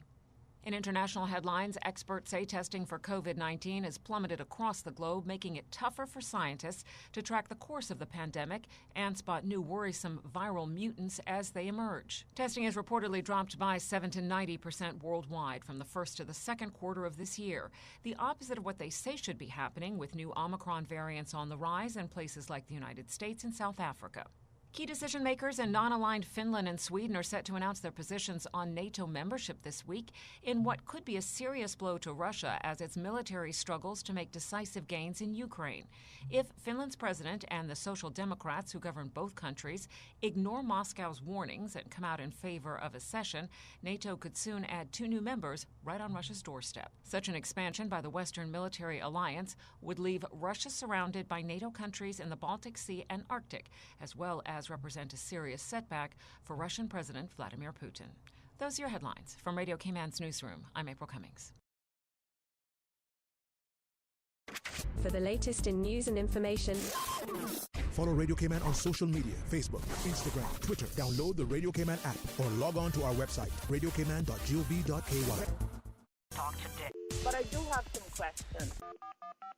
In international headlines, experts say testing for COVID-19 has plummeted across the globe, making it tougher for scientists to track the course of the pandemic and spot new worrisome viral mutants as they emerge. Testing has reportedly dropped by 7 to 90% worldwide from the first to the second quarter of this year, the opposite of what they say should be happening, with new Omicron variants on the rise in places like the United States and South Africa. Key decision makers in non-aligned Finland and Sweden are set to announce their positions on NATO membership this week in what could be a serious blow to Russia as its military struggles to make decisive gains in Ukraine. If Finland's president and the Social Democrats who govern both countries ignore Moscow's warnings and come out in favor of accession, NATO could soon add 2 new members right on Russia's doorstep. Such an expansion by the Western Military Alliance would leave Russia surrounded by NATO countries in the Baltic Sea and Arctic, as well as represent a serious setback for Russian President Vladimir Putin. Those are your headlines. From Radio Cayman's newsroom, I'm April Cummings. For the latest in news and information, follow Radio Cayman on social media, Facebook, Instagram, Twitter. Download the Radio Cayman app or log on to our website, radiocayman.gov.ky. Talk today. But I do have some questions.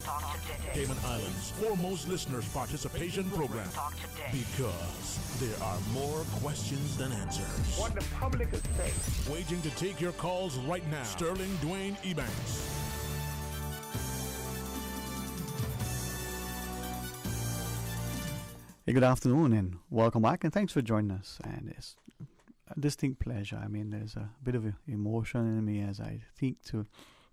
Talk today. Cayman Islands' foremost listeners' participation program. Talk today. Because there are more questions than answers. What the public is saying. Waiting to take your calls right now. Sterling Dwayne Ebanks. Hey, good afternoon and welcome back, and thanks for joining us. And it's a distinct pleasure. I mean, there's a bit of emotion in me as I think to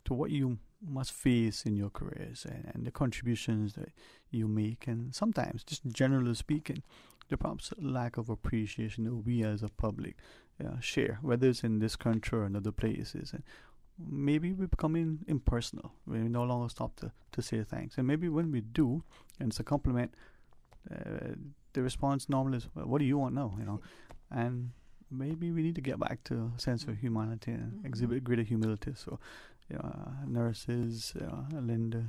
what you must face in your careers and the contributions that you make, and sometimes, just generally speaking, the perhaps lack of appreciation that we as a public share, whether it's in this country or in other places. And maybe we're becoming impersonal. We no longer stop to say thanks. And maybe when we do, and it's a compliment, the response normally is, well, what do you want now? And maybe we need to get back to a sense of humanity and exhibit greater humility. So, nurses, Linda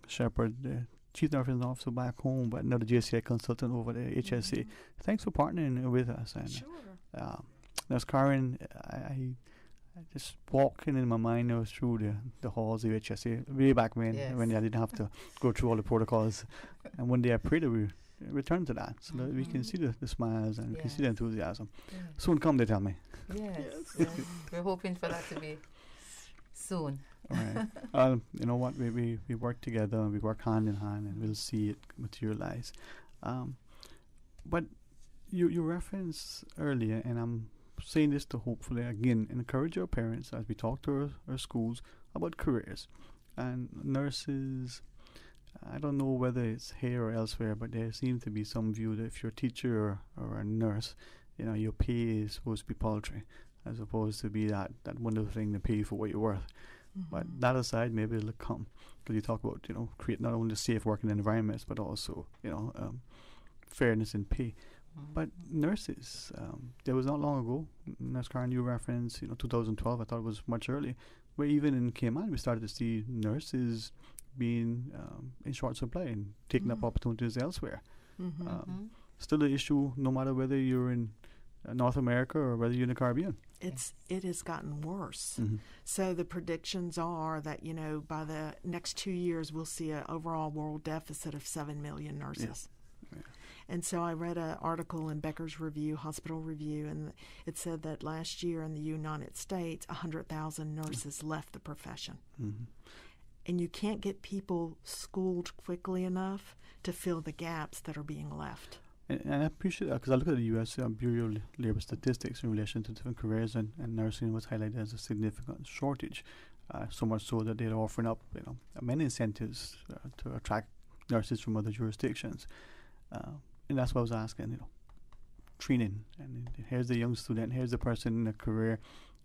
Shepard, the Chief Nursing Officer back home, but another JCI consultant over the HSA. Thanks for partnering with us. And Nurse Karen, I just walking in my mind, I was through the halls of HSA way back when I didn't have to go through all the protocols. And one day I prayed that we return to that, so that we can see the smiles and we can see the enthusiasm. Soon come, they tell me. Yes. We're hoping for that to be soon. All right. You know what? We work together and we work hand in hand, and we'll see it materialize. But you referenced earlier, and I'm saying this to hopefully again encourage our parents as we talk to our schools about careers and nurses. I don't know whether it's here or elsewhere, but there seems to be some view that if you're a teacher or a nurse, your pay is supposed to be paltry, as opposed to be that wonderful thing to pay you for what you're worth. But that aside, maybe it'll come, because you talk about create not only safe working environments, but also fairness in pay. But nurses, there was not long ago, Nurse Karen, you referenced 2012. I thought it was much earlier, where even in Cayman we started to see nurses being in short supply and taking up opportunities elsewhere. Still an issue, no matter whether you're in North America or whether you're in the Caribbean. It has gotten worse. So the predictions are that by the next 2 years we'll see an overall world deficit of 7 million nurses. And so I read an article in Becker's Review, Hospital Review, and it said that last year in the United States, 100,000 nurses left the profession. Mm-hmm. And you can't get people schooled quickly enough to fill the gaps that are being left. And I appreciate that, because I look at the U.S. Bureau of Labor Statistics in relation to different careers, and nursing was highlighted as a significant shortage. So much so that they're offering up, many incentives to attract nurses from other jurisdictions. And that's what I was asking, training. And here's the young student, here's the person in a career,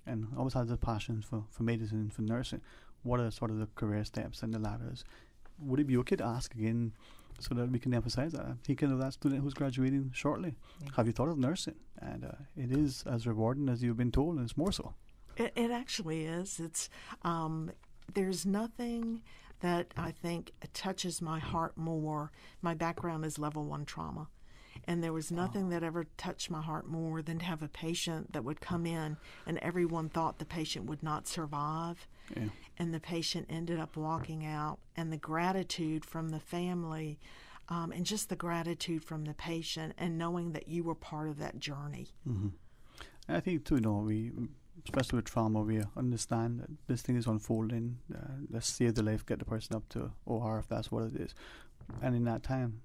and always has a passion for medicine, for nursing. What are sort of the career steps and the ladders? Would it be okay to ask again so that we can emphasize that? I'm thinking of that student who's graduating shortly. Yes. Have you thought of nursing? And it is as rewarding as you've been told, and it's more so. It actually is. It's there's nothing that I think touches my heart more. My background is level 1 trauma. And there was nothing that ever touched my heart more than to have a patient that would come in and everyone thought the patient would not survive. Yeah. And the patient ended up walking out, and the gratitude from the family and just the gratitude from the patient and knowing that you were part of that journey. Mm-hmm. I think too, we, especially with trauma, we understand that this thing is unfolding. Let's save the life, get the person up to OR if that's what it is. And in that time,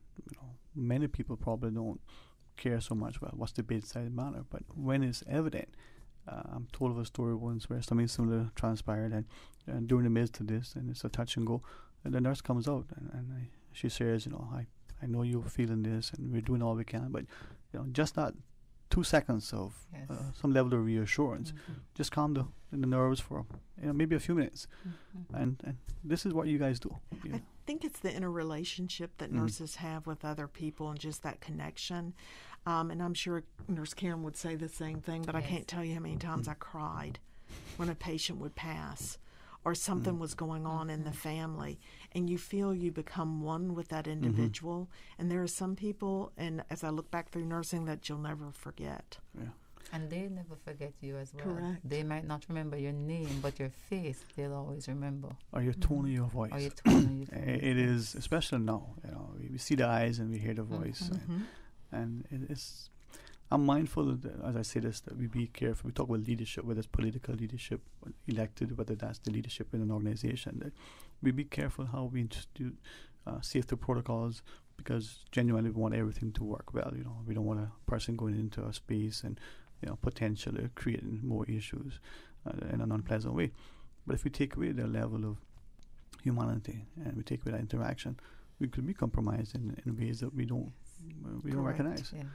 many people probably don't care so much about what's the bedside manner, but when it's evident, I'm told of a story once where something similar transpired, and during the midst of this, and it's a touch and go, and the nurse comes out and she says, I know you're feeling this, and we're doing all we can, but just that 2 seconds of some level of reassurance, just calm the nerves for maybe a few minutes, and this is what you guys do. I think it's the interrelationship that nurses have with other people, and just that connection. And I'm sure Nurse Karen would say the same thing, but I can't tell you how many times I cried when a patient would pass or something was going on in the family, and you feel you become one with that individual. And there are some people, and as I look back through nursing, that you'll never forget. Yeah. And they never forget you as well. Correct. They might not remember your name, but your face they'll always remember. Or your tone of your voice. Or your tone of your voice. It is, especially now, we see the eyes and we hear the voice. And it's, I'm mindful that, as I say this, that we be careful. We talk about leadership, whether it's political leadership, or elected, whether that's the leadership in an organization, that we be careful how we institute safety protocols, because genuinely we want everything to work well. We don't want a person going into a space and potentially creating more issues in an unpleasant way. But if we take away the level of humanity and we take away that interaction, we could be compromised in ways that we don't recognize. Yes.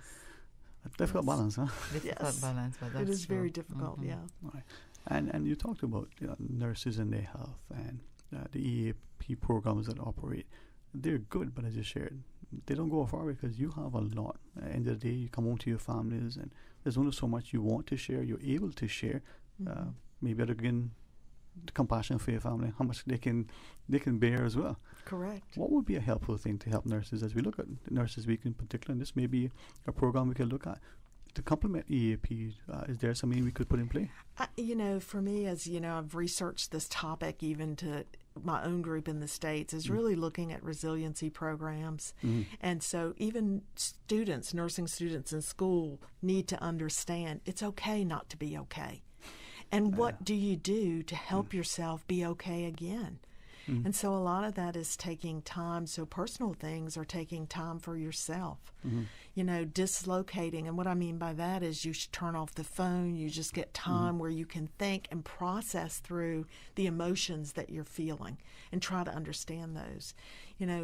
A difficult balance, huh? Difficult balance, but that's it is true. very difficult. Yeah. Right. And you talked about nurses and their health and the EAP programs that operate. They're good, but as you shared, they don't go far because you have a lot. At the end of the day, you come home to your families, and there's only so much you want to share, you're able to share. Maybe again, the compassion for your family, how much they can bear as well. Correct. What would be a helpful thing to help nurses as we look at Nurses Week in particular? And this may be a program we could look at to complement EAP. Is there something we could put in play? For me, as I've researched this topic even to my own group in the States, is really looking at resiliency programs. And so even students, nursing students in school, need to understand it's okay not to be okay. And what do you do to help yourself be okay again? And so a lot of that is taking time. So personal things are taking time for yourself, dislocating. And what I mean by that is you should turn off the phone. You just get time where you can think and process through the emotions that you're feeling and try to understand those.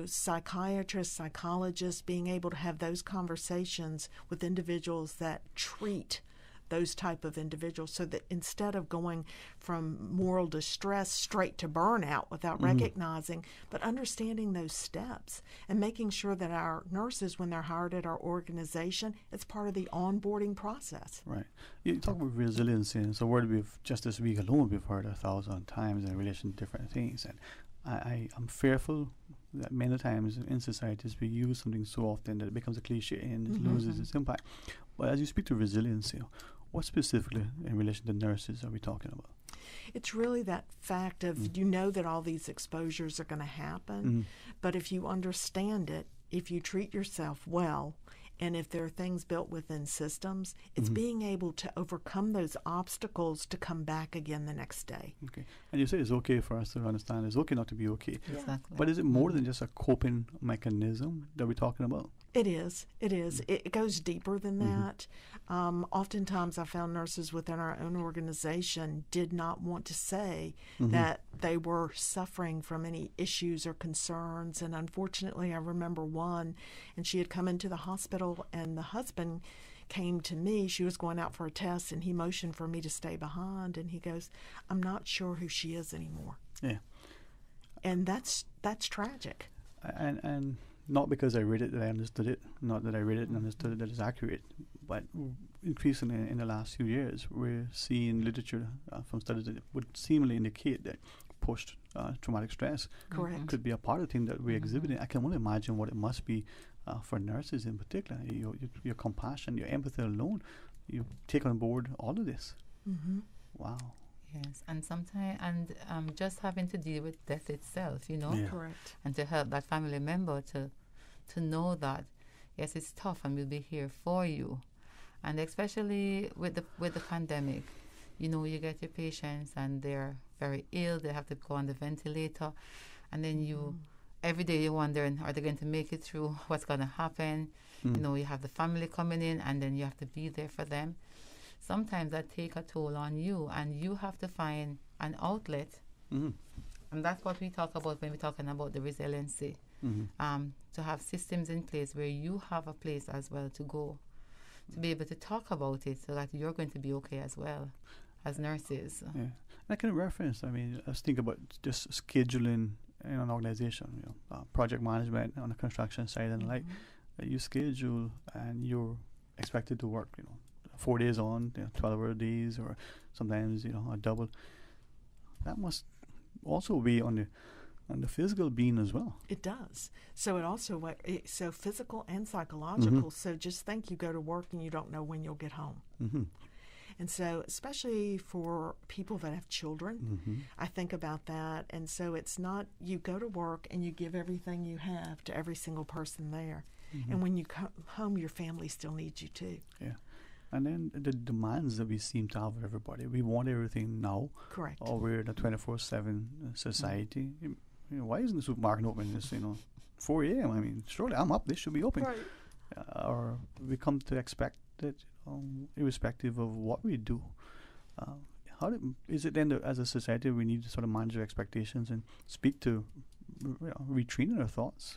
Psychiatrists, psychologists, being able to have those conversations with individuals that treat those type of individuals, so that instead of going from moral distress straight to burnout without recognizing, but understanding those steps and making sure that our nurses, when they're hired at our organization, it's part of the onboarding process. Right. You talk about resiliency, and it's a word we've just this week alone we've heard 1,000 times in relation to different things, and I'm fearful that many times in societies we use something so often that it becomes a cliche and it loses its impact. But as you speak to resiliency, what specifically in relation to nurses are we talking about? It's really that fact of that all these exposures are going to happen, but if you understand it, if you treat yourself well And if there are things built within systems, it's being able to overcome those obstacles to come back again the next day. Okay. And you say it's okay for us to understand it's okay not to be okay. Exactly. But is it more than just a coping mechanism that we're talking about? It is. It is. It goes deeper than that. Oftentimes, I found nurses within our own organization did not want to say that they were suffering from any issues or concerns. And unfortunately, I remember one, and she had come into the hospital, and the husband came to me. She was going out for a test, and he motioned for me to stay behind. And he goes, "I'm not sure who she is anymore." Yeah. And that's tragic. And not because I read it that I understood it, not that I read it and understood it that it's accurate, but increasingly in the last few years, we're seeing literature from studies that would seemingly indicate that post-traumatic stress could be a part of the thing that we're exhibiting. I can only imagine what it must be for nurses in particular. Your compassion, your empathy alone, you take on board all of this. Wow. Yes, and sometimes, just having to deal with death itself, you know, Correct. and to help that family member to know that, yes, it's tough, and we'll be here for you, and especially with the pandemic, you know, you get your patients and they're very ill, they have to go on the ventilator, and then you every day you're wondering, are they going to make it through? What's going to happen? You know, you have the family coming in, and then you have to be there for them. Sometimes that take a toll on you, and you have to find an outlet. And that's what we talk about when we're talking about the resiliency. To have systems in place where you have a place as well to go, to be able to talk about it so that you're going to be okay as well as nurses. Yeah. I can reference, I mean, let's think about just scheduling in an organization, you know, project management on the construction side and like, you schedule and you're expected to work, you know, 4 days on, 12-hour days, or sometimes, you know, a double. That must also be on the physical being as well. It does. So it also so physical and psychological. So just think you go to work and you don't know when you'll get home. And so, especially for people that have children, I think about that. And so it's not you go to work and you give everything you have to every single person there. And when you come home, your family still needs you too. Yeah. And then the demands that we seem to have of everybody. We want everything now. Correct. Or we're in a 24/7 society. You know, why isn't the supermarket open? It's, 4 a.m. I mean, surely I'm up. This should be open. Right. Or we come to expect that, irrespective of what we do. Is it then as a society we need to sort of manage our expectations and speak to, retraining our thoughts?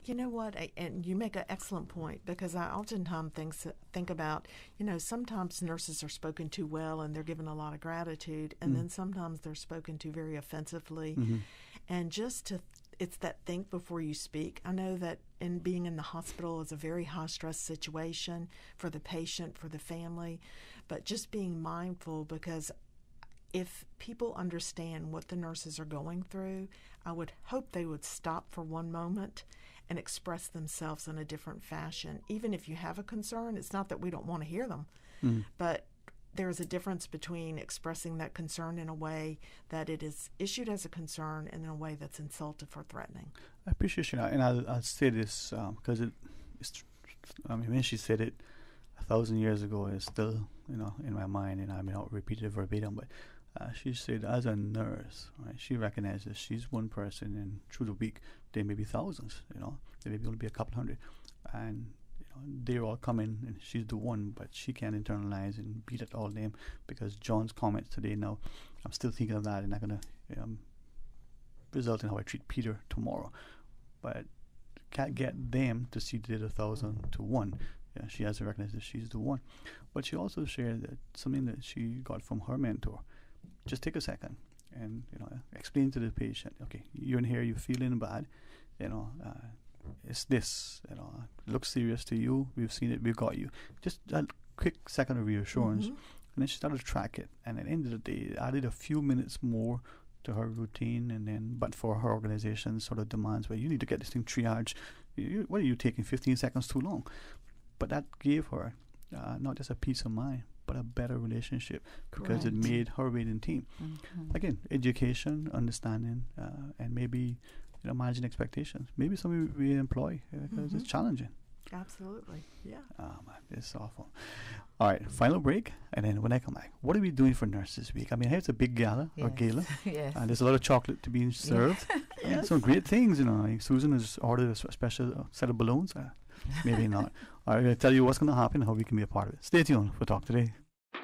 You know what, and you make an excellent point, because I oftentimes think about, sometimes nurses are spoken to well and they're given a lot of gratitude, and then sometimes they're spoken to very offensively. And it's that think before you speak. I know that being in the hospital is a very high-stress situation for the patient, for the family, but just being mindful, because if people understand what the nurses are going through, I would hope they would stop for one moment and express themselves in a different fashion. Even if you have a concern, it's not that we don't want to hear them, but there's a difference between expressing that concern in a way that it is issued as a concern and in a way that's insultive or threatening. I appreciate you, and I'll say this because when she said it 1,000 years ago, it's still in my mind, and I may not repeat it verbatim, but she said, as a nurse, right, she recognizes she's one person, and through the week there may be thousands. There may only be a couple hundred, and they're all coming, and she's the one, but she can't internalize and beat it all them, because John's comments today, now I'm still thinking of that, and I'm gonna result in how I treat Peter tomorrow, but can't get them to see the 1,000 to 1. Yeah, she has to recognize that she's the one. But she also shared that something that she got from her mentor. Just take a second and explain to the patient, okay, you're in here, you're feeling bad, it's this, looks serious to you, we've seen it, we've got you. Just a quick second of reassurance. And then she started to track it, and at the end of the day, it added a few minutes more to her routine, and then, but for her organization sort of demands, well, you need to get this thing triaged. What are you taking 15 seconds too long? But that gave her not just a peace of mind, but a better relationship, because it made her waiting team. Again, education, understanding, and maybe managing expectations. Maybe somebody we employ because it's challenging. Absolutely. Yeah. Oh, man, it's awful. All right, final break. And then when I come back, what are we doing for Nurses Week? I mean, here's a big gala or gala. Yes. And there's a lot of chocolate to be served. And some great things, you know. Like Susan has ordered a special set of balloons. Maybe not. I'm going to tell you what's going to happen and how we can be a part of it. Stay tuned for Talk Today.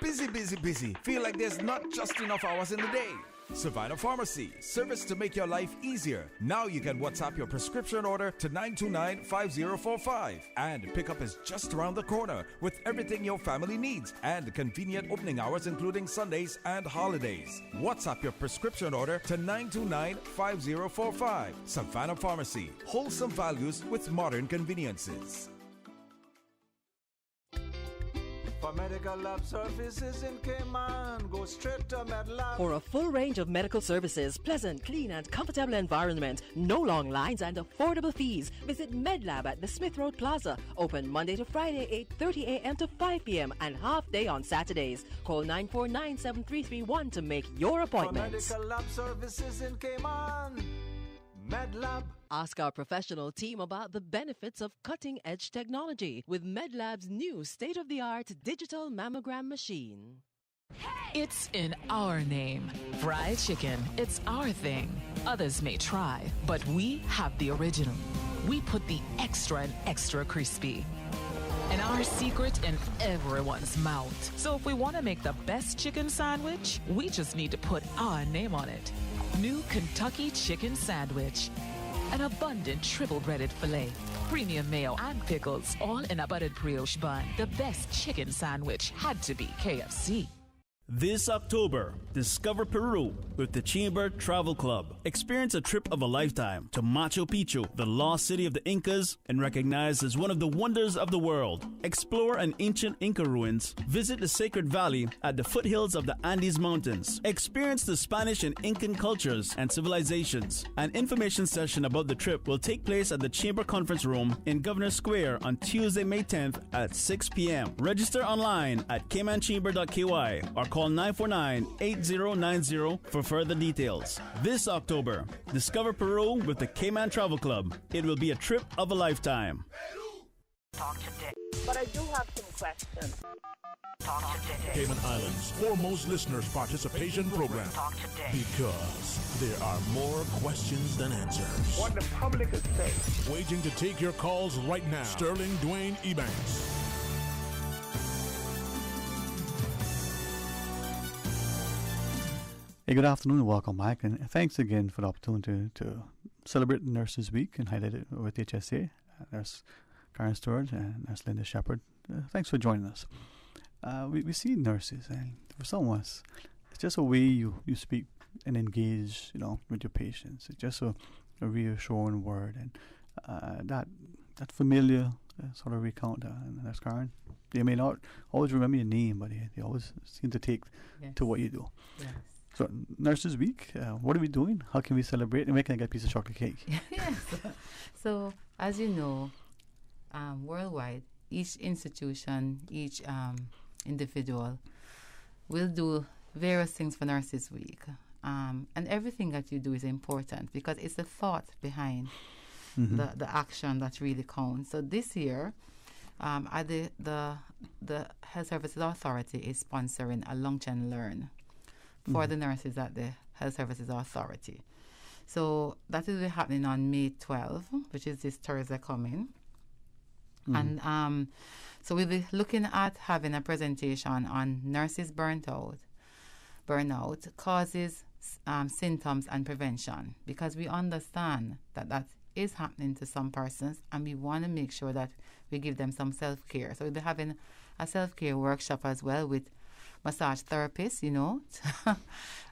Busy, busy, busy. Feel like there's not just enough hours in the day. Savannah Pharmacy, service to make your life easier. Now you can WhatsApp your prescription order to 929-5045. And pickup is just around the corner with everything your family needs and convenient opening hours including Sundays and holidays. WhatsApp your prescription order to 929-5045. Savannah Pharmacy, wholesome values with modern conveniences. For medical lab services in Cayman, go straight to MedLab. For a full range of medical services, pleasant, clean and comfortable environment, no long lines and affordable fees, visit MedLab at the Smith Road Plaza. Open Monday to Friday, 8:30 a.m. to 5 p.m. and half day on Saturdays. Call 949-7331 to make your appointment. For medical lab services in Cayman, MedLab. Ask our professional team about the benefits of cutting-edge technology with MedLab's new state-of-the-art digital mammogram machine. It's in our name. Fried chicken. It's our thing. Others may try, but we have the original. We put the extra and extra crispy. And our secret in everyone's mouth. So if we want to make the best chicken sandwich, we just need to put our name on it. New Kentucky Chicken Sandwich. An abundant triple-breaded filet, premium mayo and pickles, all in a buttered brioche bun. The best chicken sandwich had to be KFC. This October, discover Peru with the Chamber Travel Club. Experience a trip of a lifetime to Machu Picchu, the lost city of the Incas and recognized as one of the wonders of the world. Explore an ancient Inca ruins, visit the Sacred Valley at the foothills of the Andes Mountains. Experience the Spanish and Incan cultures and civilizations. An information session about the trip will take place at the Chamber Conference Room in Governor Square on Tuesday, May 10th at 6 p.m. Register online at caymanchamber.ky or call 949-8090 for further details. This October, discover Peru with the Cayman Travel Club. It will be a trip of a lifetime. Talk today. But I do have some questions. Talk today. Cayman Islands' foremost listeners participation program. Talk today. Because there are more questions than answers. What the public is saying. Waiting to take your calls right now. Sterling Dwayne Ebanks. Hey, good afternoon and welcome back. And thanks again for the opportunity to celebrate Nurses Week and highlight it with HSA. There's Karen Stewart and there's Linda Shepard. Thanks for joining us. We see nurses, and for some of us, it's just a way you speak and engage, with your patients. It's just a reassuring word, and that familiar sort of recount. And that's Karen. They may not always remember your name, but they always seem to take to what you do. Yes. So, Nurses Week, what are we doing? How can we celebrate? And where can I get a piece of chocolate cake? Yes. So, as you know, worldwide, each institution, each individual will do various things for Nurses Week. And everything that you do is important because it's the thought behind the action that really counts. So this year, the Health Services Authority is sponsoring a Lunch and Learn for the nurses at the Health Services Authority. So that will be happening on May 12th, which is this Thursday coming. And so we'll be looking at having a presentation on nurses burnout, causes, symptoms, and prevention, because we understand that is happening to some persons, and we want to make sure that we give them some self-care. So we'll be having a self-care workshop as well with massage therapists,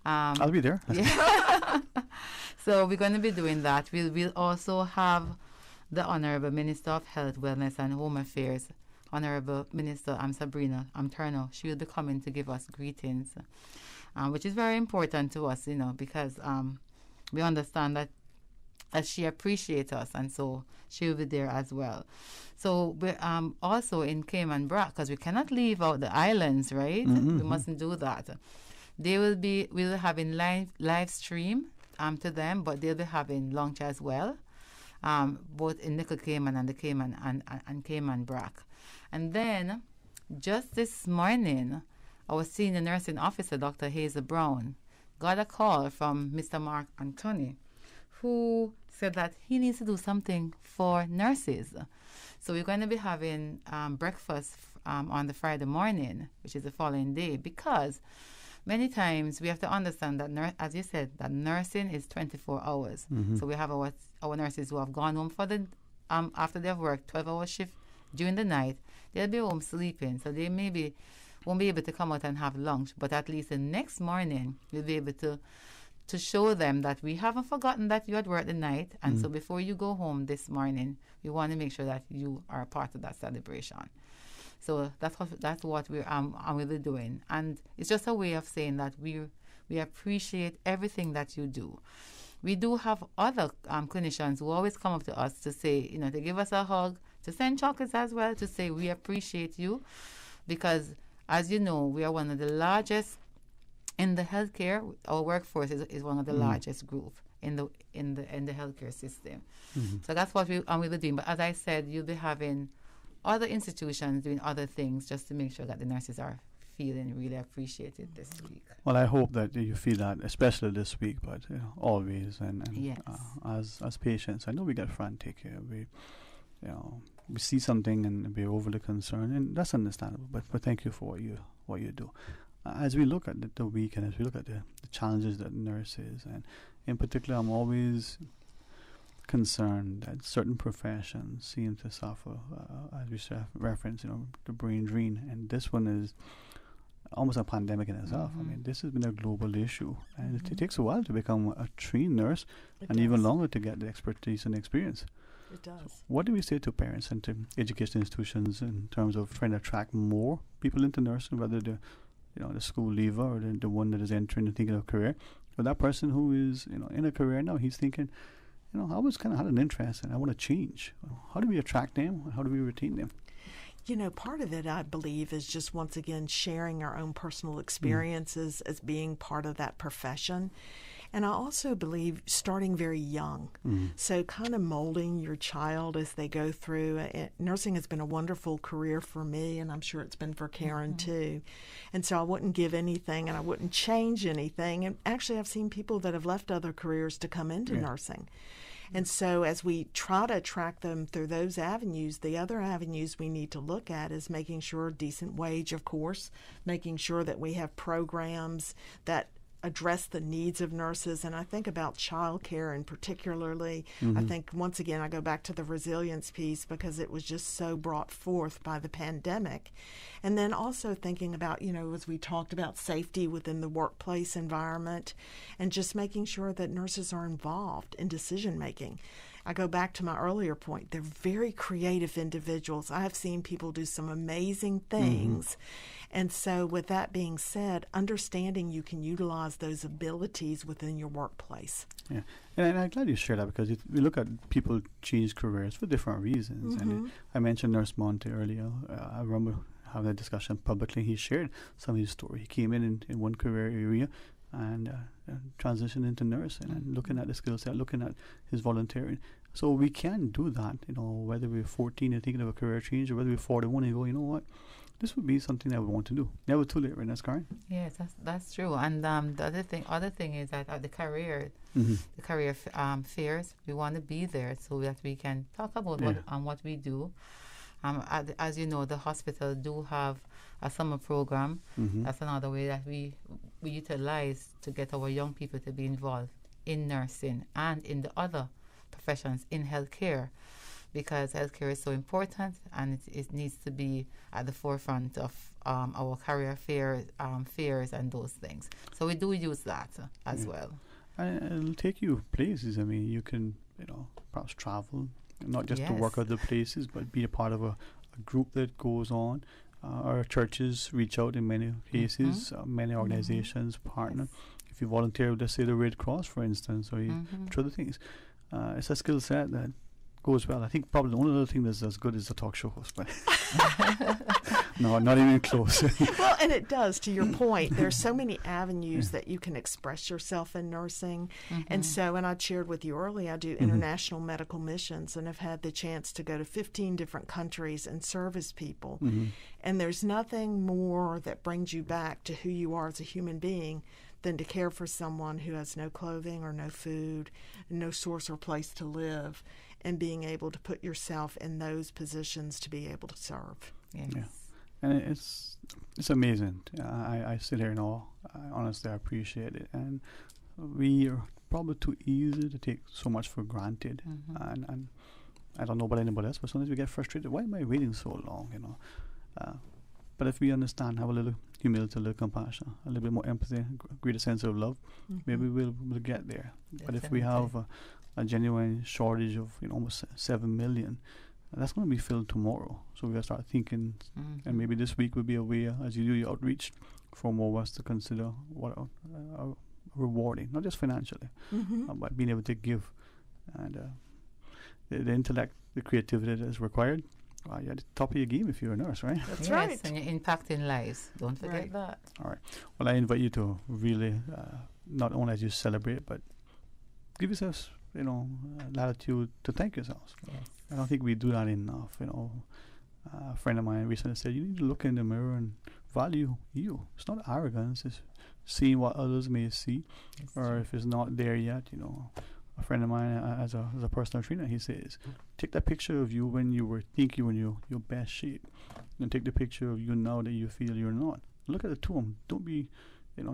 I'll be there. Yeah. So we're going to be doing that. We'll also have the Honorable Minister of Health, Wellness and Home Affairs, Honorable Minister Sabrina Turner. She will be coming to give us greetings, which is very important to us, because we understand that she appreciates us, and so she will be there as well. So we're also in Cayman Brac, because we cannot leave out the islands, right? We mustn't do that. We'll having live stream to them, but they'll be having lunch as well. both in Nickel Cayman and the Cayman and Cayman Brac. And then, just this morning, our senior nursing officer, Dr. Hazel Brown, got a call from Mr. Mark Anthony, who said that he needs to do something for nurses. So we're going to be having breakfast on the Friday morning, which is the following day, because many times we have to understand that, as you said, that nursing is 24 hours. Mm-hmm. So we have our nurses who have gone home for the after they've worked 12-hour shift during the night. They'll be home sleeping, so they won't be able to come out and have lunch, but at least the next morning we'll be able to show them that we haven't forgotten that you had worked the night, and so before you go home this morning, we want to make sure that you are a part of that celebration. So that's what we're really doing, and it's just a way of saying that we appreciate everything that you do. We do have other clinicians who always come up to us to say, to give us a hug, to send chocolates as well, to say we appreciate you, because as you know, we are one of the largest in the healthcare. Our workforce is one of the largest group in the healthcare system. Mm-hmm. So that's what I'm really doing. But as I said, you'll be having other institutions doing other things just to make sure that the nurses are feeling really appreciated this week. Well, I hope that you feel that, especially this week, but always. And yes. As patients, I know we get frantic. We see something and we're overly concerned, and that's understandable. But thank you for what you do. As we look at the week and as we look at the challenges that nurses, and in particular, I'm always concerned that certain professions seem to suffer, as we reference, the brain drain, and this one is almost a pandemic in itself. I mean, this has been a global issue, and it takes a while to become a trained nurse, and even longer to get the expertise and experience. It does. So what do we say to parents and to education institutions in terms of trying to attract more people into nursing, whether they're the school leaver or the one that is entering and thinking of a career? But that person who is in a career now, he's thinking, I was kind of had an interest and I want to change. How do we attract them? How do we retain them? Part of it, I believe, is just once again sharing our own personal experiences as being part of that profession. And I also believe starting very young. So kind of molding your child as they go through. Nursing has been a wonderful career for me, and I'm sure it's been for Karen too. And so I wouldn't give anything, and I wouldn't change anything. And actually, I've seen people that have left other careers to come into nursing. And so as we try to attract them through those avenues, the other avenues we need to look at is making sure decent wage, of course, making sure that we have programs that address the needs of nurses. And I think about childcare, and particularly, I think, once again, I go back to the resilience piece because it was just so brought forth by the pandemic. And then also thinking about, as we talked about, safety within the workplace environment, and just making sure that nurses are involved in decision making. I go back to my earlier point. They're very creative individuals. I have seen people do some amazing things. And so with that being said, understanding you can utilize those abilities within your workplace. Yeah, and I'm glad you shared that, because we look at people change careers for different reasons. And I mentioned Nurse Monte earlier. I remember having a discussion publicly. He shared some of his story. He came in one career area and transitioned into nursing, and looking at the skill set, looking at his volunteering. So we can do that, whether we're 14 and thinking of a career change, or whether we're 41 and go, you know what, this would be something that we want to do. Never too late, right? That's correct. Yes, that's true. And the other thing is that at the career fairs, we want to be there so that we can talk about what we do. As you know, the hospital do have a summer program. That's another way that we utilize to get our young people to be involved in nursing and in the other professions in healthcare, because healthcare is so important, and it needs to be at the forefront of our career fairs and those things. So we do use that as well. And it'll take you places. I mean, you can perhaps travel, not just to work other places, but be a part of a group that goes on. Our churches reach out in many cases. Many organizations partner. If you volunteer with, let's say, the Red Cross, for instance, or other things, it's a skill set that goes well. I think probably the only other thing that's as good is the talk show host. But no, not even close. Well, and it does, to your point. There's so many avenues that you can express yourself in nursing. And I shared with you earlier, I do international medical missions and have had the chance to go to 15 different countries and serve as people. And there's nothing more that brings you back to who you are as a human being than to care for someone who has no clothing or no food, no source or place to live, and being able to put yourself in those positions to be able to serve. Yes. Yeah. And it's amazing. I sit here in awe. Honestly, I appreciate it. And we are probably too easy to take so much for granted. And I don't know about anybody else, but sometimes we get frustrated. Why am I waiting so long, you know? But if we understand, have a little humility, a little compassion, a little bit more empathy, a greater sense of love, maybe we'll get there. Definitely. But if we have a genuine shortage of almost 7 million, that's going to be filled tomorrow. So we got to start thinking, and maybe this week will be a way, as you do your outreach, for more of us to consider what rewarding, not just financially, but being able to give. And the intellect, the creativity that is required, you're at the top of your game if you're a nurse, right? That's right. And you're impacting lives. Don't forget that. All right. Well, I invite you to really, not only as you celebrate, but give yourselves, latitude to thank yourselves. Yes. I don't think we do that enough. A friend of mine recently said, you need to look in the mirror and value you. It's not arrogance. It's seeing what others may see, or if it's not there yet, A friend of mine, as a personal trainer, he says, take that picture of you when you were thinking when you're your best shape, and take the picture of you now that you feel you're not. Look at the two of them. Don't be,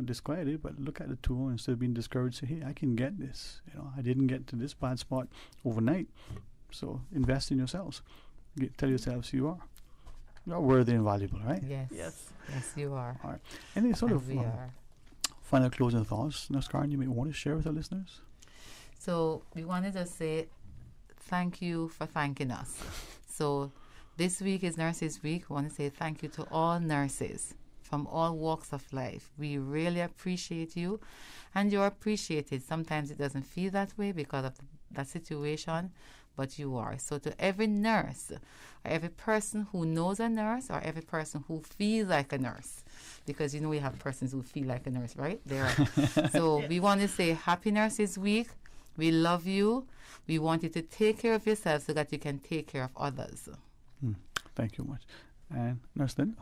disquieted, but look at the two of them instead of being discouraged. Say, hey, I can get this. I didn't get to this bad spot overnight. So invest in yourselves. Tell yourselves you are. You're worthy and valuable, right? Yes. Yes, you are. All right. Any sort of we are. final closing thoughts, Nurse Karen, you may want to share with our listeners? So we wanted to say thank you for thanking us. So this week is Nurses Week. We want to say thank you to all nurses from all walks of life. We really appreciate you, and you're appreciated. Sometimes it doesn't feel that way because of that situation, but you are. So to every nurse, or every person who knows a nurse, or every person who feels like a nurse, because we have persons who feel like a nurse, right? So we want to say Happy Nurses Week. We love you. We want you to take care of yourself so that you can take care of others. Thank you much. And Nurse Linda?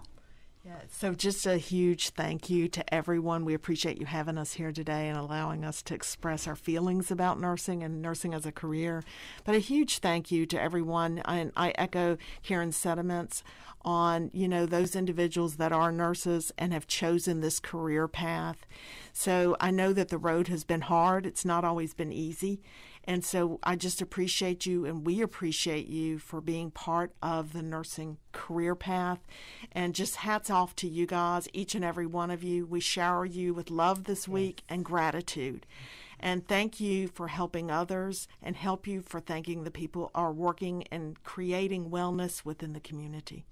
Yeah, so just a huge thank you to everyone. We appreciate you having us here today and allowing us to express our feelings about nursing and nursing as a career. But a huge thank you to everyone. And I echo Karen's sentiments on, those individuals that are nurses and have chosen this career path. So I know that the road has been hard. It's not always been easy. And so I just appreciate you, and we appreciate you for being part of the nursing career path. And just hats off to you guys, each and every one of you. We shower you with love this week and gratitude. And thank you for helping others, and help you for thanking the people who are working and creating wellness within the community.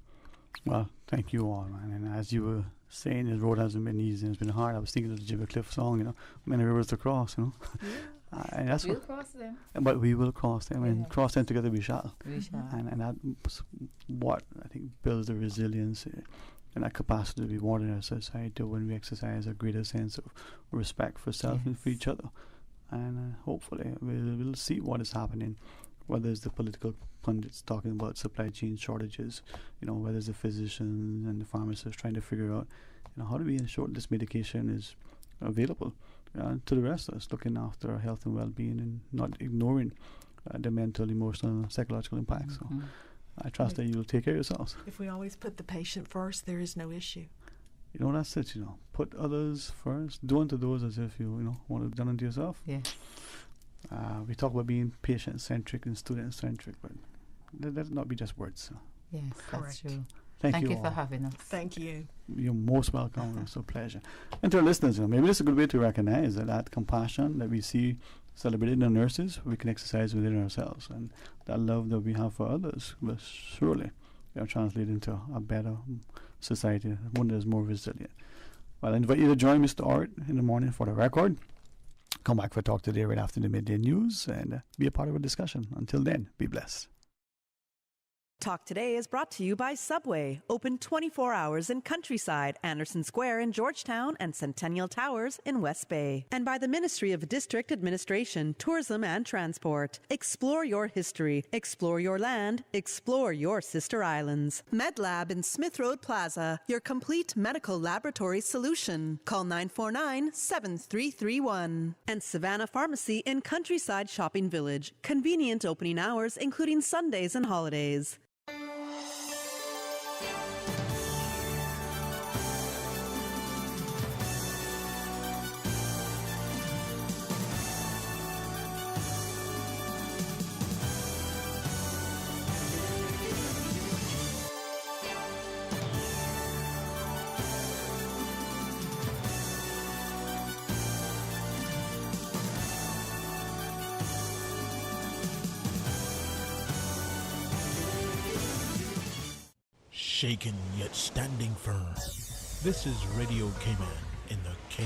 Well, thank you all, man. And as you were saying, the road hasn't been easy and it's been hard. I was thinking of the Jibber Cliff song, many rivers to cross, Yeah. And that's we'll cross them. But we will cross them, and cross them together we shall. We shall. And that's what I think builds the resilience and that capacity to be more in our society when we exercise a greater sense of respect for self and for each other. And hopefully we'll see what is happening, whether it's the political pundits talking about supply chain shortages, whether it's the physicians and the pharmacists trying to figure out, how do we ensure this medication is available to the rest of us, looking after our health and well-being and not ignoring the mental, emotional, psychological impacts. So I trust that you'll take care of yourselves. If we always put the patient first, there is no issue. That's it, Put others first. Do unto those as if you, want it done unto yourself. Yeah. We talk about being patient-centric and student-centric, but that not be just words. So. Yes, that's true. Thank you all. for having us. Thank you. You're most welcome. It's a pleasure. And to our listeners, maybe this is a good way to recognize that compassion that we see celebrated in the nurses, we can exercise within ourselves. And that love that we have for others will surely translate into a better society, one that is more resilient. Well, I invite you to join Mr. Art in the morning for the record. Come back for Talk Today right after the midday news and be a part of a discussion. Until then, be blessed. Talk Today is brought to you by Subway, open 24 hours in Countryside, Anderson Square in Georgetown, and Centennial Towers in West Bay. And by the Ministry of District Administration, Tourism and Transport. Explore your history, explore your land, explore your sister islands. MedLab in Smith Road Plaza, your complete medical laboratory solution. Call 949-7331. And Savannah Pharmacy in Countryside Shopping Village, convenient opening hours including Sundays and holidays. Shaken yet standing firm. This is Radio Cayman in the